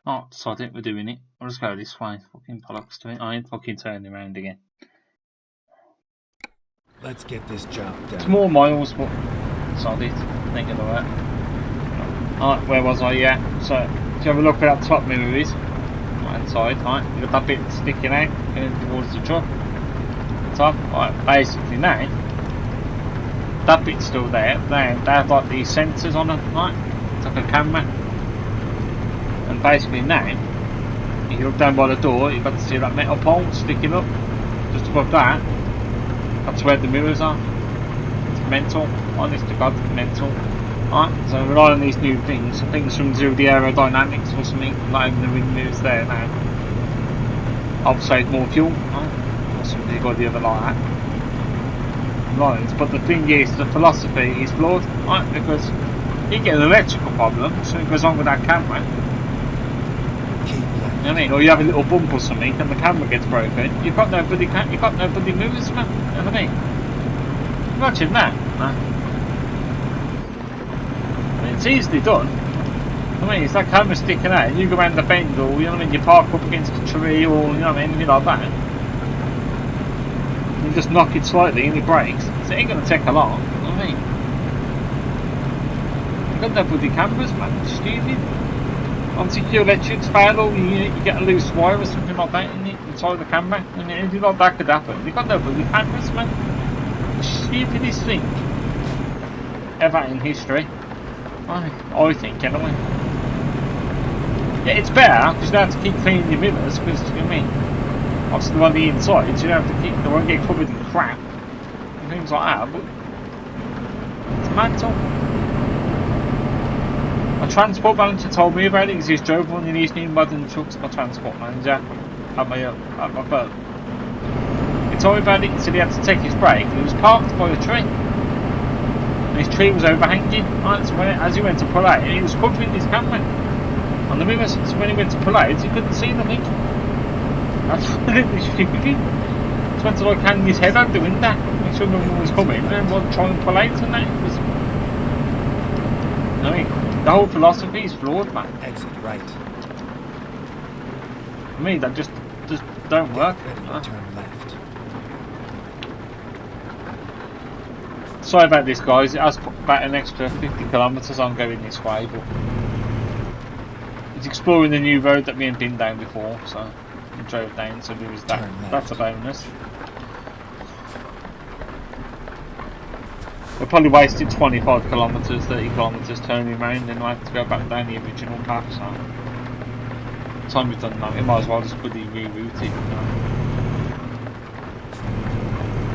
Oh, sod it, we're doing it. I'll just go this way. Fucking bollocks to it. I ain't fucking turning around again. Let's get this job It's done. more miles, but sod it. Ain't gonna work. Alright, where was I? Yeah. So, if you have a look where that top mirror is, right inside, right, you got that bit sticking out, going towards the truck. Top, right, basically now, that bit's still there. Now, they have like these sensors on it, right? It's like a camera. And basically now, if you look down by the door, you've got to see that metal pole sticking up. Just above that, that's where the mirrors are. It's mental. Honest to God, mental. Right, so rely on these new things. Things from do the aerodynamics or something, like the wing mirrors there now. I'll save more fuel, right? Or something or the other like that. Right, but the thing is, the philosophy is flawed, right? Because you get an electrical problem, something goes on with that camera. Keep left. You know what I mean? Or you have a little bump or something and the camera gets broken. You've got no bloody mirrors, man. You know what I mean? Imagine that. I mean, it's easily done. I mean, it's that camera sticking out and you go around the bend or, you know what I mean, you park up against a tree or, you know what I mean, anything like that. You just knock it slightly and it breaks. So it ain't going to take a lot. You know what I mean? You've got no bloody cameras, man. It's stupid. Obviously, if your electrics fail or you get a loose wire or something like that inside the camera, and anything like that could happen. You've got no bloody cameras, man. The stupidest thing ever in history. I think, anyway. Yeah, it's better because you don't have to keep cleaning your mirrors because, you know what I mean, obviously on the inside, so you don't have to keep, they won't get covered in crap and things like that, but it's mental. My transport manager told me about it because he's drove one of these new modern trucks. My transport manager at my firm. He told me about it. He said he had to take his break and he was parked by a tree. And his tree was overhanging. Right, so as he went to pull out, he was covering his camera. And the mirrors, so when he went to pull out, he couldn't see nothing. That's really stupid. He just went to like hang his head out the window, make sure no one was coming, and then try and pull out and that. It was, I mean, the whole philosophy is flawed, man. Exit right. I mean, that just don't work. Get ready to turn left. Sorry about this, guys. It has put about an extra 50 kilometres on going this way, but it's exploring the new road that we ain't been down before, so we drove down, so there was that. That's a bonus. We probably wasted 25 kilometres, 30 kilometres turning around, then I have to go back down the original path, so by the time we've done that, we might as well just bloody reroute it.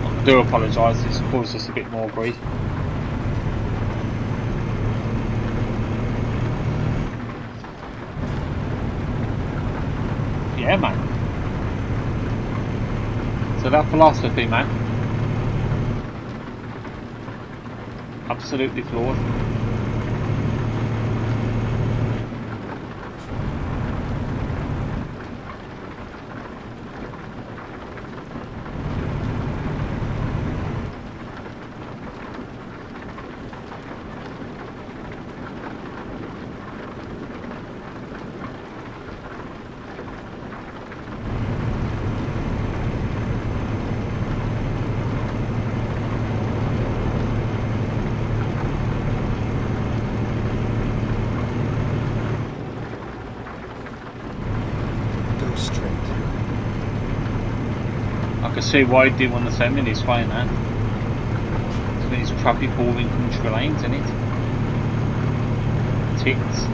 I do apologise, this caused us a bit more grief. Yeah, man. So that philosophy, man, absolutely flawed. I can see why he didn't want to send me this way now. It's traffic moving country lanes, isn't it? Tits.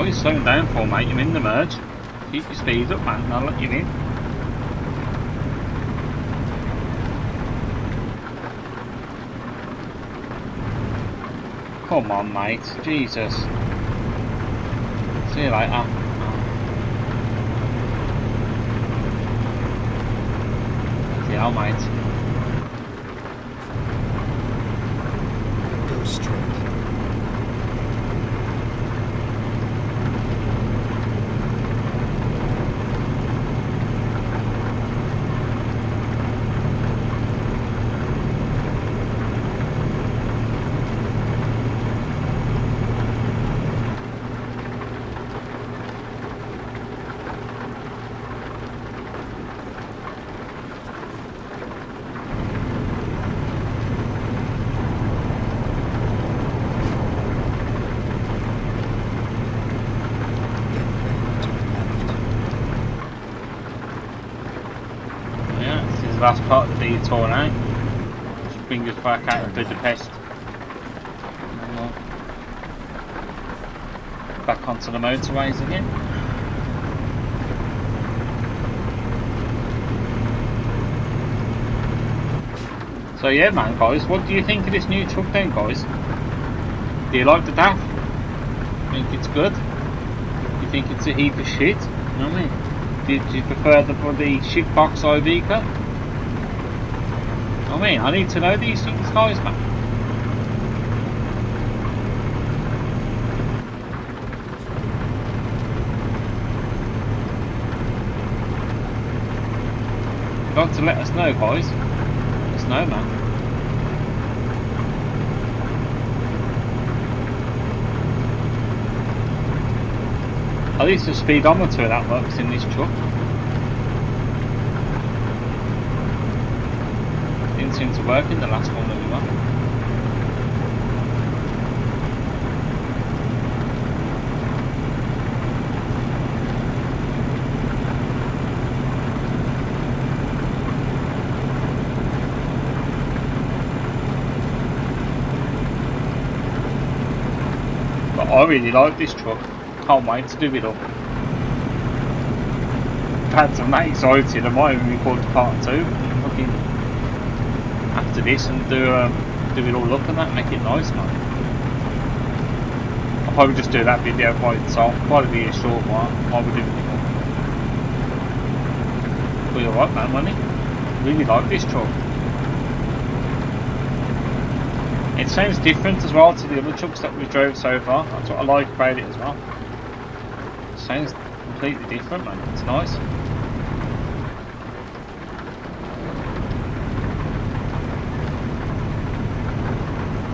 Oh, you're slowing down for, mate. You're in the merge. Keep your speed up, man, and I'll let you in. Come on, mate. Jesus. See you later. Yeah, mate. Go straight. Last part of the detour now. Just bring us back out of Budapest. Back onto the motorways again. So yeah, man, guys, what do you think of this new truck then, guys? Do you like the DAF? Think it's good? You think it's a heap of shit? You know what I mean? Do you prefer the shitbox Iveco? I mean, I need to know these things, guys, man. You've got to let us know, guys. Let us know, man. At least the speedometer that works in this truck. Didn't seem to work in the last one that we won. But I really like this truck. Can't wait to do it up. That's amazing. Excited. I might even record part 2. Fucking after this and do it all up and that, make it nice, man. I'll probably just do that video by itself. Probably be a short one. I'll be doing it all. But you're right, man, wasn't it? Really like this truck. It sounds different as well to the other trucks that we've drove so far. That's what I like about it as well. It sounds completely different, man. It's nice.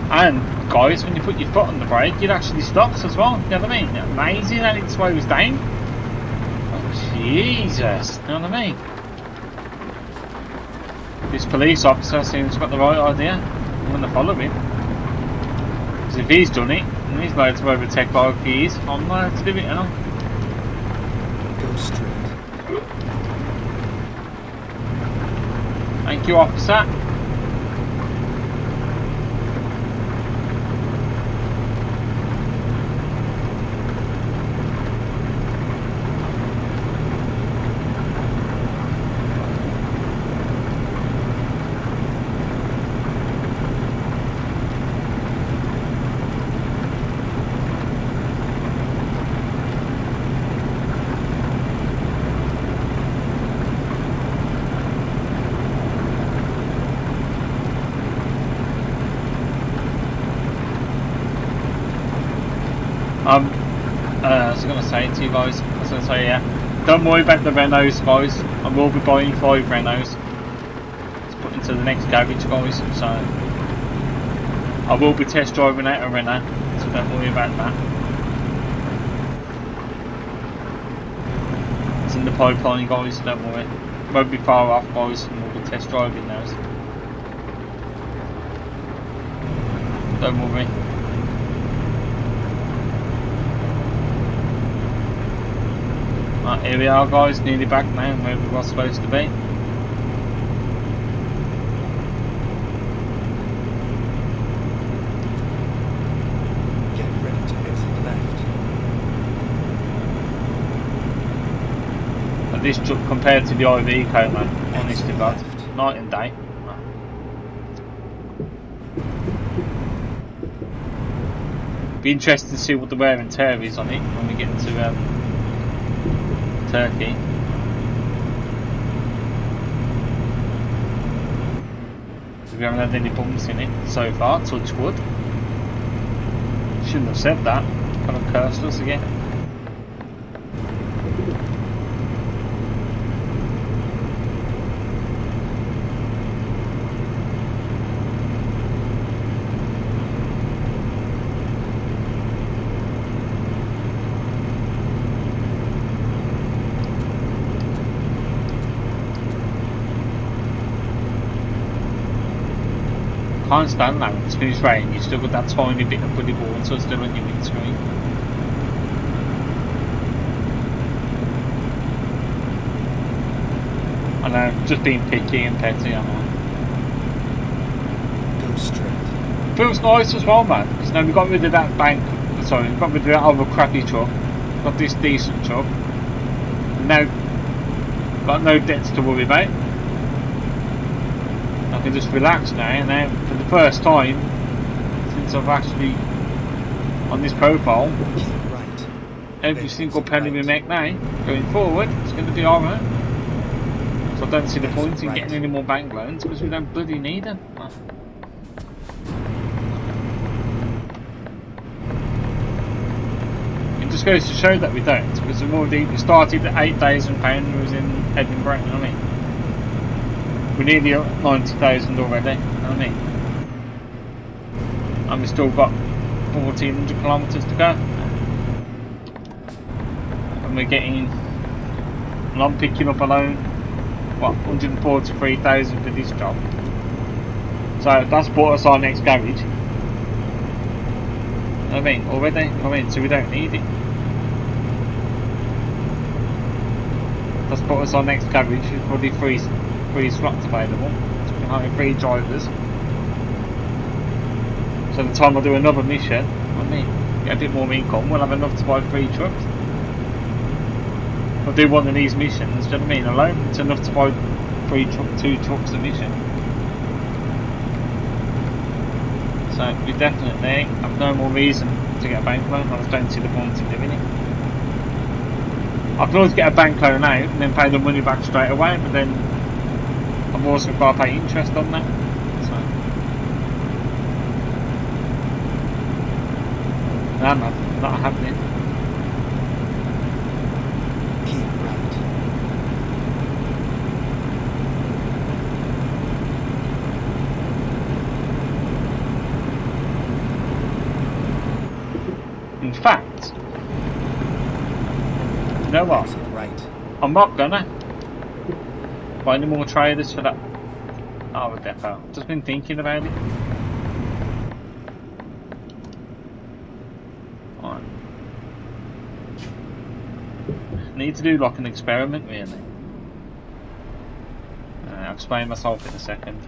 And guys, when you put your foot on the brake, it actually stops as well. You know what I mean? Amazing that it slows down. Oh Jesus! You know what I mean? This police officer seems to have got the right idea. I'm going to follow him. Because if he's done it, and he's allowed to overtake like he is, I'm allowed to do it, you know? Go straight. Thank you, officer. I was going to say to you guys, yeah, don't worry about the Renaults, guys. I will be buying 5 Renaults to put into the next garage, guys. So I will be test driving out a Renault, so don't worry about that. It's in the pipeline, guys. Don't worry. Won't be far off, guys, and we'll be test driving those. Don't worry. Right, here we are, guys, nearly back now where we were supposed to be. Get ready to exit left. This truck compared to the IV coat, man, honest to God, Left. night and day. Be interested to see what the wear and tear is on it when we get to Turkey. We haven't had any bumps in it so far, touch wood. Shouldn't have said that, kind of cursed us again. Can't stand that when it's finished raining, you still got that tiny bit of bloody water still on your windscreen. I know, just being picky and petty, am I? Go straight. Feels nice as well, man, because now we got rid of that bank, sorry, we got rid of that other crappy truck, got this decent truck, now got no debts to worry about. I can just relax now, and now for the first time since I've actually on this profile, Right. every single penny we make now going forward it's going to be alright. So I don't see the point in getting any more bank loans because we don't bloody need them. It just goes to show that we don't, because we started at £8,000 we was in Edinburgh, you know what I mean? We're nearly at 90,000 already, you know what I mean? And we've still got 1,400 kilometres to go. And we're getting, and I'm picking up alone, what, 143,000 for this job. So that's bought us our next garage. You know what I mean? Already, you know what I mean? So we don't need it. That's bought us our next garage with probably three slots available. So we can hire 3 drivers. So the time I do another mission, I mean, get a bit more income, we'll have enough to buy 3 trucks. If I do one of these missions, do you know what I mean, alone, it's enough to buy 2 trucks a mission. So we definitely have no more reason to get a bank loan. I just don't see the point in doing it. I can always get a bank loan out and then pay the money back straight away, but then I've also got to pay interest on that. So no, not happening. Keep right. In fact, you know what? Exit right. I'm not gonna buy any more traders for that. Oh, the depot. I've just been thinking about it. Right. Need to do like an experiment, really. I'll explain myself in a second.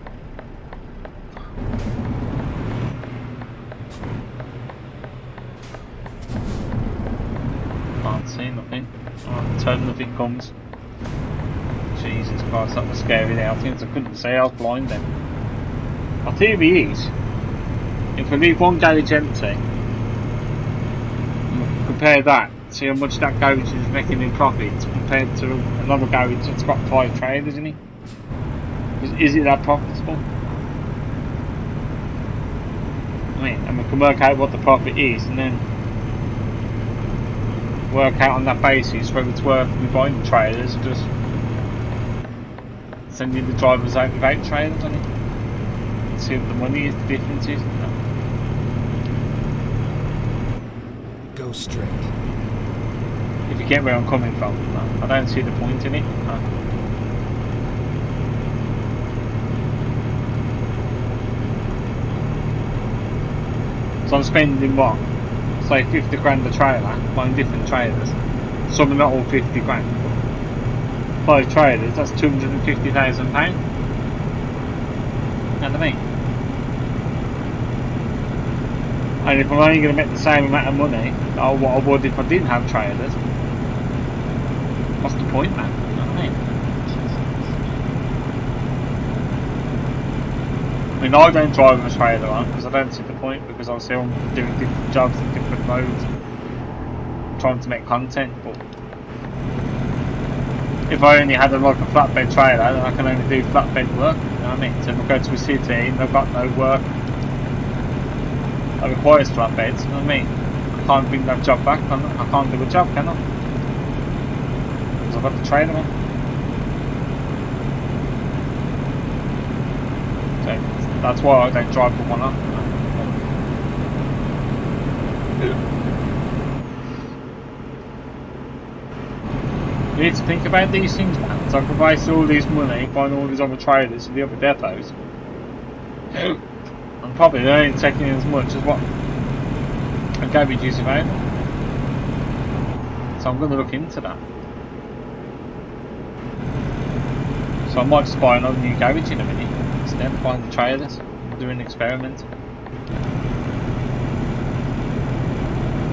Can't see nothing. Alright, until nothing comes. Jesus Christ, that was scary now. Things I couldn't see, I was blind then. My theory is, if we leave one garage empty, compare that, see how much that garage is making in profit compared to another garage that's got 5 traders in it. Is it that profitable? I mean, and we can work out what the profit is and then work out on that basis whether it's worth me buying the trailers or just sending the drivers out without trailers on it. See what the money is, the difference is. No. Go straight. If you get where I'm coming from, no. I don't see the point in it. No. So I'm spending what? Say 50 grand a trailer, buying different trailers. Some are not all 50 grand. 5 trailers, that's £250,000. You know what I mean? And if I'm only going to make the same amount of money, or what I would if I didn't have trailers, what's the point, man? You know what I I mean, I don't drive a trailer on because I don't see the point, because obviously I'm doing different jobs in different modes, trying to make content. But if I only had like a flatbed trailer, then I can only do flatbed work, you know what I mean? So if I go to a city and I've got no work that requires flatbeds, you know what I mean? I can't bring that job back, can I? I can't do a job, can I? Because I've got the trailer on. So that's why I don't drive the one up. You need to think about these things, man. So I can waste all this money buying all these other trailers in the other depots. I'm probably only taking as much as what a garage is available. So I'm going to look into that. So I might just buy another new garage in a minute instead of buying the trailers. Do an experiment.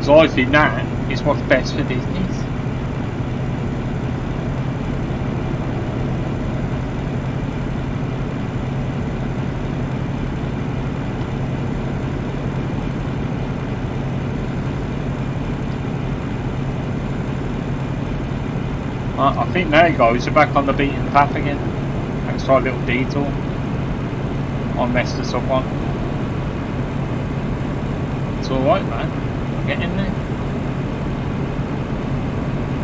So I think that is what's best for these things. I think now guys, we're back on the beaten path again. Let's try a little detour. I messed this up on. It's alright, man. I'm getting there.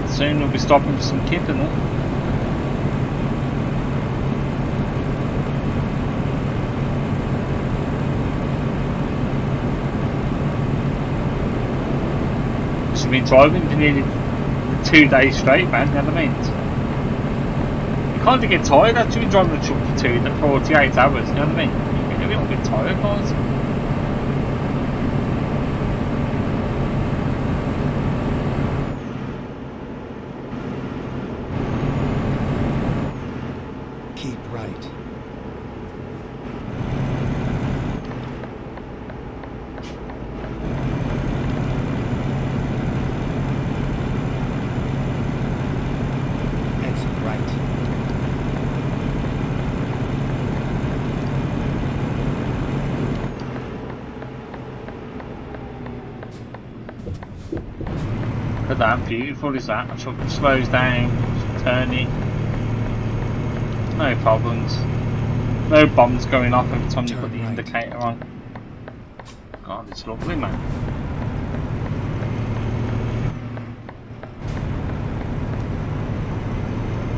Soon we'll be stopping for some kip and all. We've been driving for nearly 2 days straight, man, you know what I mean? You kind of get tired after you've been driving the truck for 48 hours, you know what I mean? You get a little bit tired, guys. Keep right. Look at that, beautiful is that. The truck slows down, turning. No problems. No bombs going off every time you put the indicator on. God, it's lovely, man.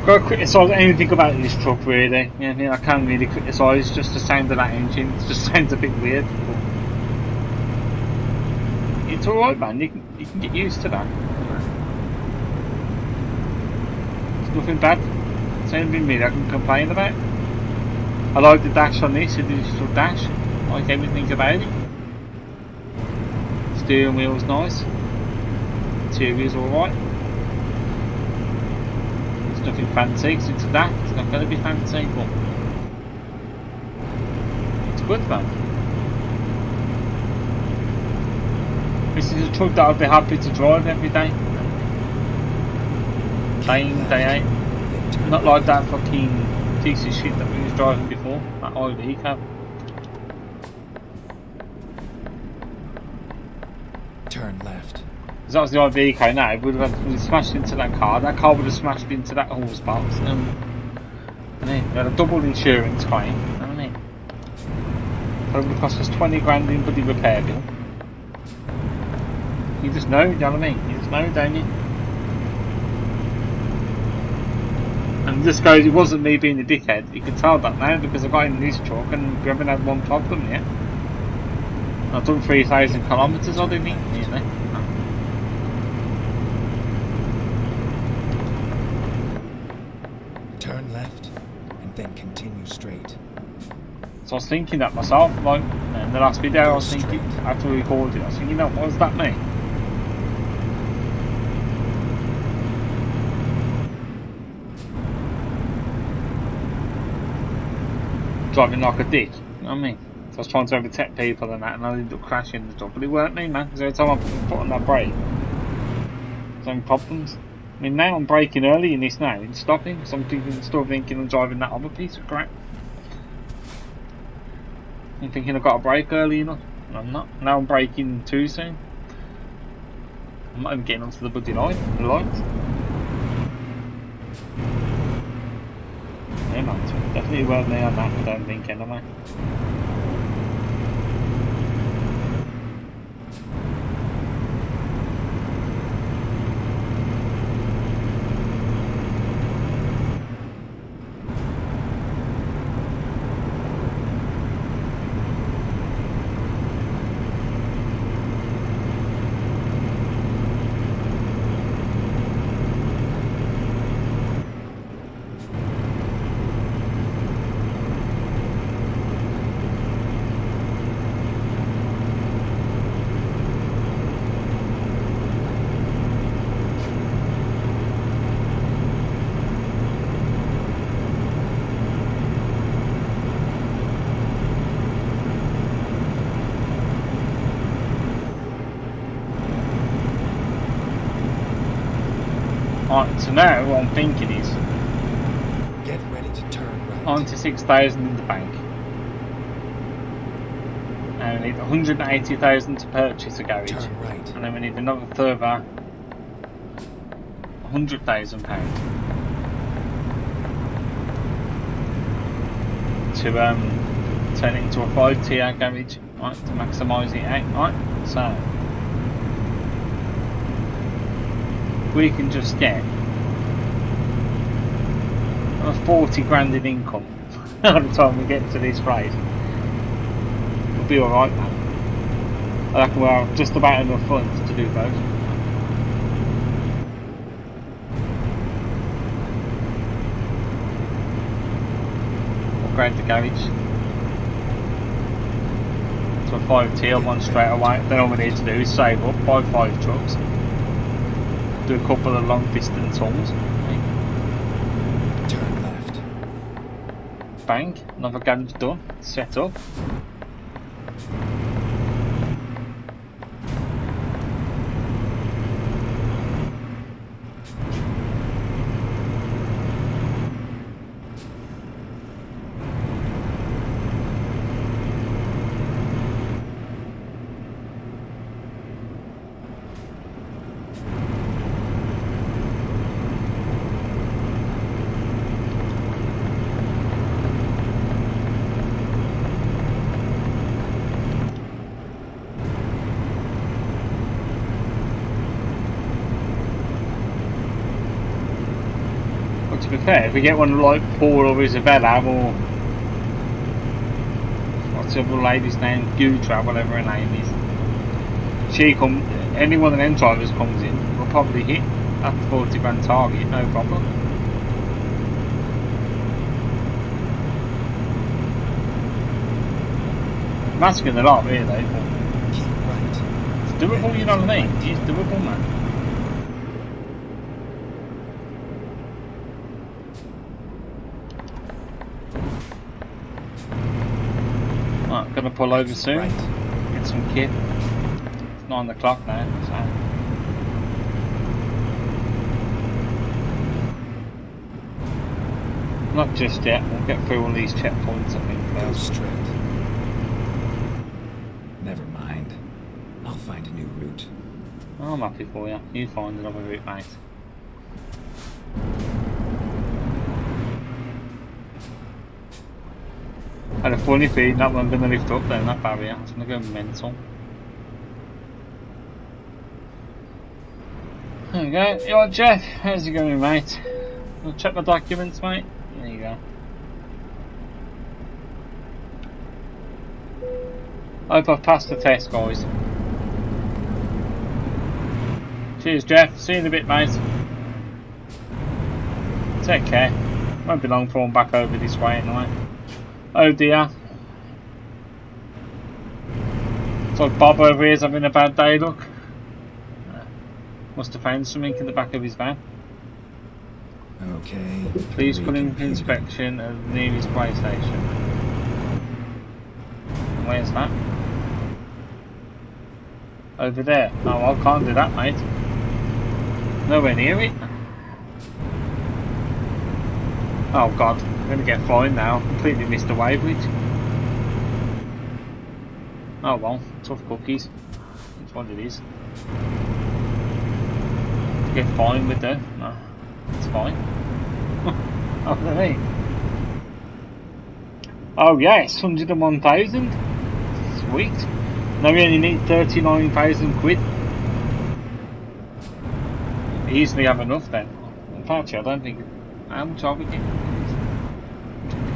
Got to criticise anything about this truck, really. Yeah, I can't really criticise just the sound of that engine. It just sounds a bit weird. But it's alright, man. You can get used to that. It's nothing bad. It's anything really I can complain about. I like the dash on this, the digital dash. I like everything about it. Steering wheel's nice. Interior's alright. It's nothing fancy, because it's a dash. It's not going to be fancy, but it's good, man. This is a truck that I'd be happy to drive every day. Day in, day out. Not like that fucking piece of shit that we was driving before, that IV cab. Turn left. Because that was the IV car now, we would have smashed into that car would have smashed into that horse box, and then we had a double insurance claim, you know what I mean? So it would cost us 20 grand in bloody repair bill. You just know, you know what I mean? You just know, don't you? And this goes, it wasn't me being a dickhead, you can tell that now because I got in this truck and we haven't had one problem yet. I've done 3,000 kilometres on it, nearly. Turn left and then continue straight. So I was thinking that myself, like, in the last video I was thinking, after we recorded it, I was thinking, what does that mean? Driving like a dick, you know what I mean? So I was trying to overtake people and that, and I ended up crashing and stuff, but it weren't me, man, because every time I put on that brake, there's no problems. I mean, now I'm braking early in this now, and stopping, because I'm still thinking I'm driving that other piece of crap. I'm thinking I've got a break early enough, and I'm not. Now I'm braking too soon. I'm not even getting onto the bloody light. The lights. Yeah, man, definitely weren't me on that. I don't think anyway. Right, so now what I'm thinking is Get ready to turn right. on to 6,000 in the bank. And we need 180,000 to purchase a garage. Turn right. And then we need another further £100,000 to turn it into a 5-tier garage, right, to maximise it out, right? So we can just get 40 grand in income by the time we get to this place. We'll be alright, man. I reckon we'll have just about enough funds to do both. Upgrade the garage to a 5-tier one straight away. Then all we need to do is save up, buy 5 trucks, do a couple of long distance hauls. Turn left. Bang, another garage done, set up. To be fair, if we get one like Paul or Isabella or what's the other lady's name, Gutra, whatever her name is, any one of them drivers comes in, we'll probably hit that 40 grand target, no problem. I'm asking a lot really, but Keep right. it's doable, you know what I mean? It's doable, man. Right, gonna pull over soon, Right. get some kit. It's 9 o'clock now, so. Not just yet, we'll get through all these checkpoints I think Go first. straight. Never mind. I'll find a new route. I'm happy for you, you find another route, mate. Had a funny feeling that one's gonna lift up then, that barrier, it's gonna go mental. There you go, you alright Jeff? How's it going mate? I'll check my documents mate. There you go. Hope I've passed the test guys. Cheers Jeff, see you in a bit mate. Take care. Won't be long before I'm back over this way anyway. Oh dear. So Bob over here is having a bad day, look. Must have found something in the back of his van. Okay. Please put in for inspection at the nearest way station. Where's that? Over there. Oh, I can't do that, mate. Nowhere near it. Oh god, I'm going to get fined now. Completely missed the way bridge. Oh well, tough cookies. It's what it is. Get fine with it. No, it's fine. Oh, hey. Oh yes, 101,000. Sweet. Now we only need 39,000 quid. Easily have enough then. In fact, I don't think. How much are we getting?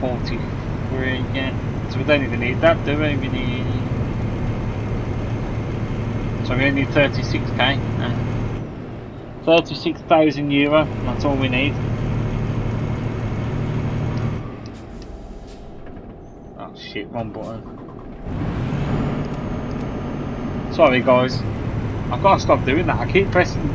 43 again. So we don't even need that, do we? We need. So we only need 36k. 36,000 euro. That's all we need. Oh shit! Wrong button. Sorry guys. I've got to stop doing that. I keep pressing.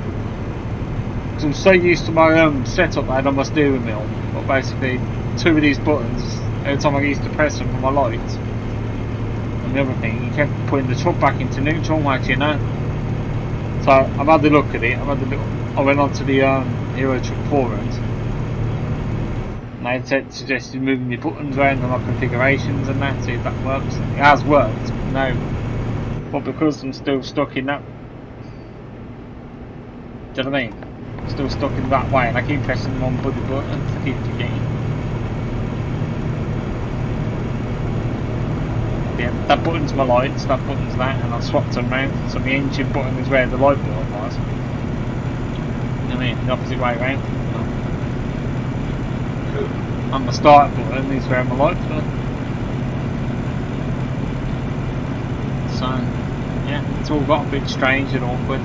Because I'm so used to my setup I had on my steering wheel. But basically, two of these buttons, every time I used to press them for my lights. And the other thing, you kept putting the truck back into neutral, like you know. So I've had a look at it. I went on to the Euro Truck forums. And they suggested moving the buttons around and my configurations and that, see if that works. It has worked, no. But because I'm still stuck in that. Do you know what I mean? I'm still stuck in that way, and I keep pressing one bloody button to keep forgetting. Yeah, that button's my lights, that button's that, and I swapped them around. So the engine button is where the light button was. You know what I mean? The opposite way around. And the start button is where my lights were. So, yeah, it's all got a bit strange and awkward.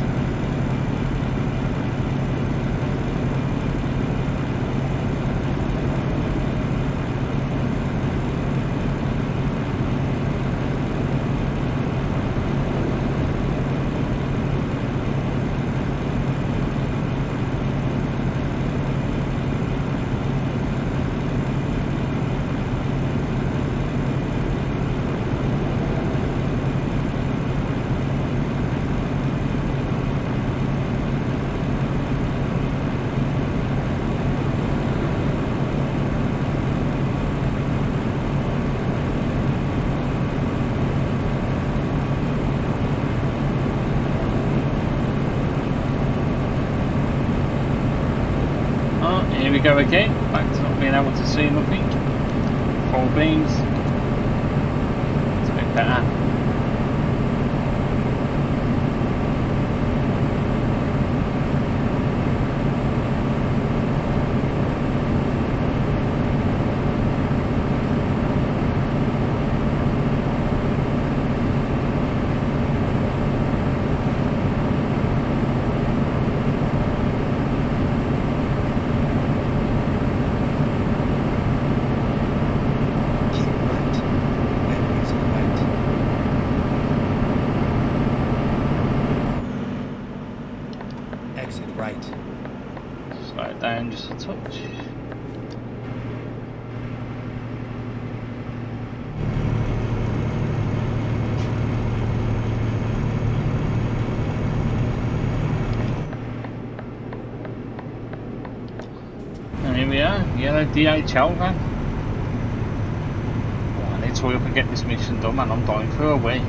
Here we go again, back to not being able to see nothing. Full beams. It's a bit better. Down just a touch. And here we are, yellow DHL van. Oh, I need to hurry up and get this mission done, man. I'm dying for a wee.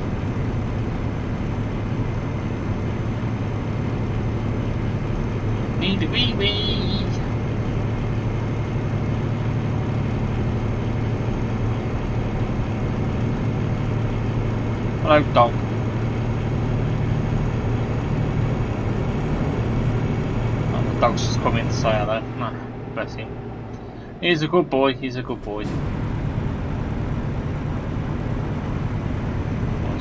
Need a wee wee. Hello, dog. Oh, the dog's just coming to say hello. Nah, bless him. He's a good boy, he's a good boy. He's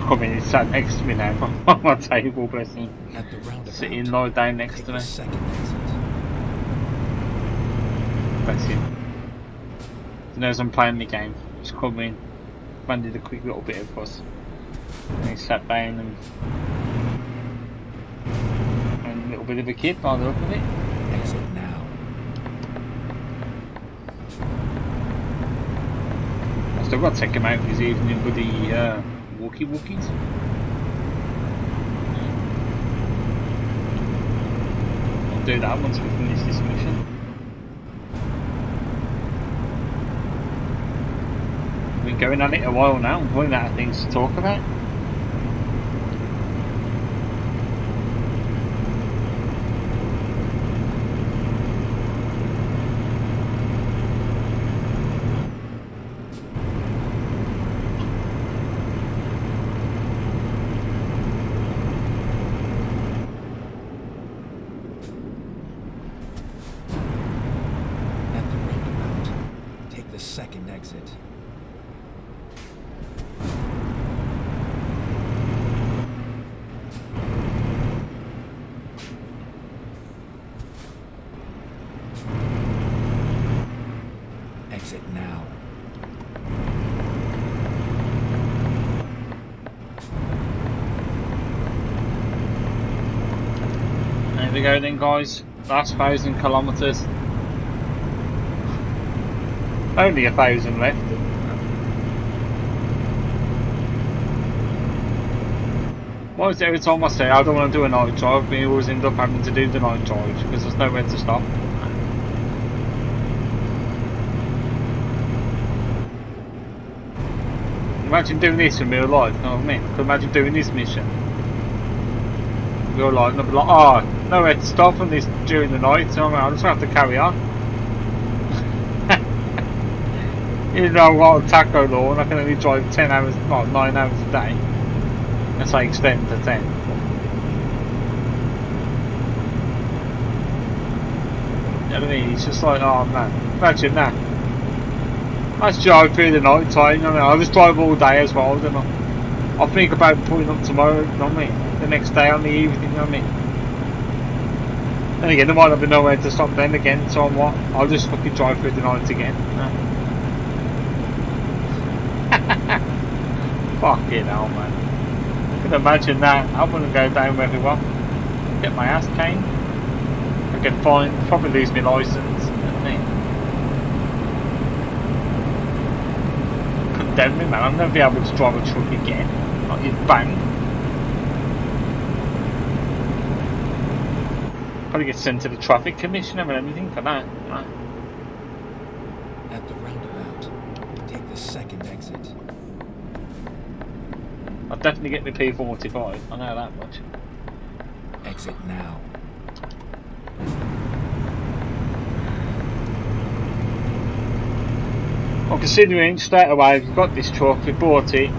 coming, he's sat next to me now on my table, bless him. At the roundabout, sitting low down next to me. Second exit. Bless him. He knows I'm playing the game. Just come in, banded a quick little bit of us. And he sat down and a little bit of a kid by the look of it. Exit now. I still got to take him out this evening with the walkie-walkies. I'll do that once we finish this mission. We've been going at it a while now, I'm running out of things to talk about. exit. Exit now. There we go then, guys. Last 1,000 kilometres. Only 1,000 left. Why is it every time I say I don't want to do a night drive, we always end up having to do the night drive because there's nowhere to stop. Imagine doing this in real life, you know what I mean? I could imagine doing this mission in real life and I'd be like, oh, nowhere to stop on this during the night, so I'm just going to have to carry on. Even though I've got a taco law and I can only drive 10 hours, well, 9 hours a day. Let's say extend to 10. You know what I mean? It's just like, oh man, imagine that. I just drive through the night time, you know what I mean? I just drive all day as well, don't I? I'll think about putting up tomorrow, you know what I mean? The next day on the evening, you know what I mean? And again, there might not be nowhere to stop then again, so what? I'll just fucking drive through the night again. Fucking hell, man. I can imagine that. I wouldn't go down where we want. Get my ass caned. I get fined, probably lose my licence, you know what I mean? Condemn me, man. I'll never be able to drive a truck again. Like you bang. Probably get sent to the traffic commissioner and anything for that. At the roundabout, take the second exit. I'll definitely get the P45, I know that much. Exit now. Well, considering straight away we've got this truck, we bought it,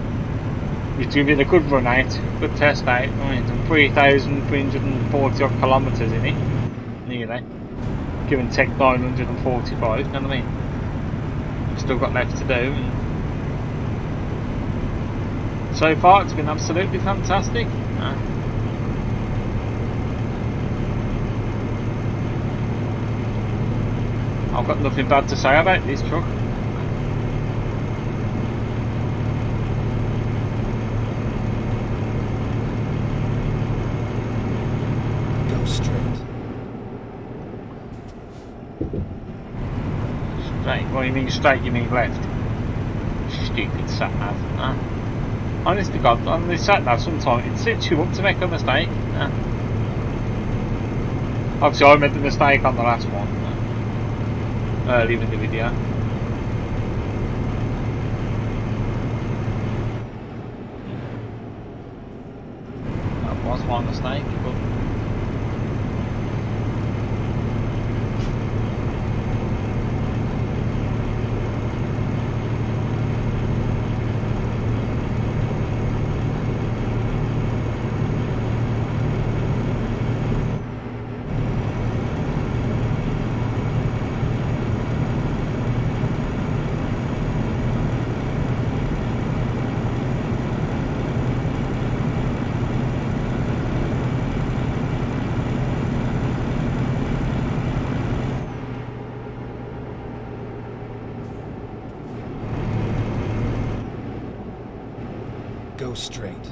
we've given it a good run out, good test out. I mean, some 3,340 odd kilometres in it, nearly. Given Tech 945, you know what I mean? We've still got left to do. So far it's been absolutely fantastic. I've got nothing bad to say about this truck. Go straight. Straight? What do you mean straight, you mean left? Stupid sat-nav. Honest to God, on this sat-nav sometimes it sets you up to make a mistake. Obviously I made the mistake on the last one. Earlier in the video. That was my mistake, but Go straight.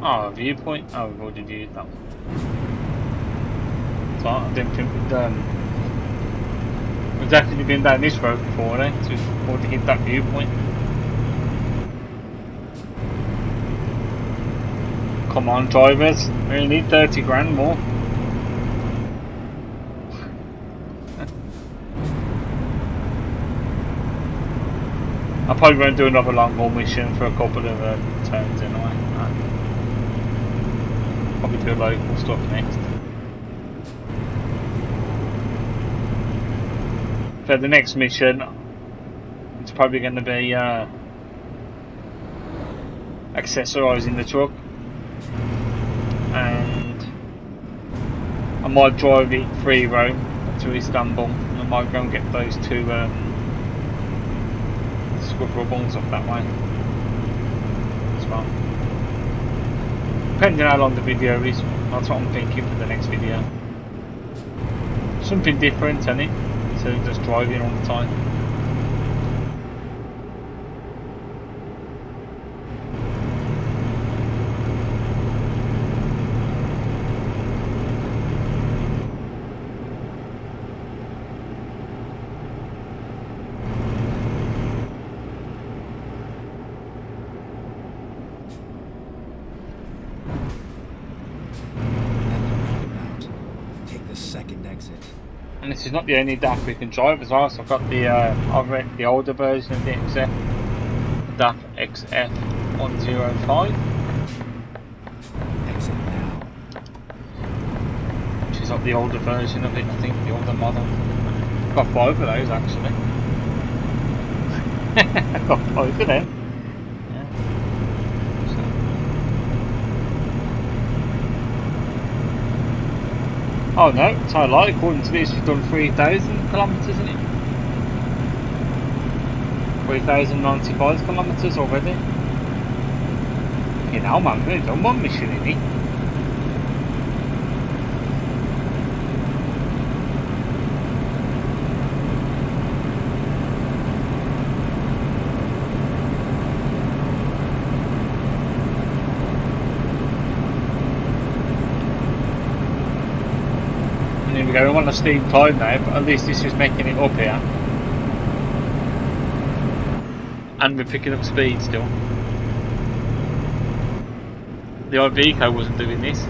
oh, viewpoint? Oh, we've already viewed that one. So I didn't think we've definitely been down this road before, eh? So we've already hit that viewpoint. Come on, drivers. We only need 30 grand more. I probably won't do another long haul mission for a couple of turns anyway. Probably do local stuff next. So the next mission, it's probably going to be accessorising the truck, and I might drive it free roam to Istanbul. I might go and get those two scrub rubbles up that way as well. Depending on how long the video is, that's what I'm thinking for the next video. Something different, isn't it? Instead of just driving all the time. And this is not the only DAF we can drive as well, so I've got the older version of the XF, the DAF XF105. Exit now. Which is like the older version of it, I think, the older model. I've got 5 of those actually. I've got 5 of them. Oh no, it's a lie. According to this, you've done 3,000 kilometres, isn't it? 3,095 kilometres already. You know, man, we've only done one mission in it. Here we go, I'm on a steep climb now, but at least this is making it up here. And we're picking up speed still. The Iveco wasn't doing this.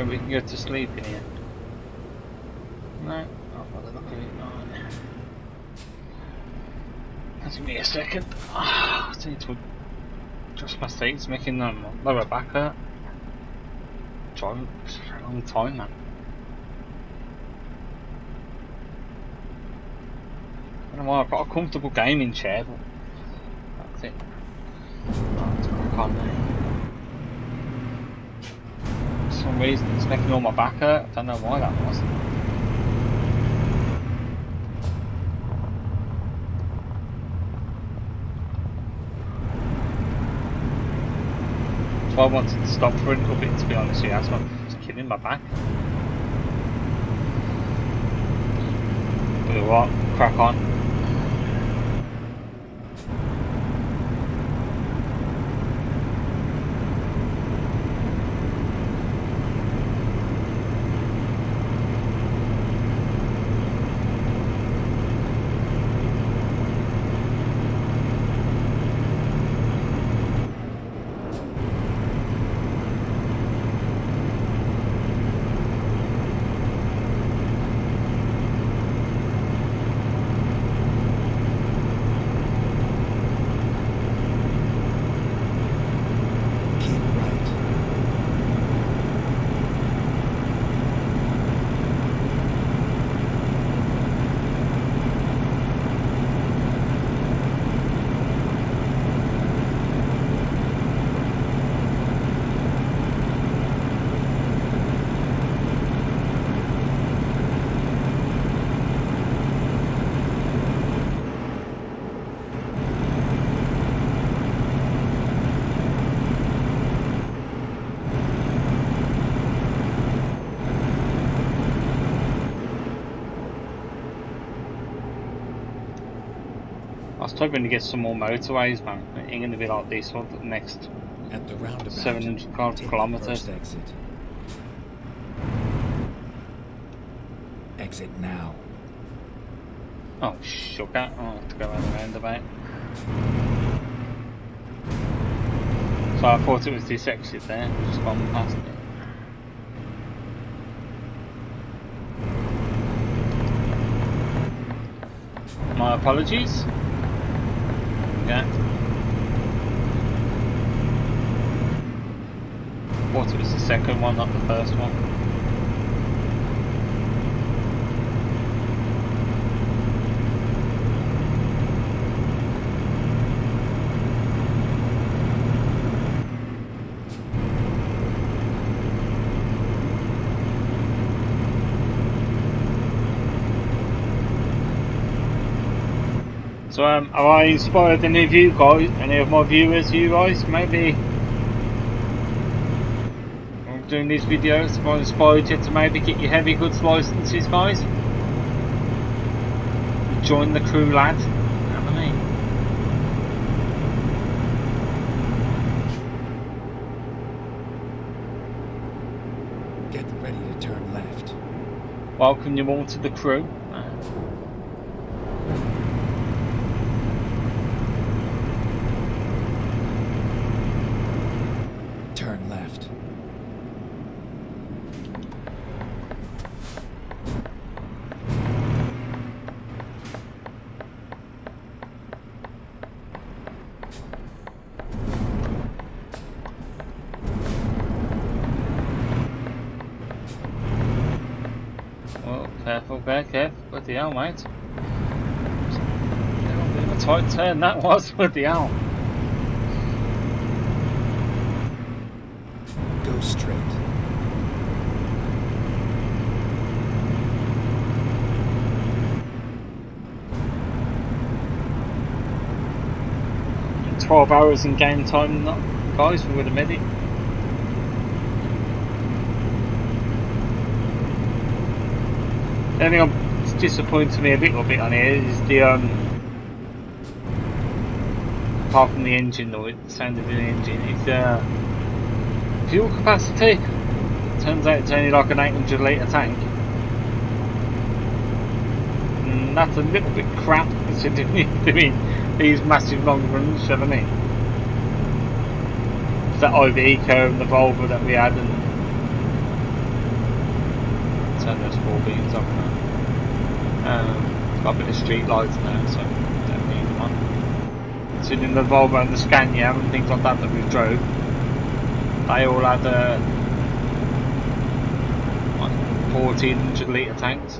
We can go to sleep in here. No, I'll bother look at it. No. Give me a second. I need to adjust my seats, making them lower back hurt. Driving for a long time, man. I don't know why, I've got a comfortable gaming chair, but that's it. Oh, let's crack on now. For some reason it's making all my back hurt. I don't know why that was. So I wanted to stop for a little bit, to be honest with you. That's what was killing my back. But what? Crack on. was hoping to get some more motorways, man. It ain't gonna be like this one for the next At the roundabout, 700 take the kilometers. first exit. Exit now. Oh, sugar. I'll have to go around the roundabout. So I thought it was this exit there, just gone past it. My apologies. Yeah. Thought it was the second one, not the first one. So have I inspired any of you guys, any of my viewers, you guys, maybe I'm doing these videos, have I inspired you to maybe get your heavy goods licenses, guys? Join the crew, lad. You know what I mean? Get ready to turn left. Welcome you all to the crew. Turn left. Well, careful, careful. Bloody hell, mate. Yeah, a bit of a tight turn that was, bloody hell. Go straight. In 12 hours in game time, guys, we would have made it. The only thing that's disappointed me a little bit on here is the apart from the engine noise, the sound of the engine, it's fuel capacity. It turns out it's only like an 800 litre tank. And that's a little bit crap considering you're doing these massive long runs, you know what I mean? It's that IV Eco and the Volvo that we had, and turn those 4 beams off now. Got a bit of street lights now, so don't need them on. Considering the Volvo and the Scania and things like that we drove, they all had like 1400 litre tanks.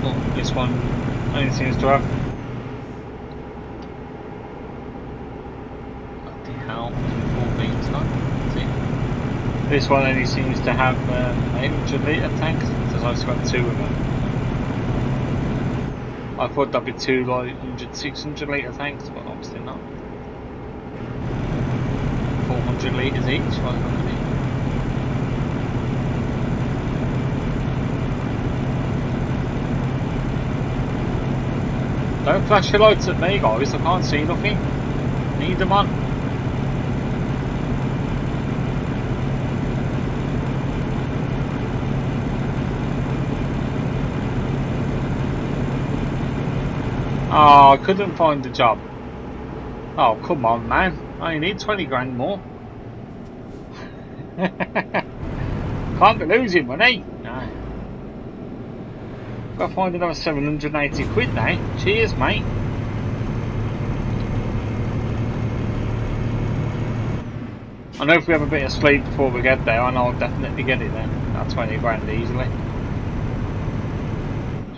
Well, this one only seems to have, what the hell, 4 beams on. This one only seems to have 800 litre tanks, so I've just got 2 of them. I thought that'd be 2 like 600 litre tanks, but obviously not. 400 litres each, right? Don't flash your lights at me, guys, I can't see nothing. Need them on. Oh, I couldn't find a job. Oh, come on, man. I need 20 grand more. Can't be losing money. No. Gotta find another 780 quid now. Cheers, mate. I know if we have a bit of sleep before we get there, I know I'll definitely get it then. That's 20 grand easily.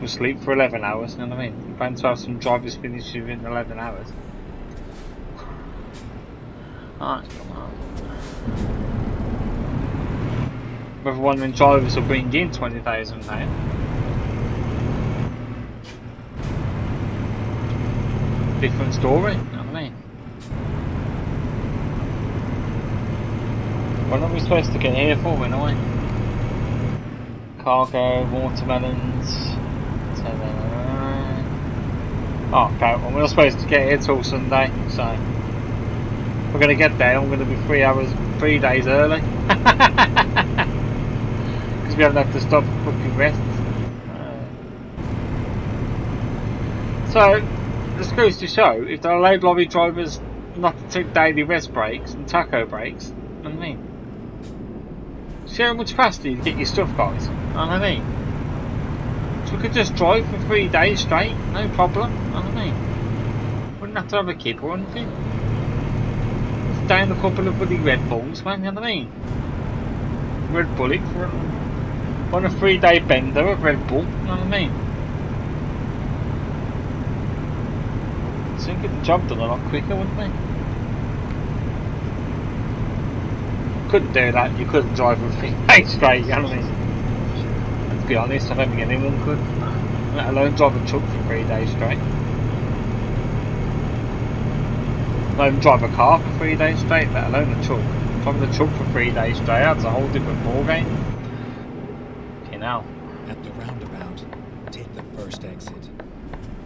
To sleep for 11 hours, you know what I mean? You plan to have some drivers finish within 11 hours. Alright, come on. Whether one of them drivers will bring in 20,000 now. Different story, you know what I mean? What are we supposed to get here for anyway? Cargo, watermelons. Oh, okay, well, we're supposed to get here till Sunday, so we're going to get there. I'm going to be 3 days early. Because we haven't had to stop for fucking rest. So, this goes to show, if they allowed lorry drivers not to take daily rest breaks and taco breaks, you know what I mean? See how much faster you get your stuff, guys? You know what I mean? So we could just drive for 3 days straight, no problem, you know what I mean? Wouldn't have to have a kid or anything. Just down a couple of bloody Red Bulls, man, you know what I mean? Red Bull it for on a 3-day bender of Red Bull, you know what I mean? So you get the job done a lot quicker, wouldn't they? Couldn't do that, you couldn't drive for 3 days straight, you know what I mean? To be honest, I don't think anyone could. Let alone drive a truck for 3 days straight. Not even drive a car for 3 days straight, let alone a truck. Driving a truck for 3 days straight, that's a whole different ballgame. Okay, now. At the roundabout, take the first exit.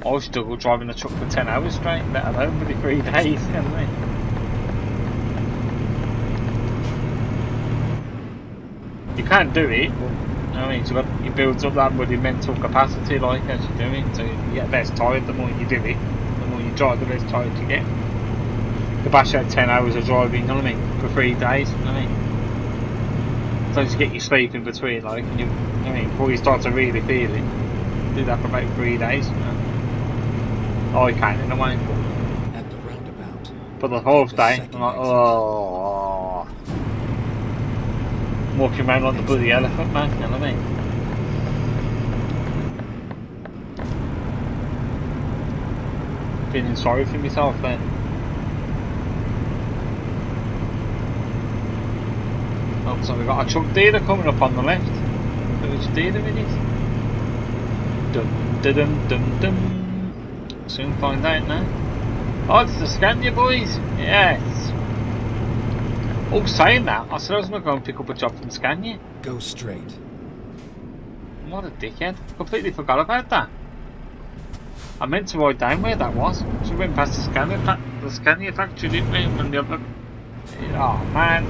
I struggle driving a truck for 10 hours straight, let alone for the 3 days, you know what I mean? You can't do it, but, you know what I mean? So you build up that bloody mental capacity, like, as you're doing, so you get less tired the more you do it, the more you drive, the less tired you get. You can bash out 10 hours of driving, you know what I mean, for 3 days, you know what I mean? So you get your sleep in between, like, and you know what I mean, before you start to really feel it, do that for about 3 days, you know? Oh, I can in a way, At the roundabout, but the fourth day, I'm like, oh, walking around like the bloody elephant, man, you know what I mean? Feeling sorry for myself then. Oh, so we've got a truck dealer coming up on the left. Which dealer it is? Dum dum dum dum. Soon find out now. Oh, it's the Scania boys! Yes! Oh, saying that, I said I was going to go and pick up a job from Scania. go straight. What a dickhead. Completely forgot about that. I meant to write down where that was. So we went past the Scania factory, didn't we? One of the other... Oh, man.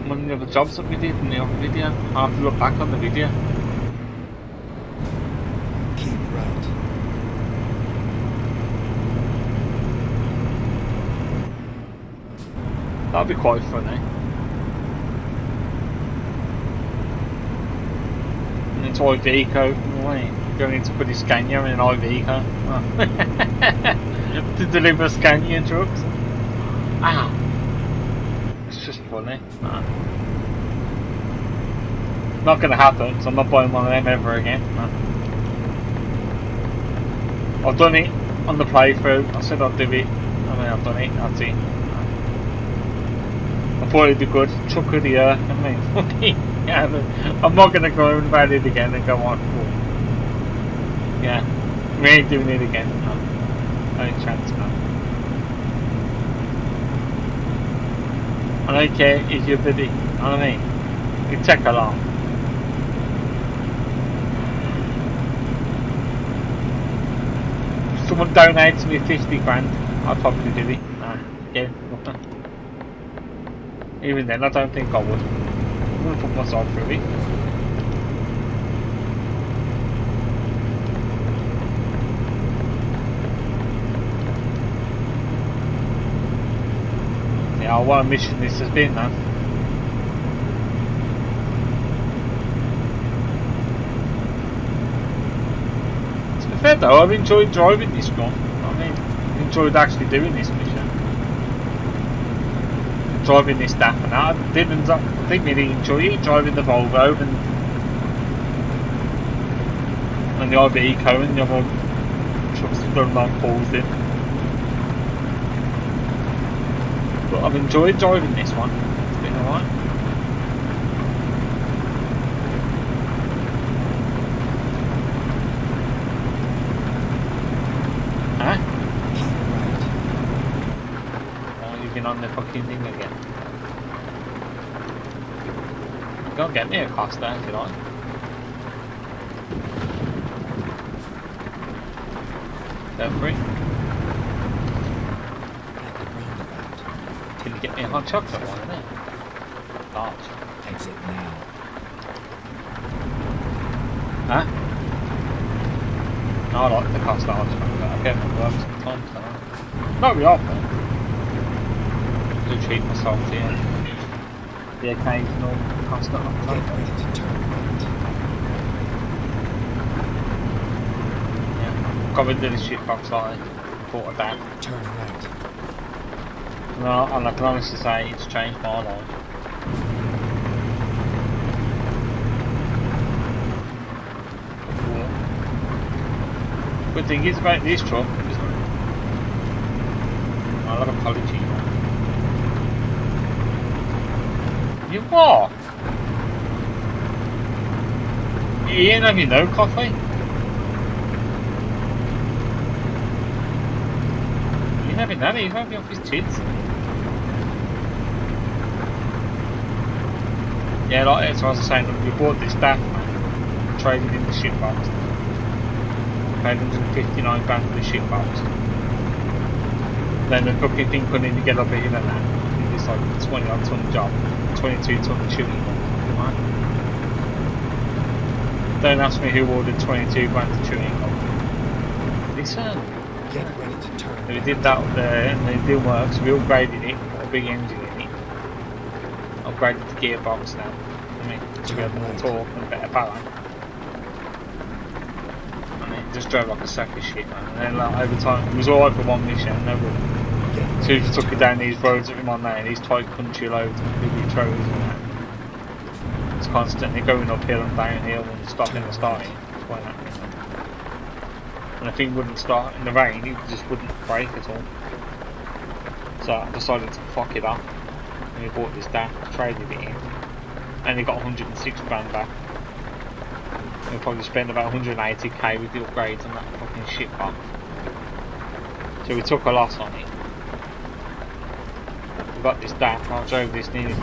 One of the other jobs that we did in the other video. I'll have to look back on the video. Keep right. That'll be quite funny. And into Iveco, wait, going into pretty Scania in an Iveco. Oh. To deliver Scania trucks. Ah, it's just funny. Ah. Not gonna happen, so I'm not buying one of them ever again. Ah. I've done it on the playthrough. I said I'd do it. I mean, I've done it. That's it. I thought it'd be good. Truck of the year. I mean, yeah, I'm not going to go on about it again and go on. Yeah, we ain't doing it again. No, no chance, man. I don't care if you're busy. You know what I mean? You take along. If someone donates me 50 grand, I'll probably do it. Yeah. Even then, I don't think I would. I'm going to put myself through it. Yeah, what a mission this has been, man. To be fair though, I've enjoyed driving this one. I mean, I've enjoyed actually doing this mission. Driving this stuff and that. I didn't really enjoy it, driving the Volvo and the Iveco and the other trucks that don't like balls in. But I've enjoyed driving this one. It's been alright. Huh? Oh, you've been on the fucking thing again. Go and get me a Costa if you like. Go for it. At the roundabout. Can you get me a hot chocolate one, isn't it? Large. Exit now. Huh? No, I like the cost large one, but I get them work sometimes, don't I? Not really often. To treat myself to the occasional cost large. Get ready to turn right. Yeah. Got rid of the shit box I bought a bag. Turn right. No, and I can honestly say it's changed my life. Good thing is about this truck, isn't it? I love a college here. You what? You ain't having no coffee? You ain't having that, he's having off his tits. Yeah, like that's what I was saying, look, we bought this staff, man. Traded in the shit box. Paid 159 grand for the shit box. Then the fucking thing couldn't even get up here and that. It's like a 20 odd ton job. 22 ton shooting. Right? Don't ask me who ordered 22 grand to shooting. Listen. Get ready to turn. So we did that up there and it didn't work, so we upgraded it, got a big engine in it. Upgraded the gearbox now. I mean, to get more torque and better power. Just drove like a sack of shit, man. And then like, over time, it was alright for one mission, no good. So we took it down these roads that we're on now, these tight country roads, big roads and that. It's constantly going uphill and downhill and stopping and starting. It's quite happening. And the thing wouldn't start in the rain, it just wouldn't brake at all. So I decided to fuck it up. And we bought this down, traded it in. And we got 106 grand back. We'll probably spend about 180k with the upgrades on that fucking shit box. So we took a loss on it. We got this DAF and I drove this nearly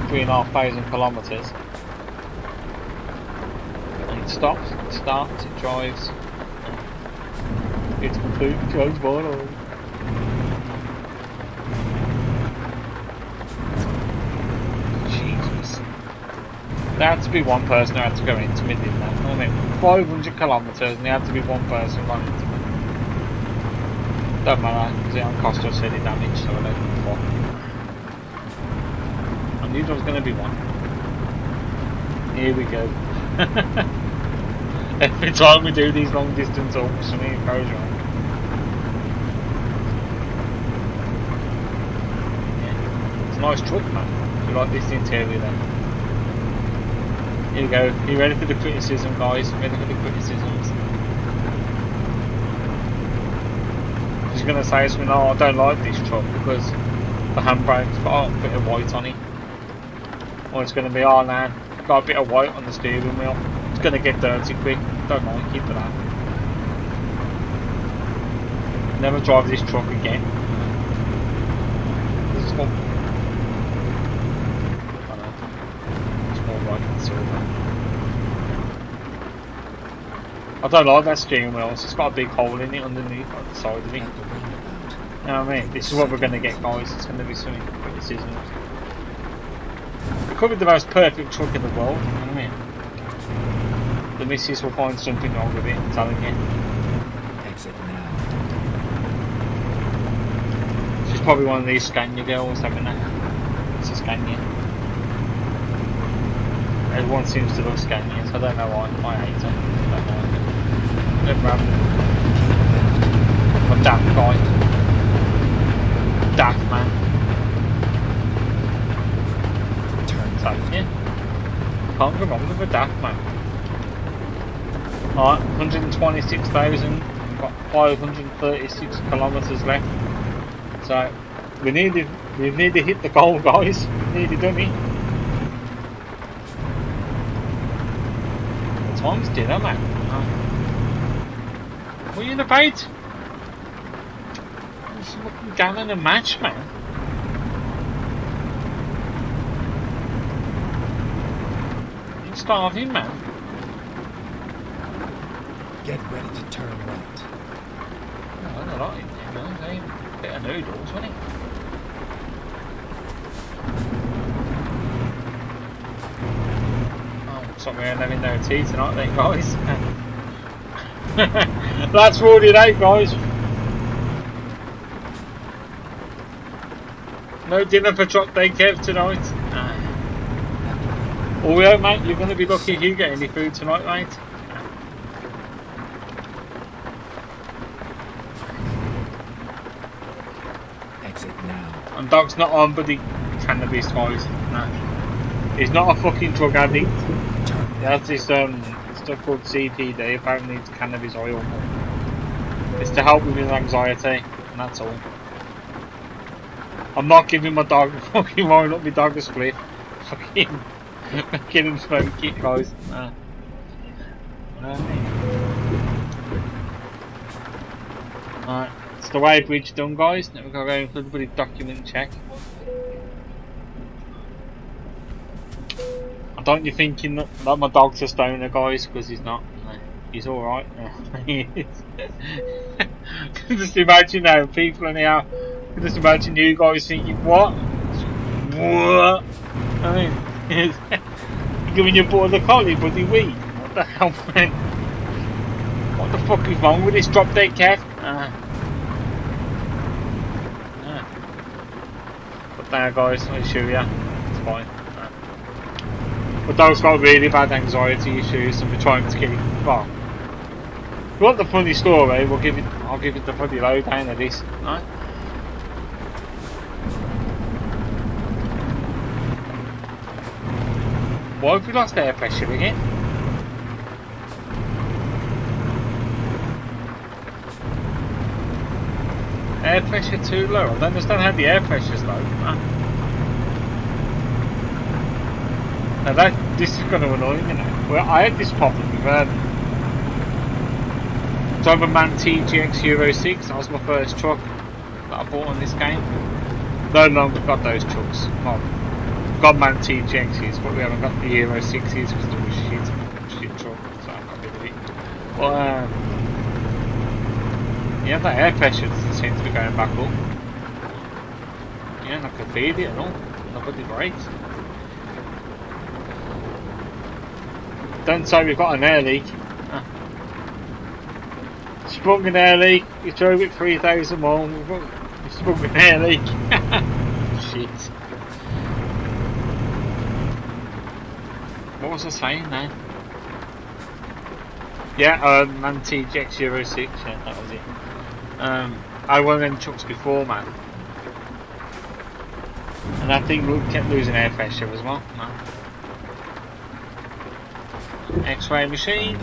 3,500 kilometres. And it stops, it starts, it drives. It's completely drives fine. There had to be one person who had to go into me, didn't there? I mean, 500 kilometres and there had to be one person going into me. Don't matter, because it don't cost us any damage, so I don't give a fuck. I knew there was going to be one. Here we go. Every time we do these long distance walks, something goes wrong. Yeah. It's a nice truck, man. You like this interior then? Here we go. Are you ready for the criticism, guys? Ready for the criticisms? She's going to say to me, no, I don't like this truck because the handbrake's got a bit of white on it. Or it's going to be, oh man, got a bit of white on the steering wheel. It's going to get dirty quick. Don't like it for that. Never drive this truck again. This is fun. I don't like that steering wheel, it's got a big hole in it underneath on the side of it. You know what I mean? This is what we're going to get, guys. It's going to be some criticisms. It could be the most perfect truck in the world, you know what I mean? The missus will find something wrong with it, I'm telling you. Exit now. She's probably one of these Scania girls, having that. It's a Scania. Everyone seems to love Scanias, I don't know why. I hate them. I don't like them. Never have them. I'm a daft guy. Daft man. Turn left. Yeah. Can't go wrong with a daft man. Alright, 126,000. We've got 536 kilometres left. So we need to hit the goal, guys. We need to done it. Time's dinner, man. What are you in about? It's a fucking gallon a match, man. You're starving, man. Get ready to turn right. Oh, I don't like it, you know. They a bit of noodles, wasn't it? Oh, something we're having no tea tonight then, guys. That's for today, guys. No dinner for Drop Dead Kev tonight. Oh yeah, mate, you're going to be lucky if you get any food tonight, mate. Exit now. And Doc's not on, but he cannabis, guys. No. He's not a fucking drug addict. He has this stuff called CPD, apparently it's cannabis oil. It's to help with his anxiety, and that's all. I'm not giving my dog fucking rolling up my dog a split. Fucking making him smoke it, guys. Nah. Alright, it's the way bridge done, guys. Now we've got to go in for the bloody document check. I don't you thinking that my dog's a stoner, guys, because he's not. No, he's alright. He is. Just imagine now, people in here. Just imagine you guys thinking, what? What? I mean, you're giving your boy the collie, buddy, weed. What the hell, man? What the fuck is wrong with this Drop Dead cat? But there, guys, I assure you, it's fine. But dog's got really bad anxiety issues, and we're trying to get it. Well, if you want the funny story, I'll give it the funny lowdown of this, right? Why have we lost air pressure again? Air pressure too low. I don't understand how the air pressure's low. Now this is going to annoy me now. Well, I had this problem with Doberman TGX Euro 6. That was my first truck that I bought on this game. No longer got those trucks. Well, got Man TGXs, but we haven't got the Euro 6s because they were shit truck, so I got rid of it. But yeah, that air pressure seems to be going back up. Yeah, and I can feed it and all. Nobody breaks. Don't say we've got an air leak. Sprung an air leak. You drove it 3,000 miles. We sprung an air leak. Shit. What was I saying now? Yeah, Man TGX Euro 6. Yeah, that was it. I won them trucks before, man. And I think we kept losing air pressure as well. No. X-ray machine.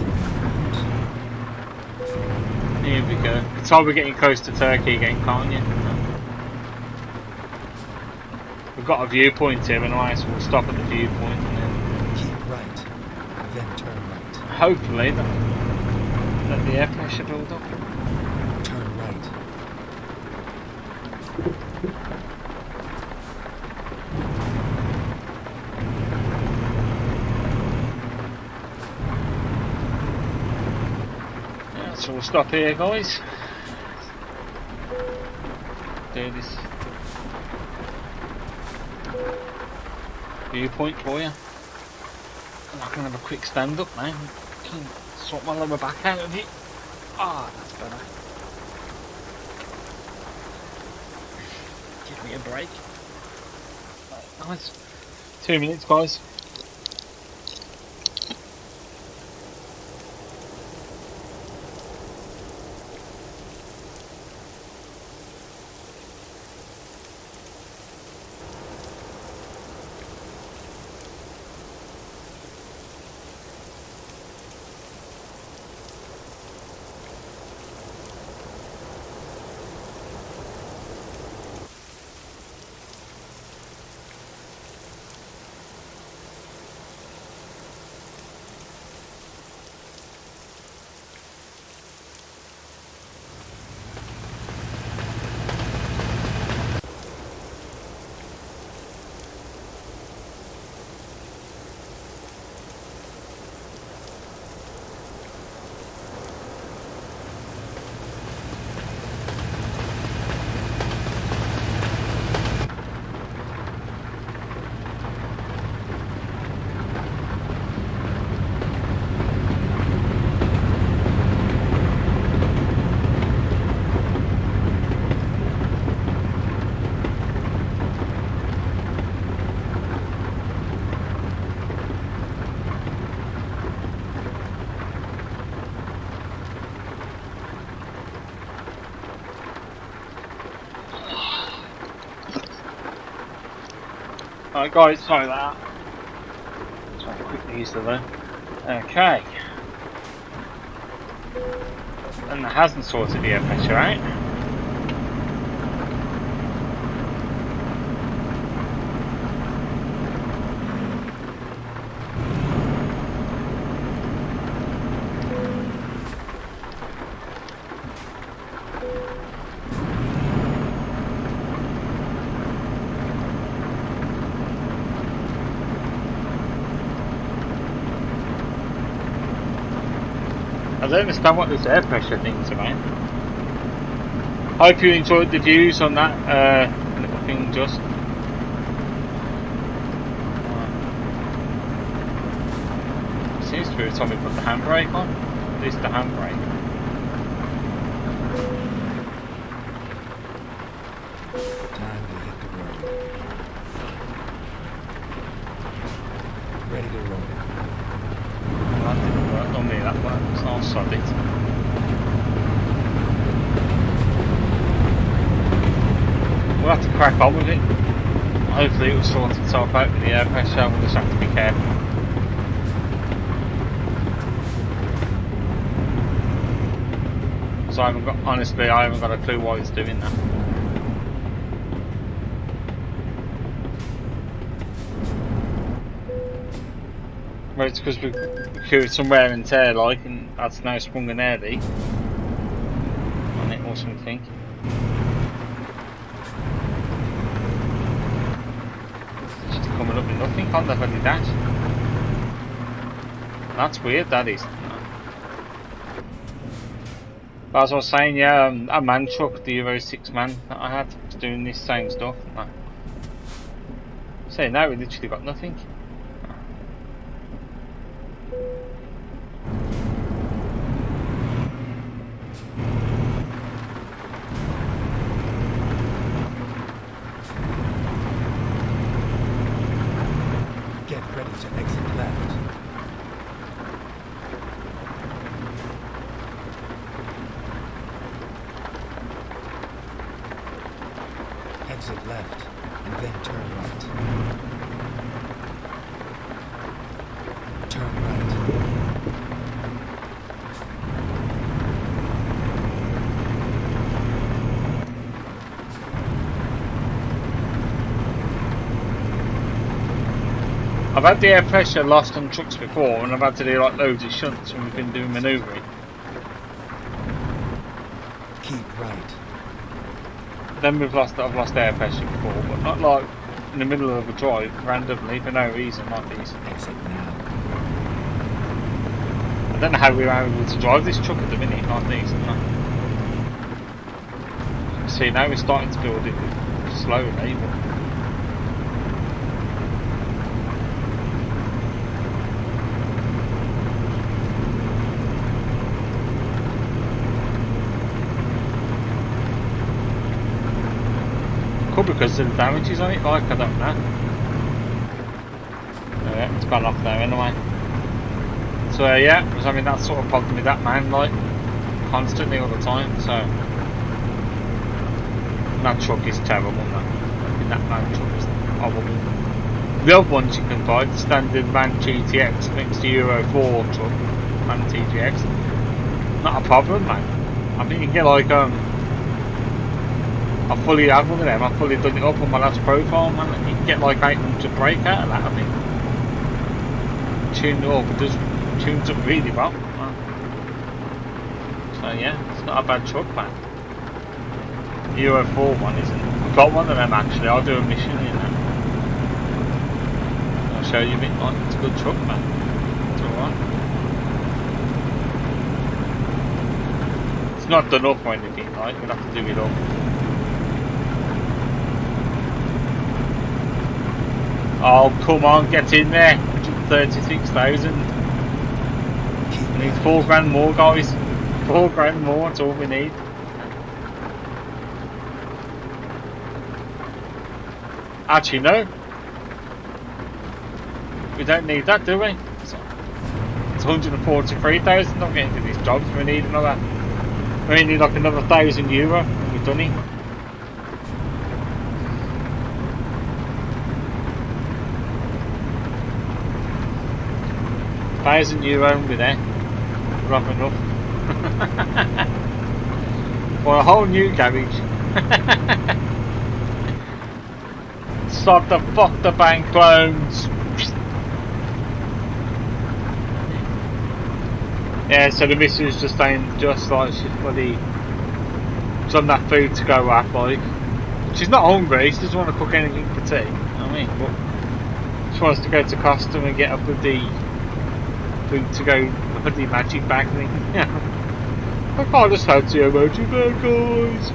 Here we go. It's all we're getting close to Turkey again, can't you? No. We've got a viewpoint here anyway, so we'll stop at the viewpoint and then keep right, then turn right. Hopefully that the air pressure build up. Turn right. So we'll stop here, guys. Do this viewpoint for you. And I can have a quick stand up now. I can sort my lower back out of it. Ah, that's better. Give me a break. Nice. 2 minutes, guys. Alright guys, sorry about that. Try to quickly use the low. Okay. And that hasn't sorted the air pressure out. I don't understand what this air pressure thing's about. Hope you enjoyed the views on that little thing just. Seems to be every time we put the handbrake on. At least the handbrake. Time to hit the road. Ready to roll. That didn't work on me, that works. I'll sod it. We'll have to crack on with it. Hopefully it will sort itself out with the air pressure, we'll just have to be careful. So honestly, I haven't got a clue why it's doing that. Well, it's because we cured some wear and tear, like, and that's now sprung an air leak on it or something. It's just coming up with nothing on the bloody dash. That's weird, that is. But as I was saying, yeah, a man truck, the Euro 6 man that I had, was doing this same stuff. So now we literally got nothing. Get ready to exit left. Exit left, and then turn right. Turn right. I've had the air pressure lost on trucks before, and I've had to do like loads of shunts when we've been doing manoeuvring. Keep right. Then I've lost air pressure before, but not like in the middle of a drive randomly for no reason like these. Exit now. I don't know how we were able to drive this truck at the minute like these. See, now we're starting to build it slowly, but could be because of the damages on it, like, I don't know. Yeah, it's gone off there anyway. So yeah, I was having that sort of problem with that man, like, constantly all the time, so that truck is terrible, that man truck is horrible. The other ones you can buy, the standard Man GTX next to Euro 4 truck, Man TGX, not a problem, man. I think you can get like I fully have one of them, I've fully done it up on my last profile, man, and you can get like 800 brake out of that, I think. Tuned it up, it does tunes up really well. So yeah, it's not a bad truck, man. Euro 4 one isn't. I've got one of them actually, I'll do a mission in that. I'll show you a bit, like, it's a good truck, man. It's alright. It's not done up or anything, like, we'll have to do it up. Oh, come on, get in there. 136,000. We need 4 grand more, guys. 4 grand more, that's all we need. Actually, no. We don't need that, do we? It's 143,000 I'm getting to these jobs. We need another. We need like another €1,000 and we've done it. €1,000 only there. Rough enough. For a whole new garage. Stop the fuck the bank loans. Yeah, so the missus just ain't just like she's bloody some that food to go at, like she's not hungry, she doesn't want to cook anything for tea, you know what I mean? But she wants to go to Costa and get a bloody food to go, a bloody magic bag thing. I can't just fancy a magic bag, guys.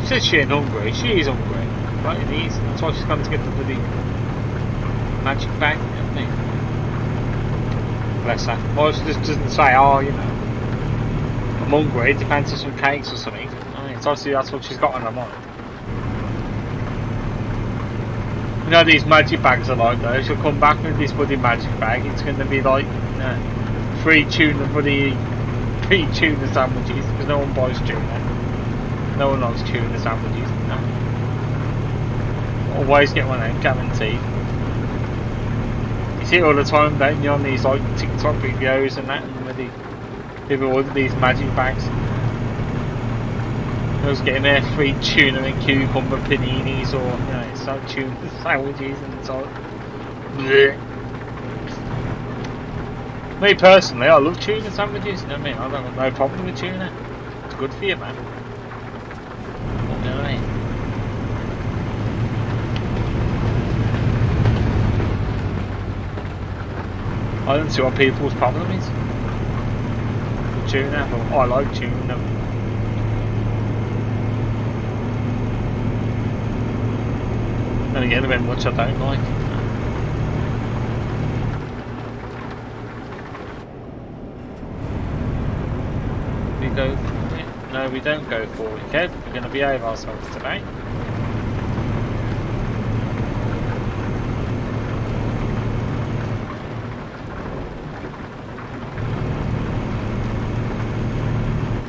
She says she ain't hungry, she is hungry. Right, it is. That's why she's gone to get the bloody magic bag, you know what I mean? Bless her. Well, she just doesn't say, oh, you know, I'm hungry, to fancy some cakes or something. I mean, it's obviously that's what she's got on her mind. You know these magic bags are like though, she'll come back with this bloody magic bag, it's going to be like, free tuna sandwiches, because no one buys tuna. No one likes tuna sandwiches, no. Always get one out, guaranteed. You see it all the time, don't you, on these like TikTok videos and that, and bloody people order these magic bags. I was getting their free tuna and cucumber paninis, or you know, some tuna sandwiches, and it's like bleh. Me personally, I love tuna sandwiches. You know what I mean? I don't have no problem with tuna. It's good for you, man. You know what I mean? I don't see what people's problem is. Tuna, but I like tuna. And again, a bit much I don't like. We go for it? No, we don't go for it, Kev. We're going to behave ourselves today.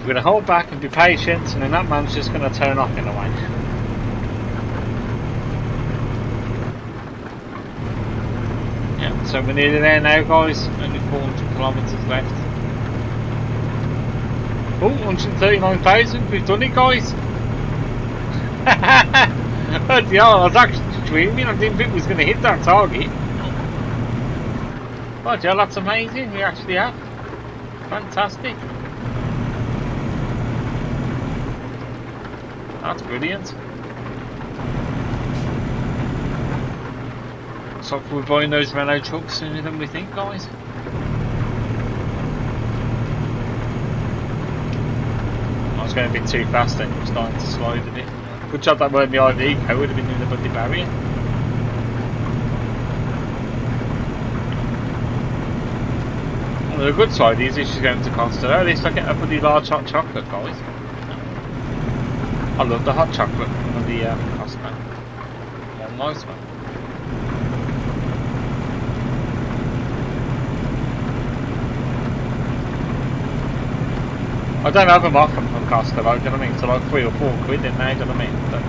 We're going to hold back and be patient, and then that man's just going to turn off in a way. Yeah, so we're nearly there now, guys. Only 400 kilometres left. Oh, 139,000. We've done it, guys. Yeah, I was actually dreaming. I didn't think we was going to hit that target. But yeah, that's amazing. We actually have. Fantastic. That's brilliant. Looks like we're buying those Renault trucks sooner than we think, guys. I was going a bit too fast then, it was starting to slide a bit. Good job that weren't the IV code, would have been in the bloody barrier. Well, the good side is if she's going to Costa, at least I get a bloody large hot chocolate, guys. I love the hot chocolate from the Costa. One nice one. I don't have them often from Costa, though, do you know what I mean? So like £3 or £4 in there, do you know what I mean? But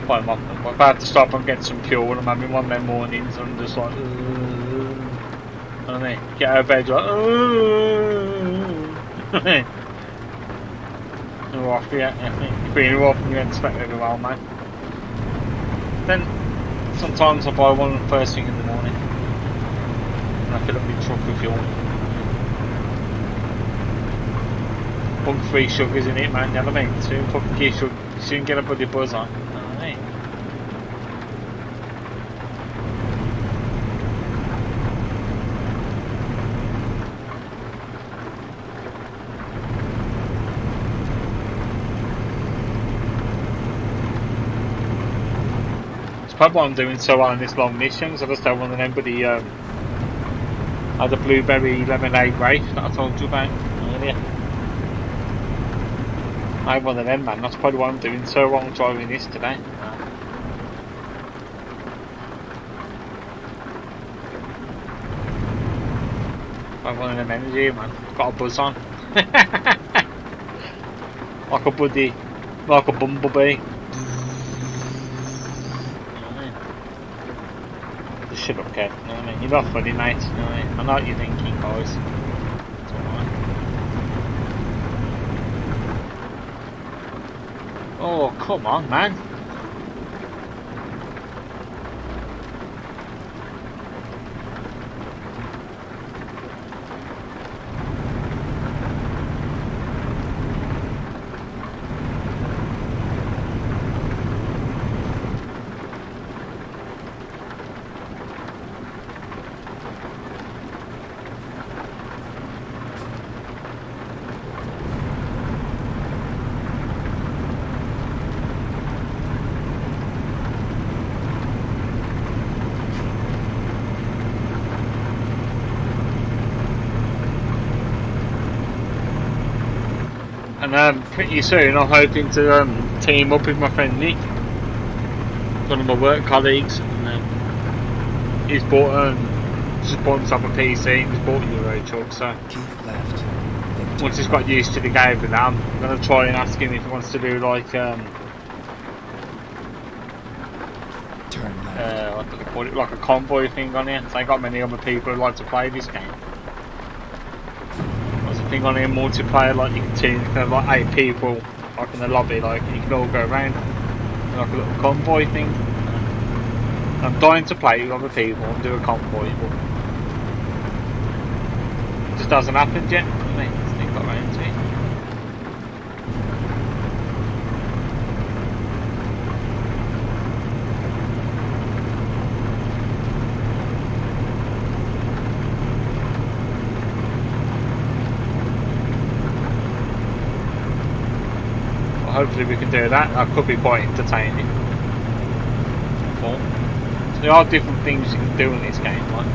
quite them often. But if I have to stop and get some fuel and I'm having one of them mornings, I'm just like, you know what I mean? Get out of bed, like, you're off, yeah, you're being off and you expect it well, mate. Then sometimes I buy one first thing in the morning and I fill up my truck with fuel. Put 3 sugars in it, man, you know what I mean? Soon fucking get sugar, soon get a bloody buzz on, you know what I mean? It's probably why I'm doing so well on this long mission, because I just had one of them bloody, had a blueberry lemonade race that I told you about earlier. I had one of them, man, that's probably why I'm doing so well driving this today. I have one of them energy, man, got a buzz on. Like a buddy, like a bumblebee. Just shut up, Kev. You know what I mean? You're not funny, mate. You know what I mean? I know what you're thinking, guys. It's alright. Oh, come on, man. And pretty soon I'm hoping to team up with my friend Nick, one of my work colleagues, and he's bought just bought himself a PC and he's bought a Euro truck, so Keep left. once he's got used to the game with that, I'm gonna try and ask him if he wants to do like turn left. what do they call it, like a convoy thing on here. So I ain't got many other people who like to play this game. Thing on here, multiplayer, like you can have like 8 people like in the lobby, like you can all go around like a little convoy thing. I'm dying to play with other people and do a convoy, but it just hasn't happened yet. I mean, it's not got around to it. Hopefully we can do that. That could be quite entertaining. So there are different things you can do in this game, right?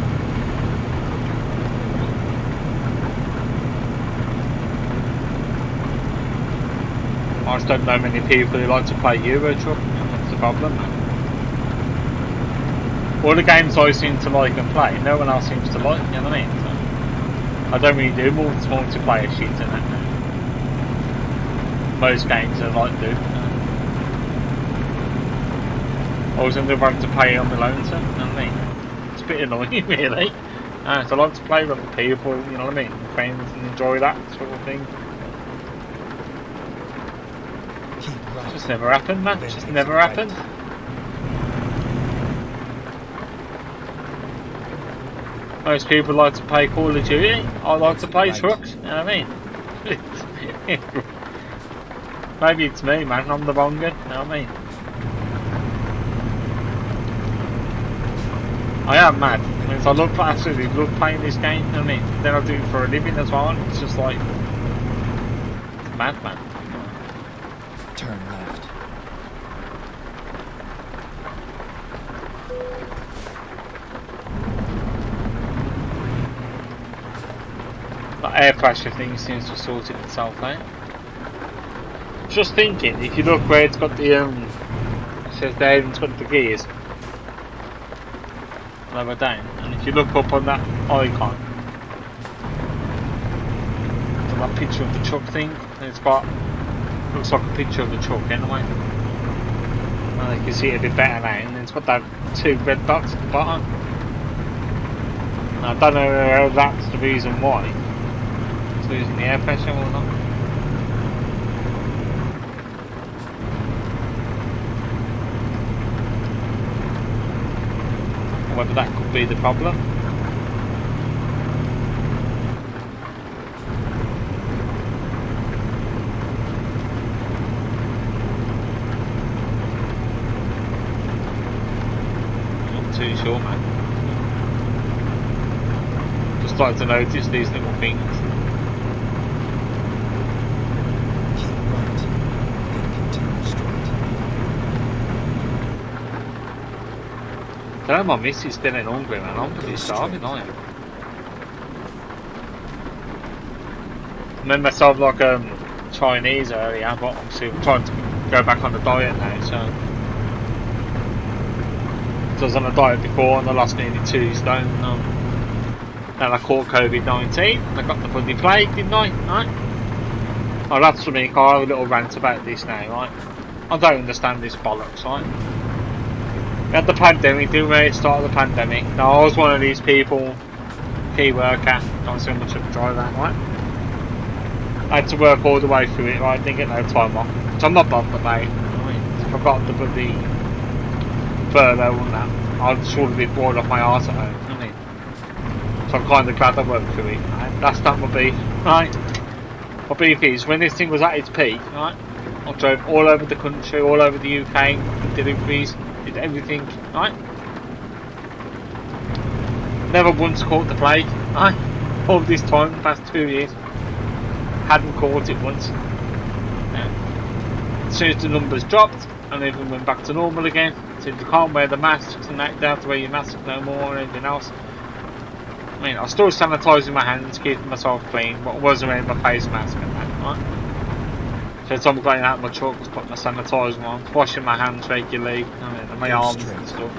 I just don't know many people who like to play Euro Truck. That's the problem, man. All the games I seem to like and play, no one else seems to like, you know what I mean? So I don't really do multiplayer shit in that. Most games I like to do. I was under having to pay on the loan, so you know what I mean? It's a bit annoying, really. So I like to play with other people, you know what I mean? Friends, and enjoy that sort of thing. Keep right. It's just never happened, man. It's just never happened. Most people like to play Call of Duty. I like to play trucks, you know what I mean? Maybe it's me, man. I'm the wrong one, you know what I mean? I am mad. I absolutely love playing this game, you know what I mean? Then I do it for a living as well. It's just like mad, man. Turn left. That air pressure thing seems to have sorted itself out. Just thinking, if you look where it's got the it says there it's got the gears lower down, and if you look up on that icon, on that picture of the truck thing, it's got, looks like a picture of the truck anyway. And you can see it a bit better now, and it's got that 2 red dots at the bottom. Now, I don't know whether that's the reason why it's losing the air pressure or not. Whether that could be the problem. Not too sure, man. Just like to notice these little things. Keep right. Then continue straight. I don't know, my missus still ain't hungry, man. I'm pretty starving, I am. I made myself like Chinese earlier, but obviously I'm trying to go back on the diet now, so. I was on a diet before and I lost nearly 2 stone. Then I caught COVID-19, I got the bloody plague, didn't I? Right? Oh, that's for me, I'll have a little rant about this now, right? I don't understand this bollocks, right? We had the pandemic, didn't we? Start of the pandemic. Now I was one of these people, key worker, not so much of a driver, right? I had to work all the way through it, right? Didn't get no time off. Which I'm not bothered about. I mean, if I got the bloody furlough and that, I'd surely be bored off my arse at home, you know what I mean? So I'm kind of glad I worked through it. Right? That's not my beef, right? My beef is, when this thing was at its peak, right? I drove all over the country, all over the UK, did deliveries, did everything, right? Never once caught the plague, right? All this time, the past 2 years. Hadn't caught it once. As soon as the numbers dropped and everything went back to normal again, said you can't wear the masks and that, you don't have to wear your mask no more or anything else. I mean, I was still sanitising my hands, keeping myself clean, but I wasn't wearing my face mask and that, right? So as I'm going out of my truck, I was putting my sanitizer on, washing my hands regularly, and my arms and stuff.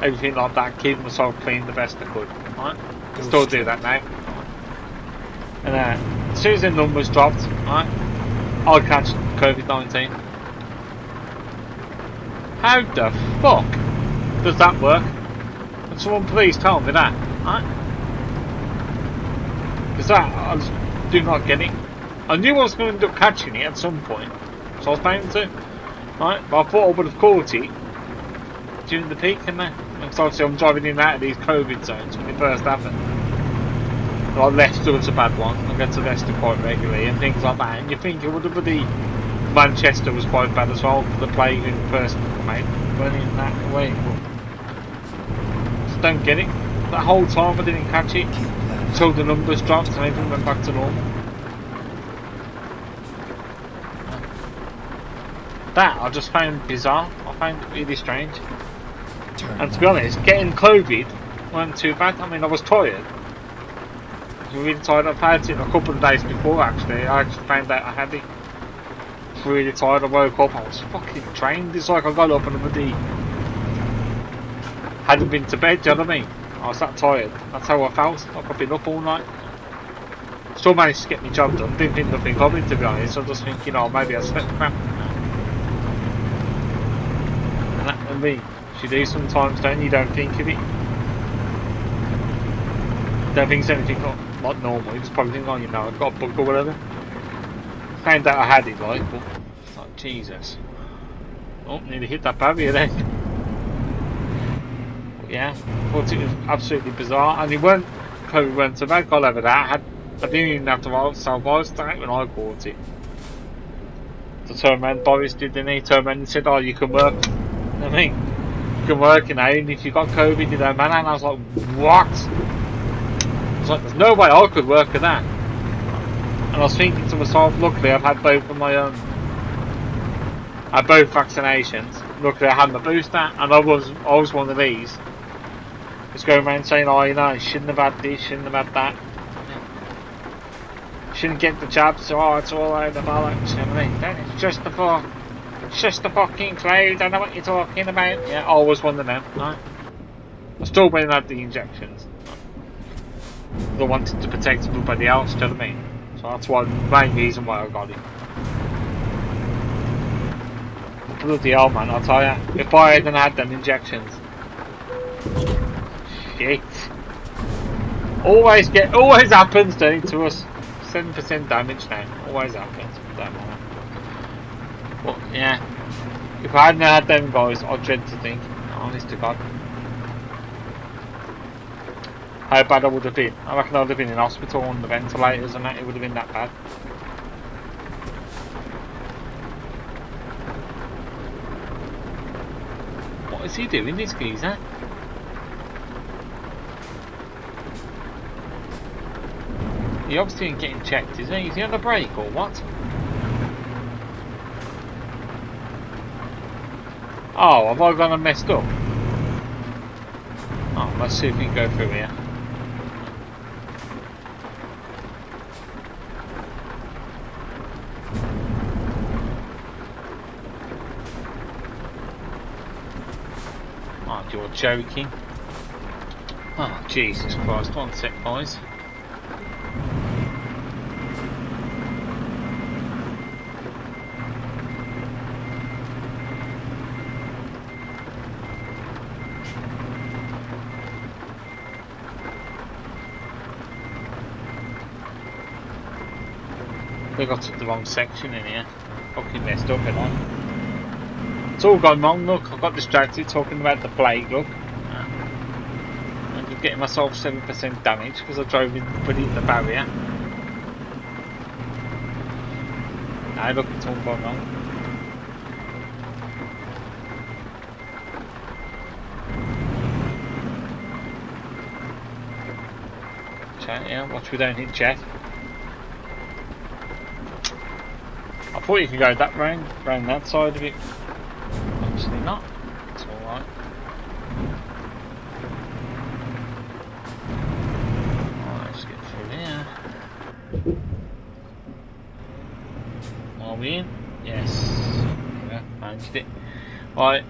Everything like that, keeping myself clean the best I could, right? Still do that now. And as soon as the numbers dropped, right, I'll catch COVID-19. How the fuck does that work? Can someone please tell me that, right? Because that, I just do not get it. I knew I was going to end up catching it at some point, so I was bound to, right? But I thought I would have caught it during the peak, and then, because obviously I'm driving in and out of these COVID zones when it first happened. Like Leicester was a bad one. I go to Leicester quite regularly and things like that. And you think it would have been Manchester was quite bad as well. The plague in first mate went in that way. Just don't get it. That whole time I didn't catch it until the numbers dropped and everything went back to normal. That I just found bizarre. I found it really strange. And to be honest, getting COVID wasn't too bad. I mean, I was tired. I was really tired. I've had it a couple of days before actually. I actually found out I had it. I was really tired. I woke up. I was fucking drained. It's like I got up and I hadn't been to bed. Do you know what I mean? I was that tired. That's how I felt. Like I've been up all night. Still managed to get my job done. Didn't think nothing of it, to be honest. I was just thinking, oh, maybe I slept crap. And that can be. You do sometimes, don't you? Don't think of it. Don't think it's anything not normal. You just probably think, oh, you know, I've got a bug or whatever. Found out I had it, like, but it's like, Jesus. Oh, nearly hit that barrier then. But yeah, thought it was absolutely bizarre. And it probably weren't so bad. God over that. I didn't even have to self-isolate when I caught it. So turned around, Boris didn't he? Turned around and said, oh, you can work. You know what I mean? You can work, you know, and if you got COVID, you know, man. And I was like, what? I was like, there's no way I could work at that. And I was thinking to myself, luckily I've had both of my I had both vaccinations. Luckily I had my booster, and I was one of these. Just going around saying, oh, you know, you shouldn't have had this, shouldn't have had that. Shouldn't get the jabs, oh, it's all out of balance. You know what I mean? It's just the fucking cloud, I know what you're talking about. Yeah, I was one of them, right? I still went and had the injections. I wanted to protect everybody else, do you know what I mean? So that's the main reason why I got it. Bloody hell, man, I'll tell you. If I hadn't had them injections. Shit. Always happens, don't it, to us. 7% damage now. Always happens. Don't matter. But yeah, if I hadn't had them guys, I'd dread to think, honest to God, how bad I would have been. I reckon I would have been in hospital on the ventilators and that. It would have been that bad. What is he doing, this geezer? He obviously ain't getting checked, is he? Is he on a break or what? Oh, have I gone and messed up? Oh, let's see if we can go through here. Oh, you're joking. Oh, Jesus Christ. One sec, guys. think I took the wrong section in here. Fucking messed up, you know. It's all gone wrong, look. I got distracted talking about the plague, look. I'm just getting myself 7% damage because I drove in pretty the barrier. Now look, it's all gone wrong. Chat, yeah, watch we don't hit Jet. I thought you could go that round that side of it. Obviously not. It's alright. Alright, let's get through here. Are we in? Yes. Yeah, managed it. Right,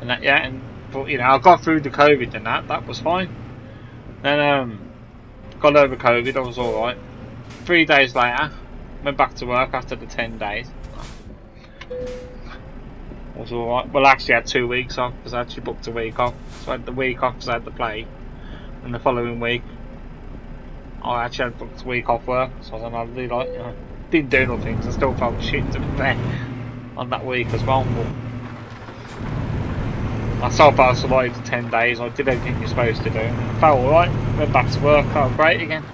and that, yeah, and but you know, I got through the COVID and that was fine. Then got over COVID, I was alright. 3 days later, went back to work after the 10 days. I was alright. Well, actually, I had 2 weeks off because I actually booked a week off. So I had the week off because I had the plague. And the following week, I actually had booked a week off work. So I was on holiday, like, you know, didn't do nothing because I still felt shit to be fair on that week as well. But I self-isolated for 10 days. I did everything you're supposed to do. I felt alright. Went back to work. Felt great again.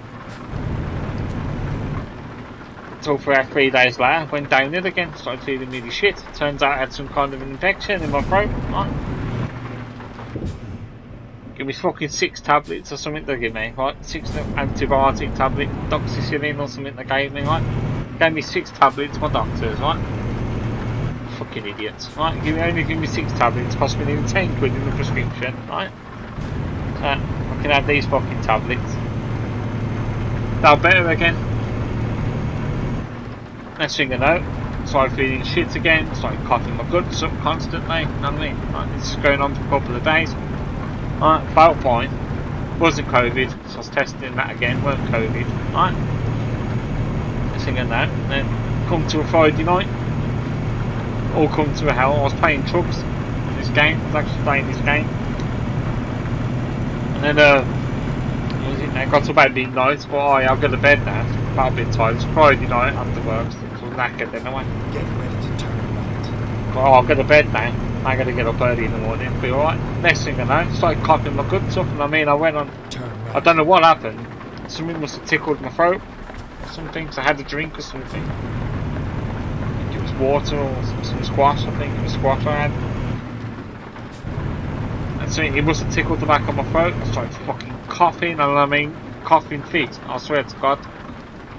Until for 3 days later, went down it again. Started feeling really shit. Turns out I had some kind of an infection in my throat. Right? Give me fucking 6 tablets or something they give me. Right? 6 antibiotic tablet, doxycycline or something they gave me. Right? Gave me 6 tablets. My doctors. Right? Fucking idiots, right? Only give me 6 tablets, cost me nearly 10 quid in the prescription, right? So I can have these fucking tablets. Now better again. Next thing I know, started feeling shit again, started coughing my guts up constantly, you know what I mean? Right, this is going on for a couple of days. Right, felt fine. Wasn't COVID, so I was testing that again, weren't COVID, right? Next thing I know, then come to a Friday night. All come to a hell. I was playing trucks in this game. I was actually playing this game. And then, what was it now? Got to about midnight. But I'll go to bed now. About a bit tired. It's Friday night after work. So I was knackered anyway. Get ready to turn right. But I'll go to bed now. I got to get up early in the morning. Be alright. Next thing I know, started coughing my guts up. And I mean, I went on. Turn right. I don't know what happened. Something must have tickled my throat. Or something. So I had a drink or something. Water or some squash, I think it was squash I had. And so it must have tickled the back of my throat. I started fucking coughing, and I mean coughing fit. I swear to God.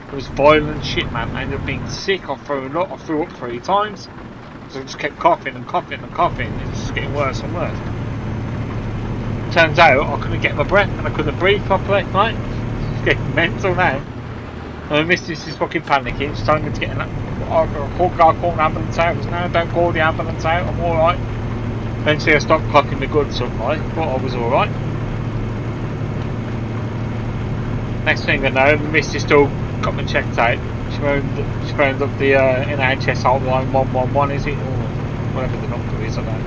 It was violent shit, man. I ended up being sick. I threw up 3 times. So I just kept coughing and coughing and coughing. It was just getting worse and worse. Turns out I couldn't get my breath and I couldn't breathe properly, right? It's getting mental now. And my missus is fucking panicking. She's telling me to get an I'll call an ambulance out. No, don't call the ambulance out, I'm alright. Eventually I stopped clocking my guts up, right? Thought I was alright. Next thing I know, my missus still got me checked out. She phoned up the NHS hotline 111, is it? Or whatever the number is, I don't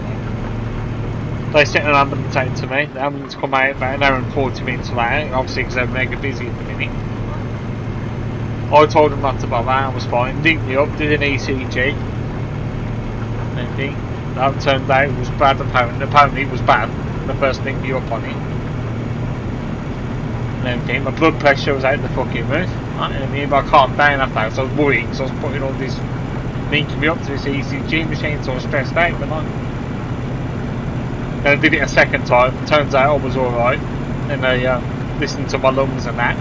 know. They sent an ambulance out to me. The ambulance come out about an hour and 40 minutes later, obviously because they're mega busy at the minute. I told them not to bother, I was fine. Linked me up, did an ECG. Anything. That turned out it was bad apparently. Apparently it was bad. The first linked me up on it. And everything. My blood pressure was out the fucking roof. Right? And I calmed down after that, so I was worrying, so I was putting all this linking me up to this ECG machine, so I was stressed out, but I did it a second time. Turns out I was alright. And I listened to my lungs and that.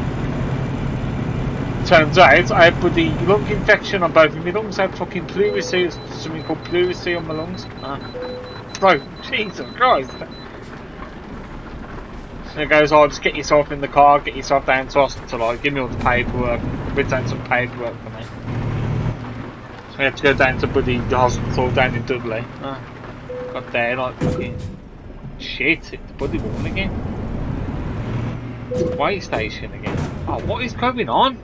Turns out I had bloody lung infection on both of my lungs. I had fucking pleurisy, something called pleurisy on my lungs. Bro, Jesus Christ. So it goes, oh, just get yourself in the car, get yourself down to hospital, like, give me all the paperwork, print out some paperwork for me. So I had to go down to bloody hospital down in Dudley. Got there, like, fucking shit, it's bloody one again. Way station again. Oh, what is going on?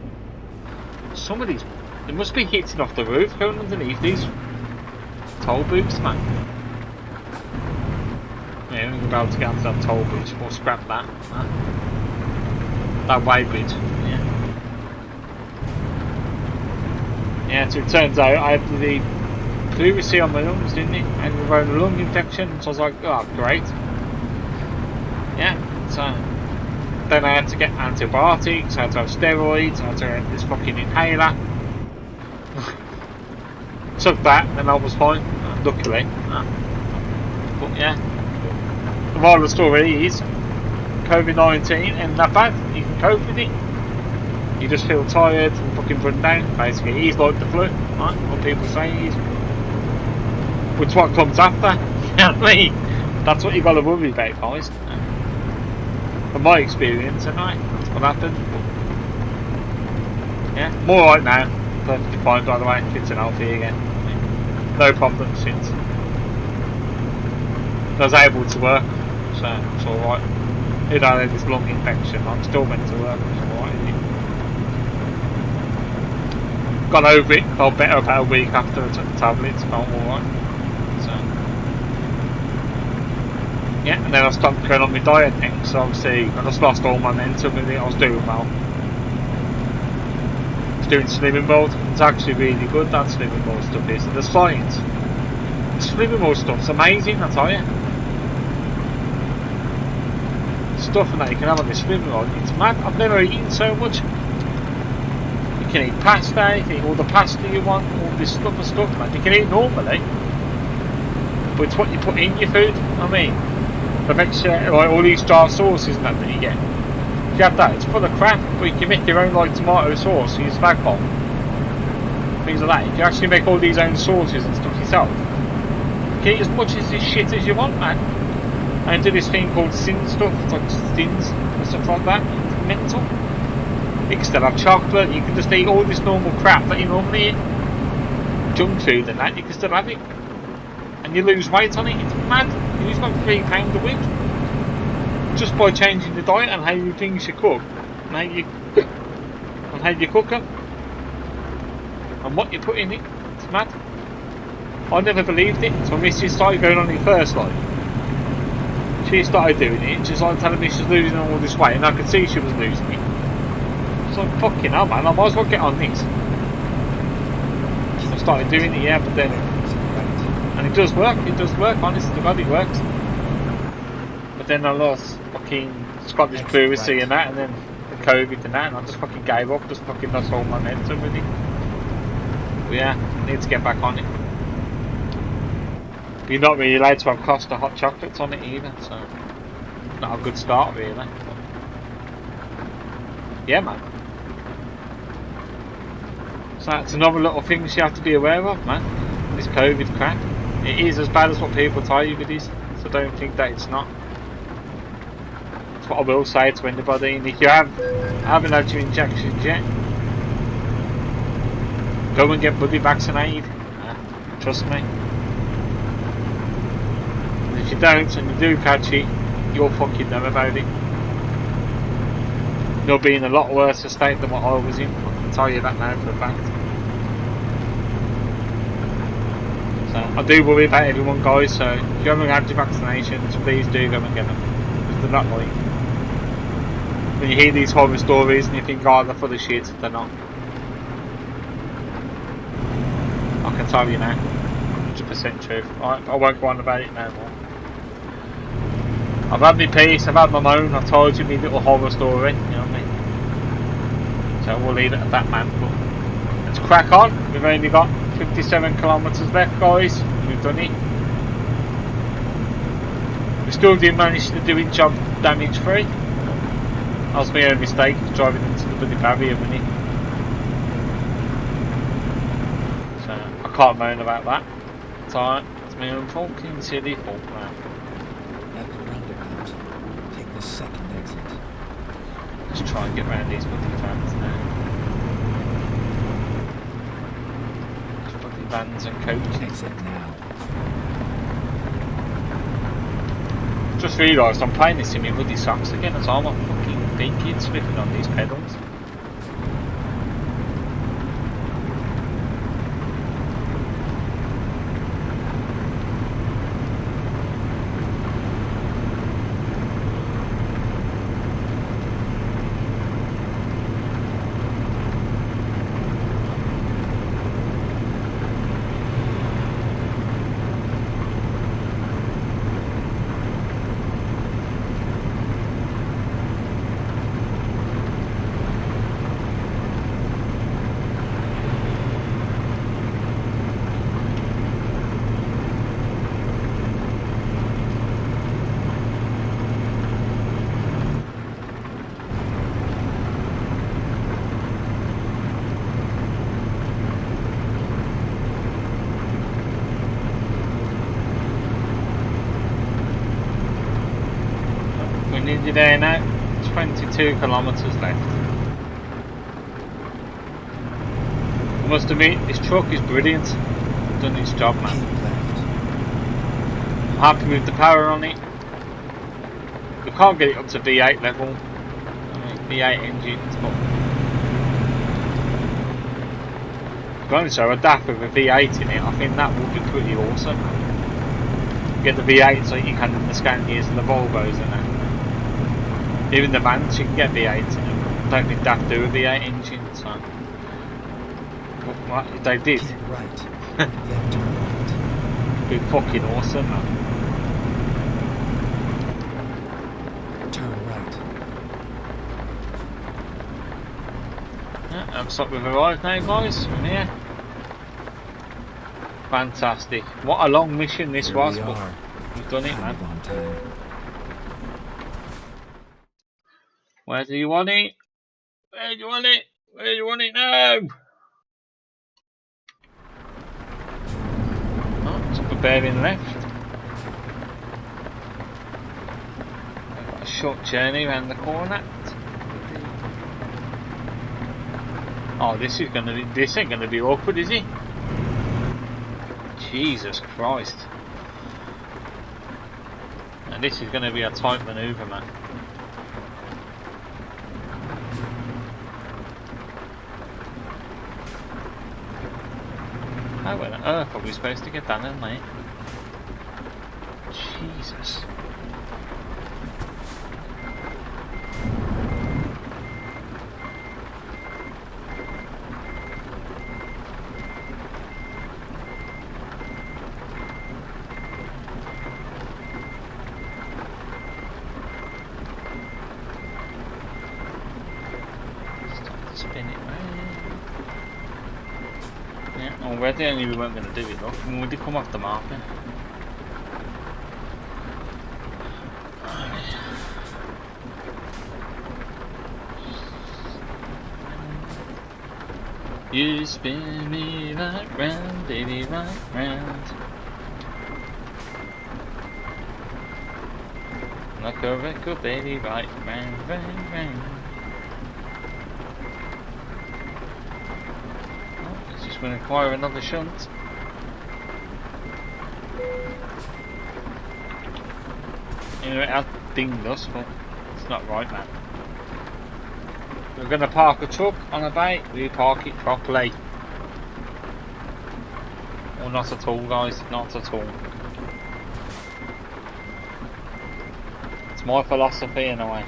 Some of these, they must be hitting off the roof going underneath these toll booths, man. Yeah, we're about to get onto that toll bridge, we'll scrap that. That way bridge, yeah. Yeah, so it turns out I had the pleurisy on my lungs, didn't it? And I had a lung infection, so I was like, oh, great. Yeah, so then I had to get antibiotics, I had to have steroids, I had to have this fucking inhaler. Took that, and I was fine, luckily. But yeah, the moral of the story is COVID-19 ain't that bad. You can cope with it. You just feel tired and fucking run down. Basically, it is like the flu, right? What people say it is. Which what comes after. You know what I mean? That's what you got to worry about, guys. From my experience, anyway, that's what happened. Yeah, I'm alright now. Perfectly fine, by the way. Fit and healthy again. No problems since. I was able to work, so it's alright. You know, I had this lung infection. I'm still meant to work. It's alright, isn't it? Got over it. Felt better about a week after I took the tablets. Felt alright. So yeah, and then I stopped going on my diet thing. So obviously, I just lost all momentum with it. I was doing well. I was doing slimming mode. It's actually really good. That slimming mode stuff is. The science. The slimming mode stuff's amazing. I tell you. Stuff that you can have on this slimming mode. It's mad. I've never eaten so much. You can eat pasta, you can eat all the pasta you want, all this stuff, man. You can eat normally, but it's what you put in your food. I mean, the mixture, like all these jar sauces and that you get. If you have that, it's full of crap, but you can make your own like tomato sauce, use spag bol, things like that. You can actually make all these own sauces and stuff yourself. You can eat as much of this shit as you want, man. And do this thing called sin stuff, it's like thins and stuff like that. It's mental. You can still have chocolate, you can just eat all this normal crap that you normally eat. Junk food and that, you can still have it. And you lose weight on it, it's mad. You lose like £3 a week. Just by changing the diet and how you things you cook. And how you cook them. And what you put in it. It's mad. I never believed it. So when Mrs. started going on it first, like, she started doing it, she started telling me she's losing all this weight, and I could see she was losing it. So fucking hell, man, I might as well get on this. I started doing it, yeah, but then, and it does work, honestly to God, it works. But then I lost fucking, just got this pleurisy and that, and then the COVID and that, and I just fucking gave up, just fucking lost all momentum with it. But yeah, I need to get back on it. But you're not really allowed to have Costa hot chocolates on it either, so not a good start really. But yeah, man. So that's another little thing you have to be aware of, man. This COVID crap. It is as bad as what people tell you it is, so don't think that it's not. That's what I will say to anybody. And if you haven't had your injections yet, go and get bloody vaccinated. Trust me. And if you don't and you do catch it, you'll fucking know about it. You'll be in a lot worse a state than what I was in. I can tell you that now for a fact. So I do worry about everyone, guys. So if you haven't had your vaccinations, please do go and get them. Because they're not like, when you hear these horror stories and you think, oh, they're full of shit, they're not. I can tell you now, 100% truth. I won't go on about it no more. I've had my piece, I've had my moan, I told you my little horror story, you know what I mean? So we'll leave it at that, man. But let's crack on. We've only got 57 kilometres left, guys. We've done it. We still did manage to do it job damage free. That was my own mistake, driving into the bloody barrier, wasn't it? So I can't moan about that. It's alright. It's my own fucking silly fault, man. At the roundabout, take the second exit. Let's try and get around these bloody vans now. These bloody vans and coaches. Exit now. Just realised I'm playing this in my bloody socks again as I'm a fucking big kid slipping on these pedals. nearly there now. 22 kilometres left. I must admit, this truck is brilliant. Done its job, man. Keep left. I'm happy with the power on it. We can't get it up to V8 level. I mean, V8 engines, but to be honest, a DAF with a V8 in it, I think that would be pretty awesome. Get the V8 so you can in the Scanias and the Volvos and that. Even the vans you can get V8s in them. I don't think DAF do a V8 engine, so. But what if they did? Keep right. Then turn right. It'd be fucking awesome, man. Turn right. Yeah, looks like we've arrived now, guys, from here. Fantastic. What a long mission this Here was, we but are. we've done it, Kind man. of on time. Where do you want it? Where do you want it? Where do you want it now? Oh, it's up a bearing left. We've got a short journey around the corner. Oh, this ain't gonna be awkward, is it? Jesus Christ. And this is gonna be a tight manoeuvre, man. How on earth are we supposed to get that in, mate? Jesus. Spin it round. Yeah, already I knew we weren't going to do it though. When we did come off the marker. You spin me right round, baby, right round. Like a record, baby, right round, round, round. It's going to require another shunt. Anyway, it dinged us, but it's not right, man. We're going to park a truck on a bay, we park it properly. Or not at all, guys, not at all. It's my philosophy in a way.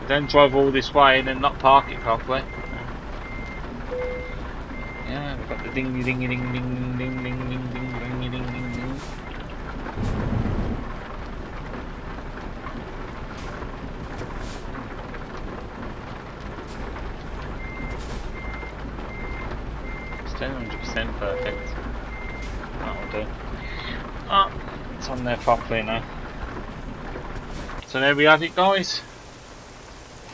Don't drive all this way and then not park it properly. Yeah, we've got the ding ding ding ding ding ding ding ding ding ding ding ding ding. It's 100% perfect. That'll do. Oh, it's on there properly now. So there we have it, guys.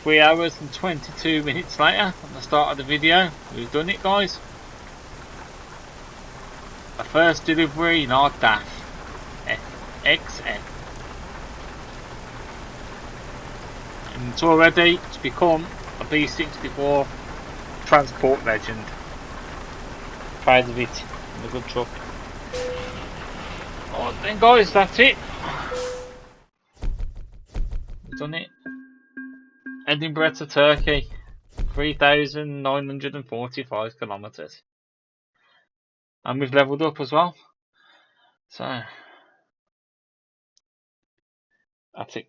3 hours and 22 minutes later on the start of the video, we've done it, guys. A first delivery in our DAF XF, and it's already become a B64 transport legend. Proud of it, and a good truck. Alright then, guys, that's it. We've done it. Edinburgh to Turkey, 3,945 kilometres. And we've levelled up as well. So, that's it.